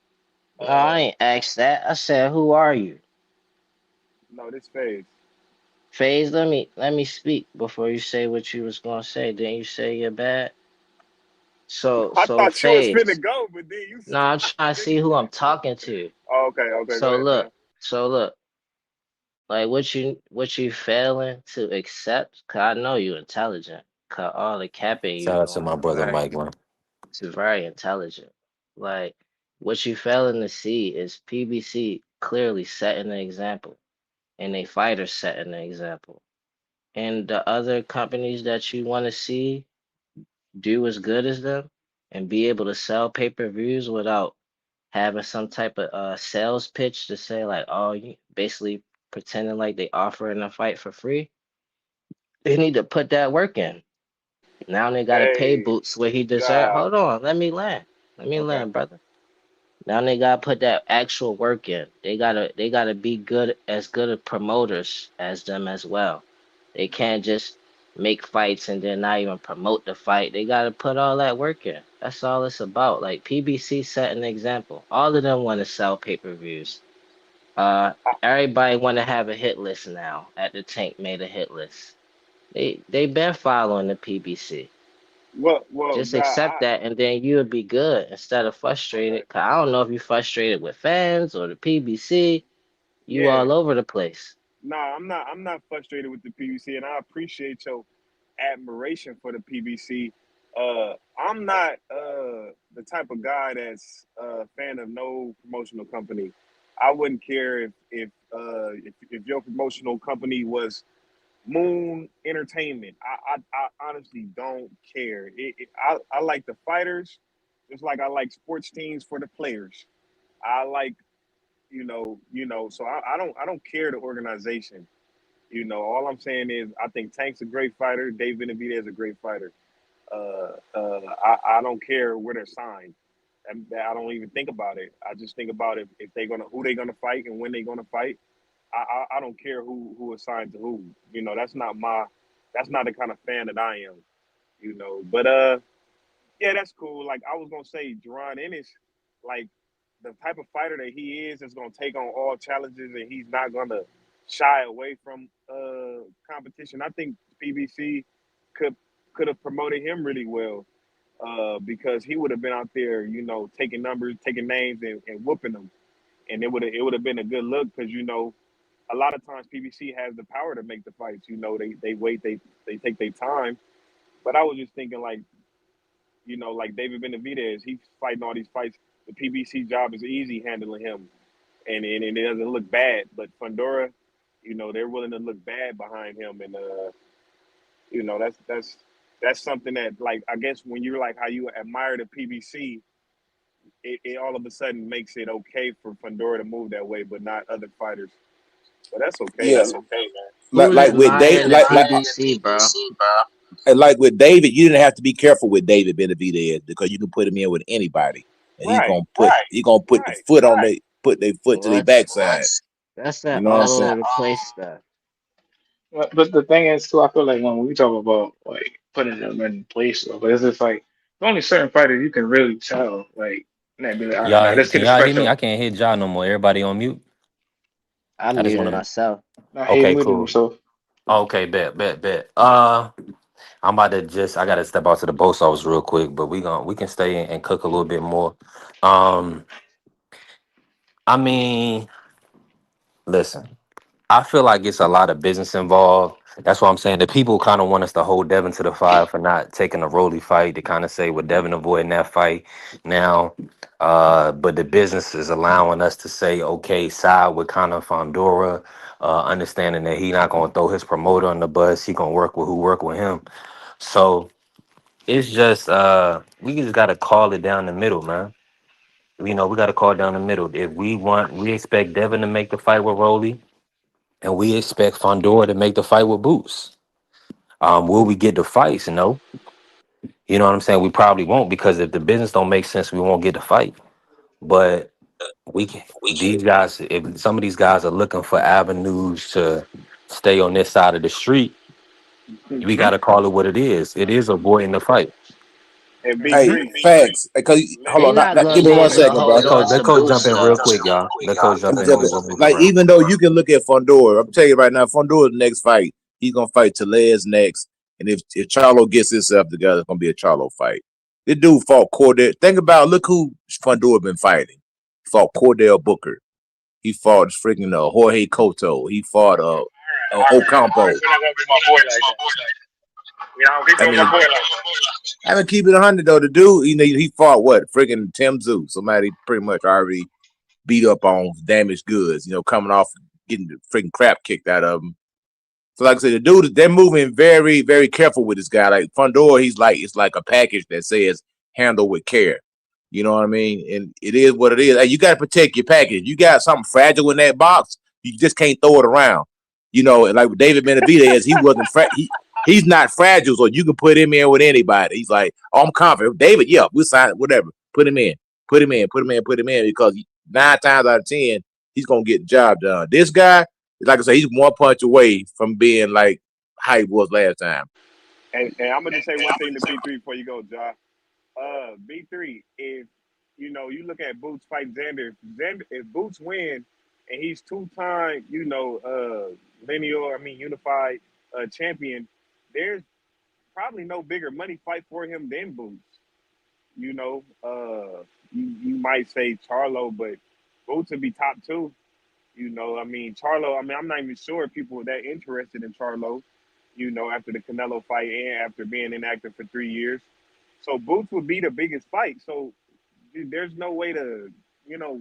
No, I ain't asked that. I said, who are you? No, this phase. Phase, let me speak before you say what you was gonna say. Didn't you say you're bad? So I so thought you was finna Phase. go, but then you No, I'm stopped. trying to see who I'm talking to. Oh, okay, go So ahead, man. look, so look, like what you failing to accept? Cause I know you intelligent. Cause all the capping you Shout out to doing my brother Mike, man. is very intelligent. Like what you failing to see is PBC clearly setting the example, and they fighters setting the example. And the other companies that you want to see do as good as them and be able to sell pay-per-views without having some type of sales pitch to say like, oh, you basically pretending like they offering a fight for free. They need to put that work in. Now they gotta pay Hey, Boots what he deserved. job. Hold on, let me land. Let me Okay. land, brother. Now they gotta put that actual work in. They gotta be good at promoters as them as well. They can't just make fights and then not even promote the fight. They gotta put all that work in. That's all it's about. Like PBC set an example. All of them want to sell pay-per-views. Uh, everybody want to have a hit list now. At the Tank made a hit list. They been following the PBC. Well, Just Ja, accept that, and then you'll be good instead of frustrated. Cause I don't know if you frustrated with fans or the PBC. You yeah. all over the place. Nah, I'm not. I'm not frustrated with the PBC, and I appreciate your admiration for the PBC. I'm not the type of guy that's a fan of no promotional company. I wouldn't care if your promotional company was Moon Entertainment. I honestly don't care. I like the fighters, just like I like sports teams for the players. I like So I don't care the organization. All I'm saying is I think Tank's a great fighter. Dave Benavidez is a great fighter. I don't care where they're signed. I don't even think about it. I just think about if they're gonna who they're gonna fight and when they're gonna fight. I don't care who assigned to who. That's not the kind of fan that I am. But yeah, that's cool. Like I was gonna say, Jerron Ennis, like the type of fighter that he is gonna take on all challenges, and he's not gonna shy away from competition. I think PBC could could have promoted him really well because he would have been out there, taking numbers, taking names, and whooping them, and it would have been a good look because a lot of times PBC has the power to make the fights. They wait, they take their time. But I was just thinking like David Benavidez, he's fighting all these fights. The PBC job is easy handling him, and it doesn't look bad. But Fundora, they're willing to look bad behind him, and that's something that like I guess when you're like how you admire the PBC, it all of a sudden makes it okay for Fundora to move that way, but not other fighters. So that's okay, Yeah, man. Who's like with Dave, admiring the PBC, bro? and like with David, you didn't have to be careful with David Benavidez because you can put him in with anybody, and Right, he gonna put the right. foot on they put their foot to their What? backside. That's You that know what I'm all saying? over the place stuff. But the thing is too, I feel like when we talk about like putting them in place, though, but it's just like there's only certain fighters you can really tell, like, and they'd be like, all right, now Y'all, this can kid is y'all hear me? I special. can't hear y'all no more. Everybody on mute. I I just muted want to. myself. Now he Okay, muted cool. himself. Okay, bet. I'm about to I gotta step out to the post office real quick, but we can stay and cook a little bit more. Um, I mean, listen. I feel like it's a lot of business involved. That's why I'm saying the people kind of want us to hold Devin to the fire for not taking a Rolly fight. To kind of say, well, Devin avoiding that fight now. But the business is allowing us to say, okay, side with Conor Fondora, understanding that he not going to throw his promoter on the bus. He going to work with who work with him. So it's just, we just got to call it down the middle, man. We got to call it down the middle. If we expect Devin to make the fight with Rolly. And we expect Fondora to make the fight with Boots. Will we get the fights? No. You know what I'm saying? We probably won't because if the business don't make sense, we won't get the fight. But we can. These guys, if some of these guys are looking for avenues to stay on this side of the street, we got to call it what it is. It is avoiding the fight. And B Hey, three, facts. Because hold They on, not give gonna me be 1 able to second, bro. hold Let on to coach jump Boots in real though. quick, y'all. Let coach Let jump me in. jump Then in. we gonna move Like, around. even though you can look at Fondor, I'm telling you right now, Fondor's next fight, he's gonna fight Tellez next. And if Charlo gets himself together, it's gonna be a Charlo fight. This dude fought Cordell. Think about look who Fondor been fighting. He fought Cordell Booker. He fought freaking Jorge Cotto. He fought All right, Ocampo. we're not gonna do my boy like that. We don't keep I doing my mean, boy like that. I mean, keep it 100 though. The dude, he fought what? Freaking Tim Zoo. Somebody pretty much already beat up on damaged goods, coming off getting the freaking crap kicked out of him. So like I said, the dude, they're moving very, very careful with this guy. Like Fondor, it's like a package that says handle with care. You know what I mean? And it is what it is. Hey, you got to protect your package. You got something fragile in that box, you just can't throw it around. And like with David Benavidez, he wasn't he's not fragile, so you can put him in with anybody. He's like, oh, I'm confident. David, yeah, we'll sign it, whatever. Put him in. Put him in because 9 times out of 10, he's gonna get the job done. This guy, like I said, he's 1 punch away from being like how he was last time. and I'm gonna just say one thing to B3 before you go, Josh. B3, if you look at Boots fight Xander, if Boots win and he's 2-time, unified champion, there's probably no bigger money fight for him than Boots. You know, you might say Charlo, but Boots would be top two. You know, I mean, Charlo, I mean, I'm not even sure people were that interested in Charlo, you know, after the Canelo fight and after being inactive for 3 years. So Boots would be the biggest fight. So dude, there's no way to, you know,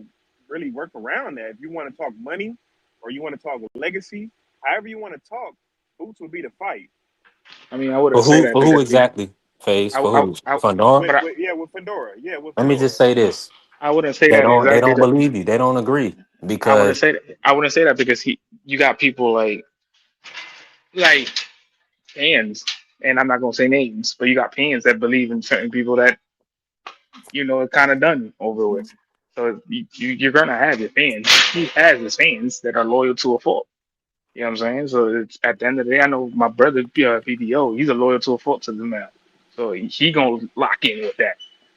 really work around that. If you want to talk money or you want to talk legacy, however you want to talk, Boots would be the fight. I mean, I wouldn't For say who? that For who because exactly? Phase for who? I Fandor. but Yeah, with Fedora. Yeah, with Let me Fedora. just say this: I wouldn't say they that don't. They exactly. don't believe you. They don't agree I wouldn't because say that. I wouldn't say that because you got people like fans, and I'm not gonna say names, but you got fans that believe in certain people that are kind of done over with. So you're gonna have your fans. He has his fans that are loyal to a fault. You know what I'm saying? So it's at the end of the day, I know my brother PDO, he's a loyal to a fault to the man. So he gonna lock in with that.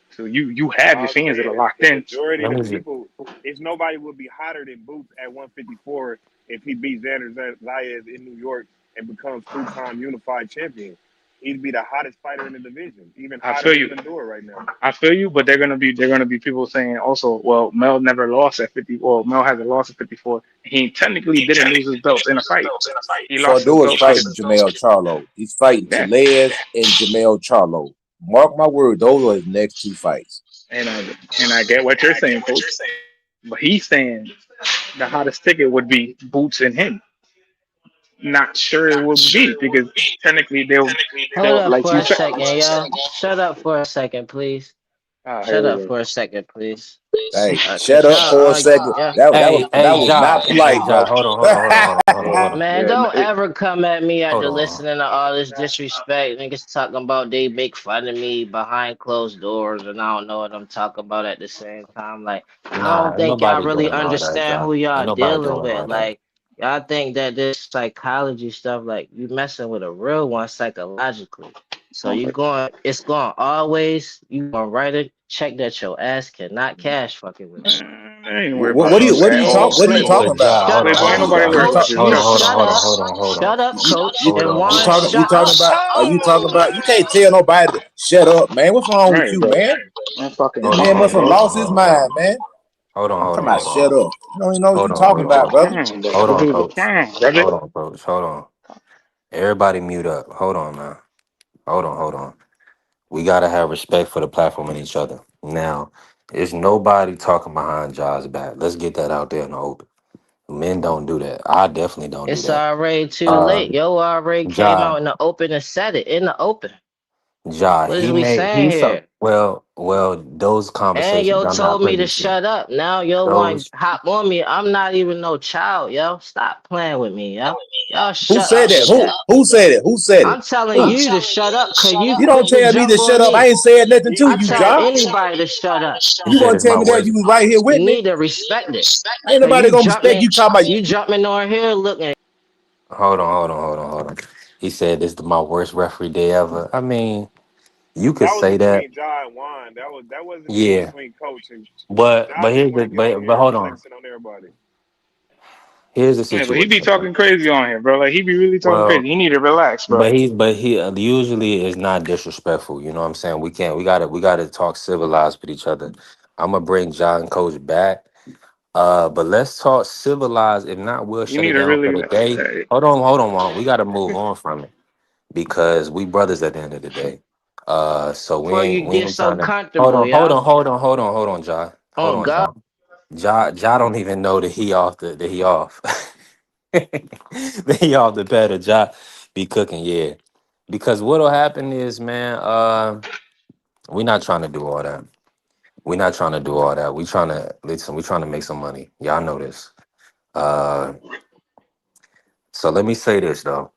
So you have your I'm fans that are saying locked the in. majority let of me the just, people, it's nobody would be hotter than Boots at 154 if he beats Xander Zayas in New York and becomes two-time unified champion. He'd be the hottest fighter in the division, even I hotter feel than you. Fedor right now. I feel you, but they're gonna be people saying also, well, Mel never lost at 50. Well, Mel hasn't lost at 54. He technically didn't lose his belts in a fight. He lost his Fedor is belts fighting because Jamel Charlo. He's fighting yeah, Tellez and Jamel Charlo. Mark my word, those are his next two fights. and I get what you're saying, coach. But he's saying the hottest ticket would be Boots and him. Not sure it would be because technically Hold they'll up like for you a said. second, y'all. Shut up for a second, please. Here Shut we up go. for a second, please. Hey, shut Cause up y'all for a argue, second. yeah. That was hey, that hey, was not Hey, polite, Ja, bro. hold on, hold on, hold on, hold on, hold on, hold Yeah, on, Man, yeah. don't ever come at me hold after on. listening to all this disrespect. Niggas talking about they make fun of me behind closed doors, and I don't know what I'm talking about at the same time. Like, I don't Nah, ain't think y'all nobody really doing all that, understand Ja. who Ain't y'all nobody dealing doing with. all that. Like, y'all think that this psychology stuff, like, you messing with a real one psychologically. So Okay. it's going always, you gonna write a check that your ass cannot cash fucking with. I ain't worried what, about what do none you of what do that. you Oh, talk what are you Play, talking But about? Ja, hold shut on, Playboy, hold ain't up, on, nobody Ja. worried about coach. you. You Hold You on, talk hold on, shut hold on, up. hold on, hold on. Shut up, you coach. you Hold And on, you hold one, on. talking shut up. about you talking about you can't tell nobody to shut up, man. What's wrong with Right, you, bro. man? I'm fucking This Hold on, man hold must on, have hold on, lost hold his on, hold mind, on. man. Hold on, hold Talking on, about hold on, shut hold up. on. You don't even know what Hold you on, talking hold about, on. brother. bro. Hold What on, you coach. brother? Hold on, coach. Hold on. Everybody mute up. Hold on now. Hold on, hold on. We gotta have respect for the platform and each other. Now, there's nobody talking behind Ja's back. Let's get that out there in the open. Men don't do that. I definitely don't do It's that. already too Uh, late. Yo already came Ja, out in the open and said it in the open. What is he we made saying he felt here? well. Those And conversations yo I'm not told me to privy to. shut up. Now yo want Those to hop on me. I'm not even no child, yo. Stop playing with me, yo. Y'all Who shut said up that? with that. Who said it? Who said it? I'm telling Who? you to shut up because you You don't quick to tell me to jump shut on up. I me. ain't saying nothing to I you, tell John. anybody to shut up. he You said gonna it's tell my me that you words. was right here with You me? need to respect it. Ain't Cause nobody gonna respect you talking about you jumping on here looking. Hold on, hold on, hold on, hold on. He said this is my worst referee day ever. I mean, you could That was say that, between Ja and Juan. That wasn't even yeah. between Coach and Ja. But Just here's want the to get on but here hold on. flexing on everybody. Here's the Yeah, but he be situation. talking crazy on here, bro. Like he be really talking Well, crazy. He need to relax, bro. but he usually is not disrespectful. You know what I'm saying? We gotta talk civilized with each other. I'm gonna bring John Coach back. But let's talk civilized. If not, we'll You shut need it to down for really the day. Hold on, Juan. We gotta move on from it because we brothers at the end of the day. So we Before ain't you we get ain't so trying to hold comfortable, on, hold yo. on, hold on, hold on, hold on, John. Hold On on, God. John. Ja don't even know that he off that he off. That he off the pedal. Ja be cooking, yeah. Because what'll happen is, man, we're not trying to do all that. We're not trying to do all that. We trying to listen, we trying to make some money. Y'all know this. Uh so let me say this though.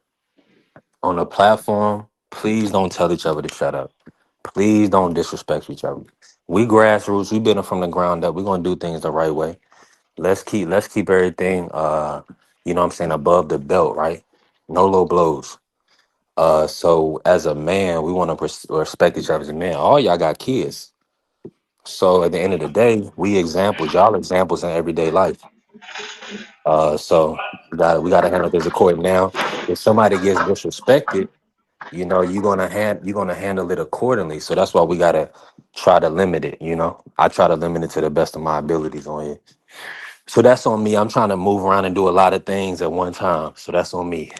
On the platform, please don't tell each other to shut up. Please don't disrespect each other. We grassroots, we build it from the ground up. We're gonna do things the right way. Let's keep everything you know what I'm saying above the belt, right? No low blows. So as a man, we want to respect each other as a man. All y'all got kids. So at the end of the day, we examples, y'all examples in everyday life. So we gotta handle this according now. If somebody gets disrespected, you know, you're gonna handle it accordingly. So that's why we gotta try to limit it. You know, I try to limit it to the best of my abilities on here. So that's on me. I'm trying to move around and do a lot of things at one time. So that's on me.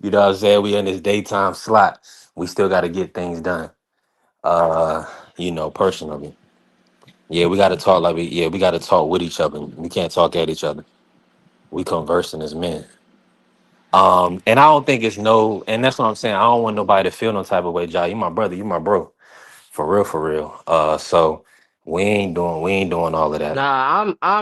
You know what I'm saying? We in this daytime slot. We still got to get things done. You know, personally. Yeah, we got to talk like we got to talk with each other. We can't talk at each other. We conversing as men. And I don't think it's no, and that's what I'm saying. I don't want nobody to feel no type of way, Jai. You my brother, you my bro. For real, for real. So we ain't doing all of that.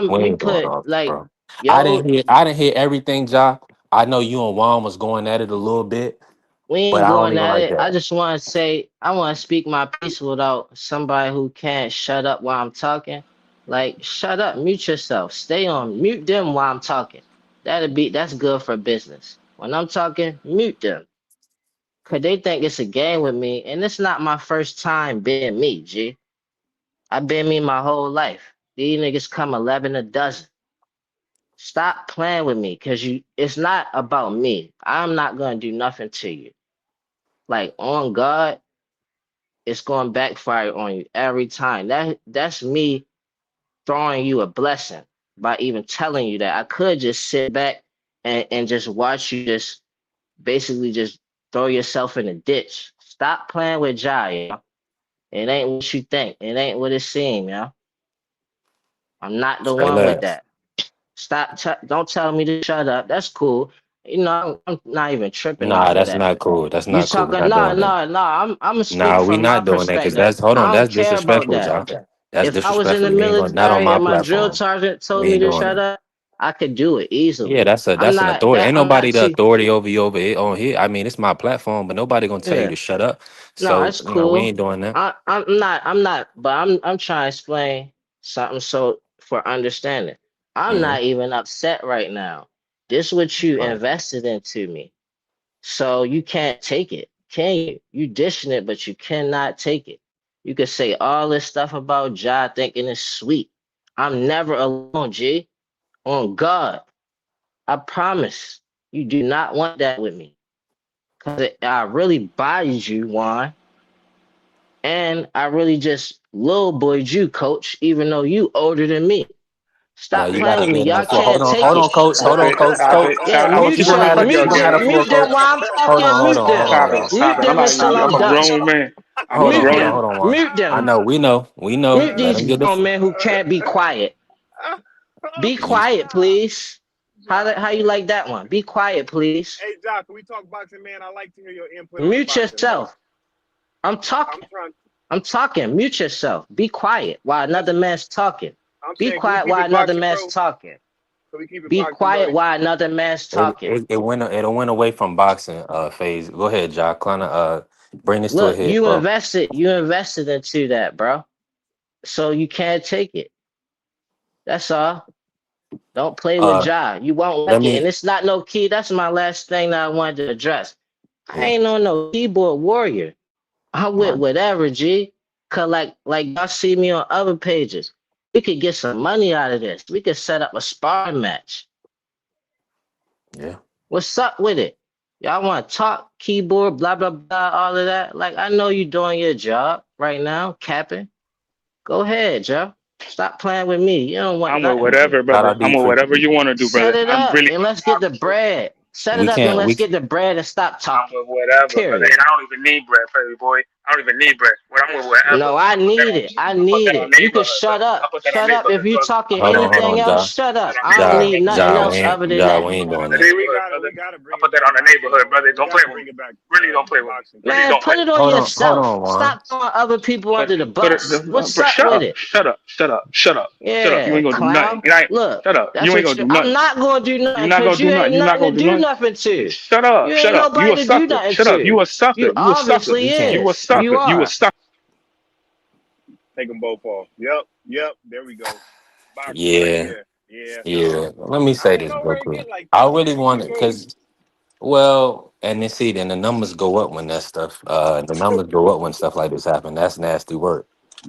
We We ain't doing put all that, like, bro. yo, I didn't hear everything, Ja. I know you and Juan was going at it a little bit, we but ain't I don't going even at like it. I that. just want to say, I want to speak my piece without somebody who can't shut up while I'm talking. Like, shut up, mute yourself, stay on mute them while I'm talking. That's good for business. When I'm talking, mute them. Cause they think it's a game with me, and it's not my first time being me, G. I've been me my whole life. These niggas come 11 a dozen. Stop playing with me, cause it's not about me. I'm not gonna do nothing to you. Like on God, it's going to backfire on you every time. That's me throwing you a blessing by even telling you that. I could just sit back and just watch you just basically just throw yourself in a ditch. Stop playing with Jai, yo. It ain't what you think. It ain't what it seems, yo. I'm not the Say one with less. that. Don't tell me to shut up. That's cool. You know, I'm not even tripping Nah, off of that's that. not cool. That's You not cool. We're talking? not No, doing that. no, no. I'm gonna speak Nah, we from my not doing that because perspective. that's hold on, I that's don't care about disrespectful, that. Ja. That's If I was in the disrespectful. We ain't going not on military my and my drill platform. sergeant told We me ain't to doing shut that. up, I could do it Yeah, easily. that's an authority. Ain't I'm nobody not the see. authority over you over it on here. I mean, it's my platform, but nobody gonna tell you Yeah, to shut up. no, So it's you know, we cool. ain't doing that. But I'm trying to explain something so for understanding. I'm Hmm. not even upset right now. This what you Right. invested into me. So you can't take it, can you? You dishing it, but you cannot take it. You could say all this stuff about Ja thinking it's sweet. I'm never alone, G. On God, I promise. You do not want that with me. Cause I really bodied you, Juan. And I really just little boyed you, coach, even though you older than me. No, Stop you playing gotta with me. end Y'all that floor. Hold can't on, take hold it. on, coach. Hold Stop on, it, coach. stop Coach, it, Yeah, stop it. coach, mute you're Come gonna on, your have to buddy, you're mute gonna okay? have the floor, mute them coach. while I'm talking. Hold Mute on, hold them. on, Stop it, y'all. stop Mute it. them until I'm I'm a done. grown man. I'm a Hold Mute on, grown hold on, them. man. hold on, one. Mute I them. know, we know. Mute Let these him get the grown men who can't be quiet. Be you, quiet, please. Ja, How you like that one? Be quiet, please. hey, Ja, can we talk boxing, man? I like to hear your input on the Mute boxing, bro. yourself. I'm I'm talking. trying. I'm talking. Mute yourself. Be quiet while Let's. another man's talking. I'm Be saying, can we quiet keep while it another boxing, man's bro? talking. Can we keep it Be boxing, quiet buddy? while another man's talking. it went away from boxing phase. Go ahead, Jock. Kind of bring this to a Look, head, bro. you invested into that, bro. So you can't take it. That's all. Don't play with Uh, Ja. You won't let like it. And me. it's not no key. That's my last thing that I wanted to address. I Yeah, ain't on no keyboard warrior. I'm with right. whatever, G. Cause like y'all see me on other pages. We could get some money out of this. We could set up a sparring match. Yeah. What's up with it? Y'all want to talk keyboard, blah blah blah, all of that? Like I know you doing your job right now, capping. Go ahead, Joe. Stop playing with me. You don't want I'm with nothing. whatever, Shout brother. out I'm D with for whatever you want to do, Set brother. it I'm up really and let's get the bread. Set it we up and can't let's we get the bread and stop I'm talking. with whatever, brother. Period. And I don't even need bread, baby boy. I don't even need bread. What I'm with whatever. No, I need it. I I put need that on it. You can neighborhood, shut brother. I up. put that on Shut up. If neighborhood, you brother. I talking put that on hold anything on, else, Ja. neighborhood. shut I put up. that on I don't Ja, need neighborhood. nothing Ja, we else ain't other than Ja, we that. ain't doing The that. neighborhood, We brother. gotta I bring put it that back on the boxing, neighborhood, bro. brother. We Don't play gotta with bring me. it back Really don't play with me. boxing, bro. Really Man, don't play put with it me. on Hold yourself. on, Juan. Stop throwing other people under the Put it, bus. What's bro, up shut with up, it? shut up, shut up, shut up, shut up. You Yeah, ain't gonna do nothing. clown. You ain't, Look, shut up. that's You ain't what gonna you. do I'm nothing. not going to do You're nothing not because gonna you do nothing. ain't You're not nothing to gonna do do nothing. nothing to. Shut up, You shut ain't up. You nobody a to do sucker. nothing Shut up. to. You a sucker. You You a sucker. obviously You a is. You sucker. You a are. sucker. Take them both off. Yep, yep. There we go. Boxing right Yeah, there. Yeah. yeah. Let me I say don't this know real where he quick. get like I that, really man. He want it crazy. because, well, and then see, then the numbers go up when that stuff. The numbers go up when stuff like this happen. That's nasty work.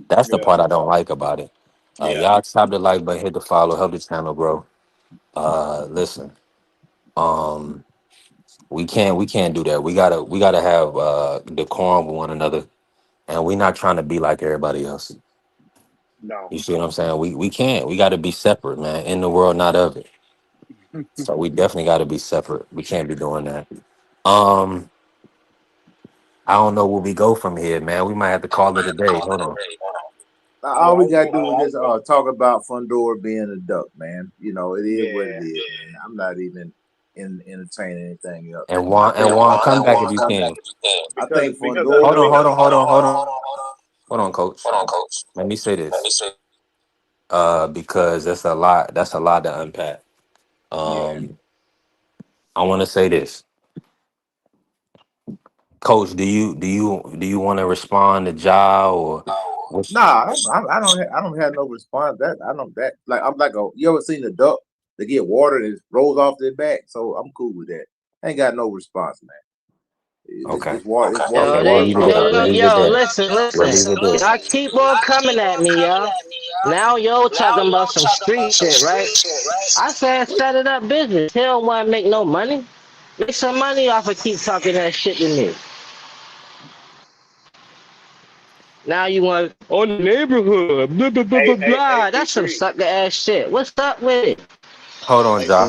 That's the Yeah, part I don't like about it. yeah. Y'all tap the like button, hit the follow, help the channel grow. Listen. Um, We can't do that. We gotta have decorum with one another, and we're not trying to be like everybody else. No. You see what I'm saying? We can't. We got to be separate, man. In the world, not of it. So we definitely got to be separate. We can't be doing that. Um, I don't know where we go from here, man. We might have to call it a day. Hold on. All Yeah, I we was gotta going. do is just talk about Fundora being a duck, man. You know, it is what it Yeah. is, man. I'm not even entertaining anything else. And I Juan, think come back if you can. I Because think I Hold Fundora. on, think hold on, hold on, hold on, hold on, coach. Let me say this. Because that's a lot. That's a lot to unpack. yeah. I want to say this, coach. Do you want to respond to Ja or what's Nah, I don't have no response. That I don't that like I'm like a you ever seen a duck that get water and it rolls off their back? So I'm cool with that. I ain't got no response, man. okay? It's water. It's water Okay, Yo, we'll flowing they leave it across there. the We'll back. leave it yo, there. listen, We'll listen. leave it there. Y'all keep on coming at me, y'all. Now yo talking about some street shit, right? I said set it up business. He don't want to make no money. Make some money off of keep talking that shit to me. Now you want on the neighborhood, blah blah blah Hey, blah hey, hey, blah. That's some B3. sucker ass shit. What's up with it? Hold on, Hey, Ja.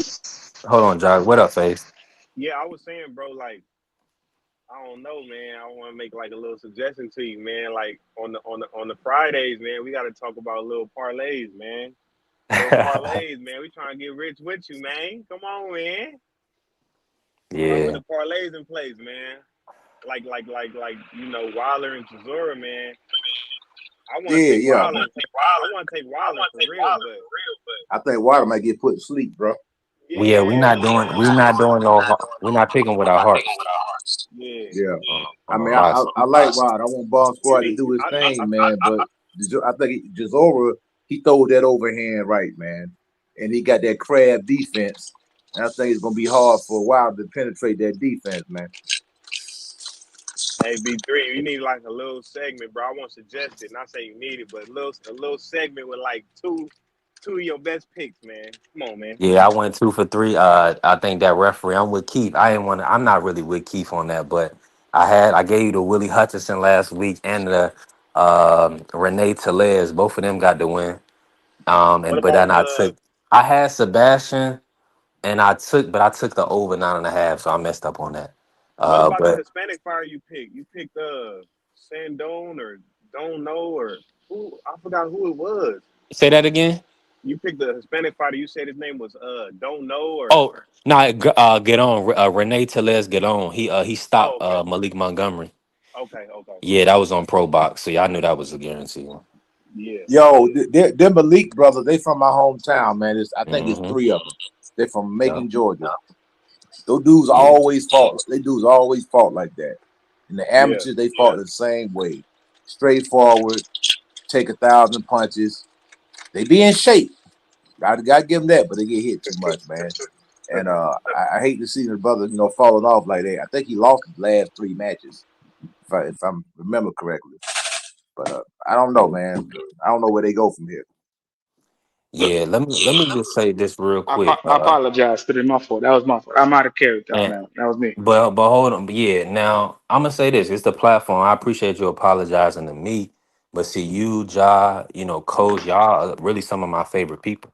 Hold on, Ja. What up, Face? yeah, I was saying, bro, like, I don't know, man. I want to make like a little suggestion to you, man. Like on the Fridays, man, we got to talk about little parlays, man. Little parlays, man. We trying to get rich with you, man. Come on, man. Start Yeah. putting the parlays in place, man. Like Wilder and Chisora, man. I want to Yeah, take yeah. Wilder. I want to take Wilder for real, but I think water might get put to sleep, bro. Yeah, we're yeah, not doing. We're not doing no. We're not picking with our hearts yeah. Yeah. on I a mean, lot. I like Rod. I want Bomb You Squad to need. do his thing, man. But I think Chisora, he throw that overhand right, man, and he got that crab defense. And I think it's gonna be hard for a while to penetrate that defense, man. Hey, B3, you need like a little segment, bro. I won't suggest it, not say you need it, but a little segment with like two of your best picks, man. Come on, man. Yeah, I went 2 for 3. I think that referee. I'm with Keith. I didn't want to. I'm not really with Keith on that, but I gave you the Willie Hutchinson last week and the Renee Telez. Both of them got the win. What But about then I had Sebastian and I took the over 9.5, so I messed up on that. what about the But Hispanic fire you picked? You picked Sandone or Don't Know or who? I forgot who it was. say that again. You picked the Hispanic fighter. You said his name was Don't Know or Oh no, get on. Renee Telez, get on. He oh stopped okay Malik Montgomery. okay Yeah, that was on Pro Box, so y'all knew that was a guarantee. yeah Yo, them Malik brothers, they from my hometown, man. I think it's Mm-hmm. 3 of them. They're from Yeah, Macon, Georgia. Those dudes yeah, always fought. They dudes always fought like that. And the yeah amateurs, they fought the same way, straightforward, take 1,000 punches. They be in shape. Gotta give them that, but they get hit too much, man. And I hate to see the brother, falling off like that. I think he lost his last 3 matches, if I remember correctly. But I don't know, man. I don't know where they go from here. yeah. Let me just say this real quick. I apologize to them. My fault. That was my fault. I'm out of character on And that. That was me. but hold on. Yeah. Now I'm gonna say this. It's the platform. I appreciate you apologizing to me, but see you, Ja, Coach, y'all are really some of my favorite people.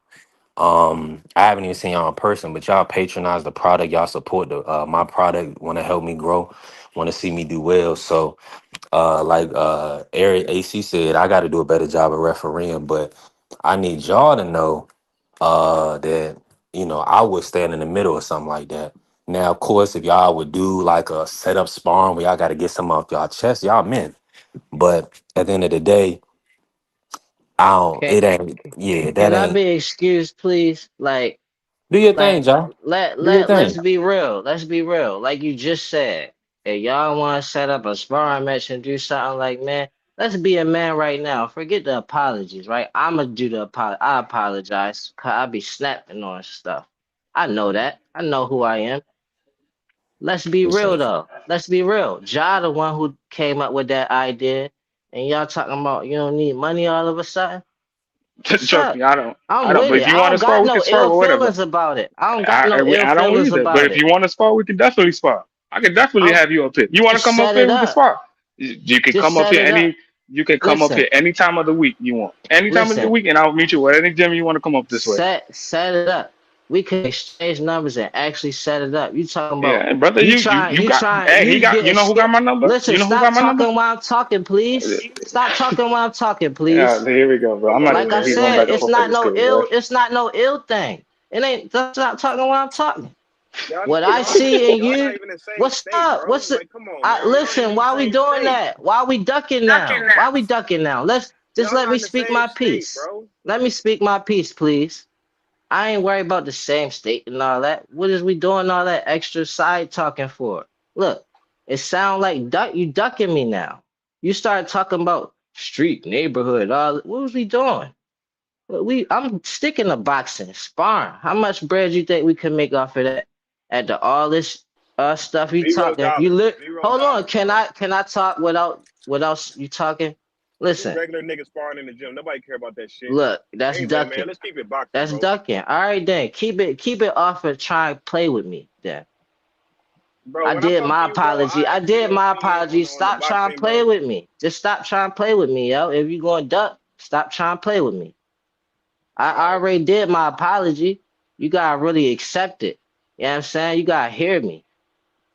I haven't even seen y'all in person, but y'all patronize the product. Y'all support the my product. Want to help me grow. Want to see me do well. So, like Eric AC said, I got to do a better job of refereeing. But I need y'all to know that I would stand in the middle or something like that. Now, of course, if y'all would do like a setup sparring where y'all got to get some off y'all chest, y'all men. But at the end of the day, I don't. Can It ain't. Yeah, that can I ain't. be excused, please? Do your thing, Like John. Do your thing. let's be real. Let's be real. Like you just said, if y'all want to set up a sparring match and do something like, man, let's be a man right now. Forget the apologies, right? I'ma do the I apologize. 'Cause I be snapping on stuff. I know that. I know who I am. Let's be real Appreciate though. Let's be real. Ja the one who came up with that idea, and y'all talking about you don't need money all of a sudden. Trust What's me, up? I don't. I'm I don't. with But it. if you I want to don't spar, got we can no spar ill or whatever. feelings about it. I don't got no ill I don't feelings either. But about if it. you want to spar, we can definitely spar. I can definitely I'm have you up here. You want to just come up set here? it We can up. spar. You can Just come up set here it up. any. You can come up Listen, here any time of the week you want. Any time of the listen. week, and I'll meet you at any gym you want to come up this way. Set it up. We could exchange numbers and actually set it up. You talking about Yeah, brother, you got. Hey, he you got. You getting know who got scared. my number? Listen, You know who stop got my number? talking while I'm talking, please. Stop talking while I'm talking, Yeah, please. here we go, bro. I'm Come not on, Like even I gonna keep man. going said, back and forth like this kid, bro. it's not no ill thing. It ain't just stop talking while I'm talking. What I Y'all not see in not you, even in the same what's state, up? bro. What's it? Like, come on, I man. Y'all ain't listen, in the why we same doing state. that? Why we ducking now? Why we ducking now? Just Y'all let not me in the speak same my state, piece. bro. Let me speak my piece, please. I ain't worried about the same state and all that. What is we doing all that extra side talking for? Look, it sound like you ducking me now. You started talking about street, neighborhood, all what was we doing? I'm sticking to boxing, sparring. How much bread you think we can make off of that? After all this stuff you Zero talking, dollars. hold on, Bro. can I talk without you talking? Just Listen, regular niggas sparring in the gym. Nobody care about that shit. look, that's Anyway, man, ducking. let's keep it boxing, That's bro. ducking. All right then. Keep it off and try and play with me then. Bro, I when I did talk to my you, bro, apology. I I ask you did your my opinion apology. on the Stop trying to boxing, play bro. with me. Just stop trying to play with me, yo. If you going duck, stop trying to play with me. I All right. already did my apology. You gotta really accept it. You know what I'm saying? You gotta hear me.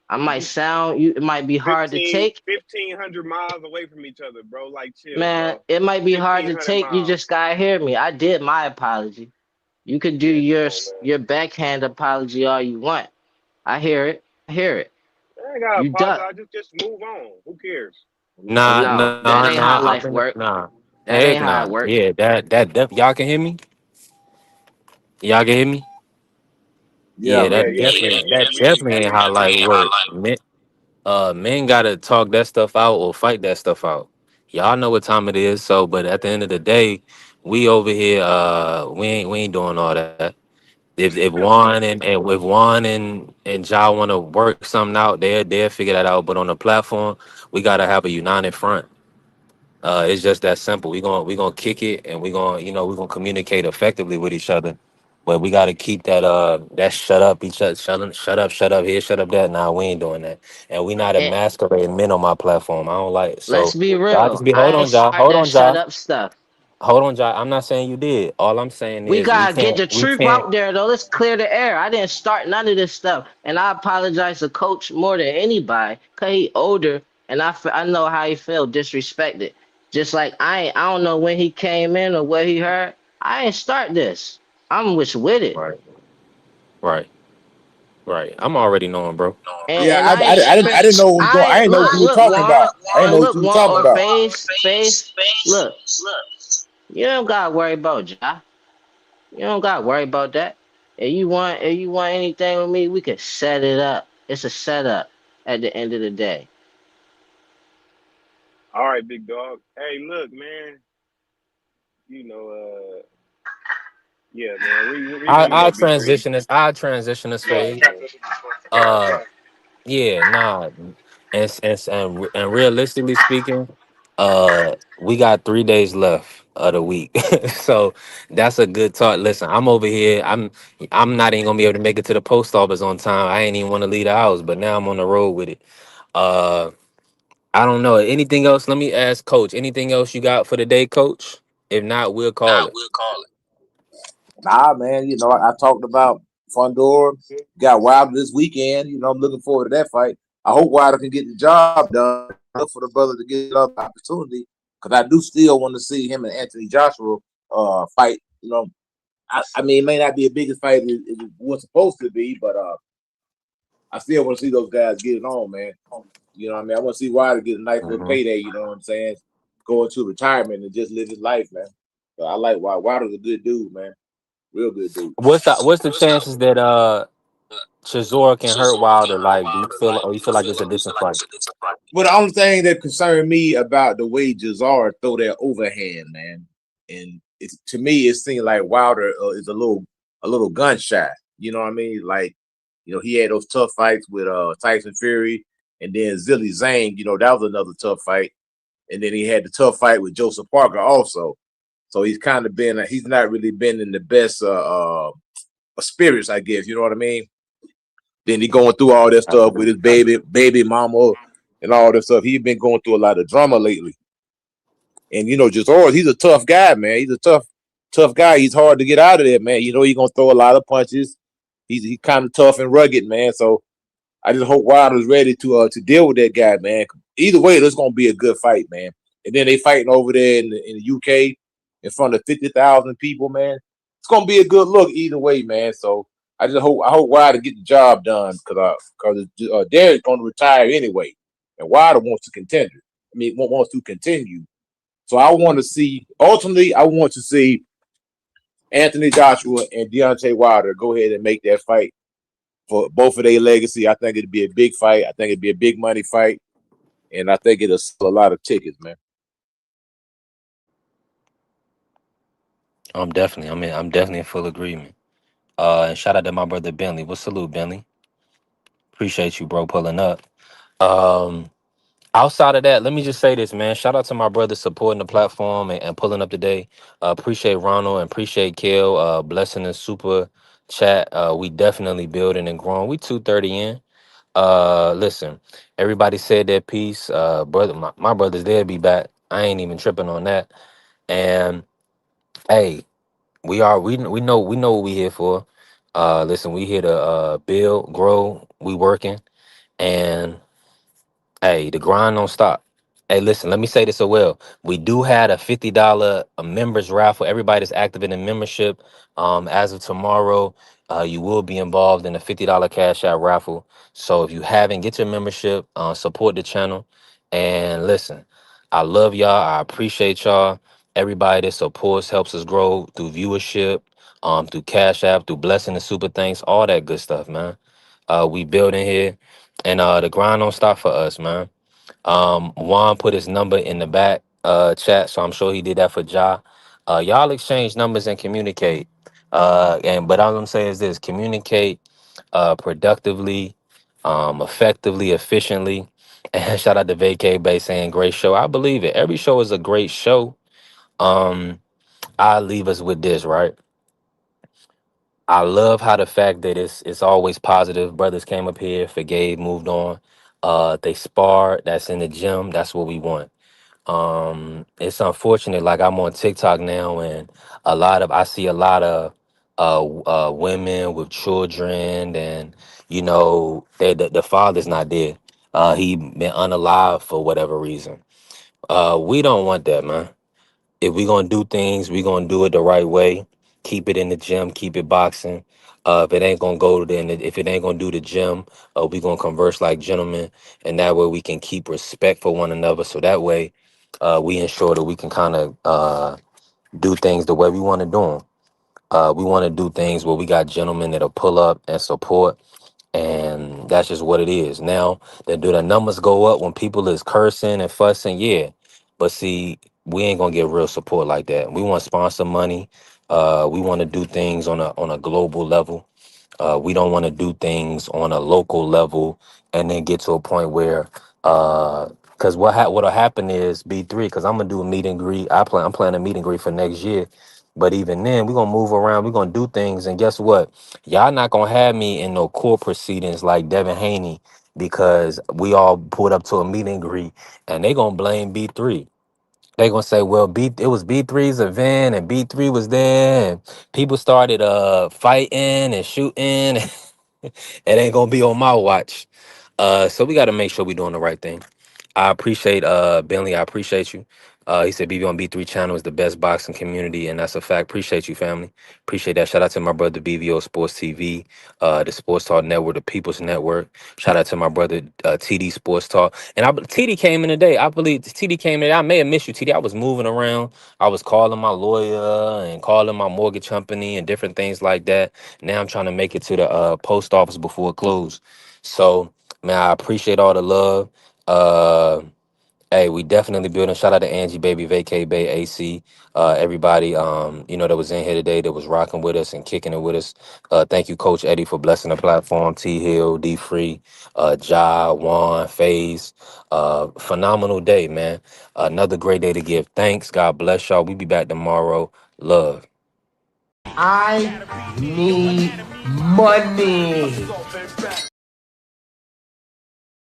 I might sound you it might be hard to take. 1,500 miles away from each other, bro. Like, chill, Man, bro. it might be hard to 1,500 take. You miles. just gotta hear me. I did my apology. You could do Yeah, come on, man. your backhand apology all you want. I hear it. I hear it. I ain't gotta You duck. apologize. Just move on. Who cares? Nah, No, that nah, ain't how nah. life work. Nah. That Heck ain't how it nah. work. Yeah, y'all can hear me? Y'all can hear me? Yeah, Yeah, Yeah, man. that yeah, we definitely can. We that can. We can. definitely ain't how life work. Men gotta talk that stuff out or fight that stuff out. Y'all know what time it is. So, but at the end of the day, we over here. We ain't doing all that. If Juan and Ja want to work something out, they'll figure that out. But on the platform, we gotta have a united front. It's just that simple. We gonna kick it, and we gonna communicate effectively with each other. But we gotta keep that shut up each other, shut up here, shut up that. Nah, we ain't doing that, and we not And emasculating men on my platform. I don't like it. let's So be y'all just real. be I hold ain't on, Ja, start hold that on, shut Ja, up stuff. hold on, Ja. I'm not saying you did. All I'm saying We is we gotta get can't, the we truth can't. out there though. Let's clear the air. I didn't start none of this stuff, and I apologize to Coach more than anybody, cause he older, and I know how he felt disrespected. Just like I don't know when he came in or what he heard. I ain't start this. I'm with it, Right, right, right. I'm already knowing, bro. Yeah, and I ain't I didn't know what was going. I I ain't didn't know what you were look talking about. Juan I didn't and know what look you were Juan talking or about. face. Look, you don't gotta worry about Ja. You don't got to worry about that. If you want anything with me, we can set it up. It's a setup at the end of the day. All right, big dog. Hey, look, man. You know, yeah, man. Reconvene I up, big dog. transition this Yeah, phase. man. Uh, yeah, nah, and realistically speaking, we got 3 days left of the week, so that's a good talk. Listen, I'm over here. I'm not even gonna be able to make it to the post office on time. I ain't even want to leave the house, but now I'm on the road with it. Uh, I don't know anything else. Let me ask Coach. Anything else you got for the day, Coach? If not, we'll call it. Nah, man. You know, I talked about Fundor. Got Wilder this weekend. You know, I'm looking forward to that fight. I hope Wilder can get the job done. Look for the brother to get another opportunity because I do still want to see him and Anthony Joshua fight. You know, I mean, it may not be the biggest fight it was supposed to be, but I still want to see those guys get it on, man. You know what I mean? I want to see Wilder get a nice little Mhm. payday, you know what I'm saying? Go into retirement and just live his life, man. So I like Wilder. Wilder's a good dude, man. Real good dude. What's the chances that Chisora can hurt Wilder? Like, you feel like it's a decent fight? But the only thing that concerned me about the way Chisora throw that overhand, man, and it's to me it seemed like Wilder is a little gun shy. You know what I mean? Like, you know, he had those tough fights with Tyson Fury, and then Zilly Zane. You know, that was another tough fight, and then he had the tough fight with Joseph Parker also. So he's kind of been he's not really been in the best spirits, I guess. You know what I mean? Then he going through all that stuff with his baby mama and all that stuff. He's been going through a lot of drama lately. And you know, Chisora, he's a tough guy, man. He's a tough guy. He's hard to get out of there, man. You know, he's gonna throw a lot of punches. He's kind of tough and rugged, man. So I just hope Wilder's ready to deal with that guy, man. Either way, it's gonna be a good fight, man. And then they fighting over there in the UK in front of 50,000 people, man. It's gonna be a good look either way, man. So I hope Wilder get the job done because Derek's gonna retire anyway, and Wilder wants to contender. I mean, wants to continue. So I want to see Anthony Joshua and Deontay Wilder go ahead and make that fight for both of their legacy. I think it'd be a big fight. I think it'd be a big money fight, and I think it'll sell a lot of tickets, man. I'm definitely in full agreement. And shout out to my brother Bentley. Well, salute, Bentley. Appreciate you, bro, pulling up. Um, Outside of that, let me just say this, man. Shout out to my brother supporting the platform and pulling up today. Appreciate Ronald and appreciate Kale. Blessing the super chat. We definitely building and growing. We 230 in. Listen, everybody said their piece. Brother, my brother's there be back. I ain't even tripping on that. And hey, we know what we here for. Listen, we here to build, grow. We working, and hey, the grind don't stop. Hey, listen, let me say this so well. We do have a $50 members raffle. Everybody that's active in the membership, as of tomorrow, you will be involved in a $50 cash out raffle. So if you haven't, get your membership, support the channel. And listen, I love y'all. I appreciate y'all. Everybody that supports helps us grow through viewership, through cash app, through blessing and super thanks, all that good stuff, man. We building here. And the grind don't stop for us, man. Juan put his number in the back chat, so I'm sure he did that for Ja. Y'all exchange numbers and communicate. But all I'm saying is this: communicate productively, effectively, efficiently. And shout out to Vacay Bay saying great show. I believe it. Every show is a great show. I leave us with this, right? I love how the fact that it's always positive. Brothers came up here, forgave, moved on. They sparred. That's in the gym. That's what we want. It's unfortunate. Like I'm on TikTok now, and I see a lot of women with children, and the father's not there. He been unalive for whatever reason. We don't want that, man. If we gonna do things, we gonna do it the right way. Keep it in the gym, keep it boxing. If it ain't gonna go then if it ain't gonna do the gym, we gonna converse like gentlemen, and that way we can keep respect for one another. So that way, we ensure that we can kind of do things the way we want to do them. We want to do things where we got gentlemen that'll pull up and support, and that's just what it is. Now, do the numbers go up when people is cursing and fussing? Yeah, but see, we ain't gonna get real support like that. We want sponsor money. We want to do things on a global level. We don't want to do things on a local level and then get to a point where, because what'll happen is B3. Because I'm gonna do a meet and greet. I'm planning a meet and greet for next year. But even then, we're gonna move around. We're gonna do things, and guess what? Y'all not gonna have me in no court proceedings like Devin Haney because we all pulled up to a meet and greet, and they gonna blame B3. They gonna say, well, it was B3's event, and B3 was there, and people started fighting and shooting. It ain't gonna be on my watch. So we got to make sure we're doing the right thing. I appreciate Bentley. I appreciate you. He said BB on B3 channel is the best boxing community, and that's a fact. Appreciate you, family. Appreciate that. Shout out to my brother BVO Sports TV, the Sports Talk Network, the People's Network. Shout out to my brother TD Sports Talk. And TD came in today. I believe TD came in. I may have missed you, TD. I was moving around. I was calling my lawyer and calling my mortgage company and different things like that. Now I'm trying to make it to the post office before it closed. So, man, I appreciate all the love. Hey, we definitely building. Shout out to Angie Baby, Vacay Bay, AC, everybody, that was in here today, that was rocking with us and kicking it with us. Thank you, Coach Eddie, for blessing the platform. T Hill, D Free, Ja, Juan, FaZe. Phenomenal day, man. Another great day to give thanks. God bless y'all. We be back tomorrow. Love. I need money.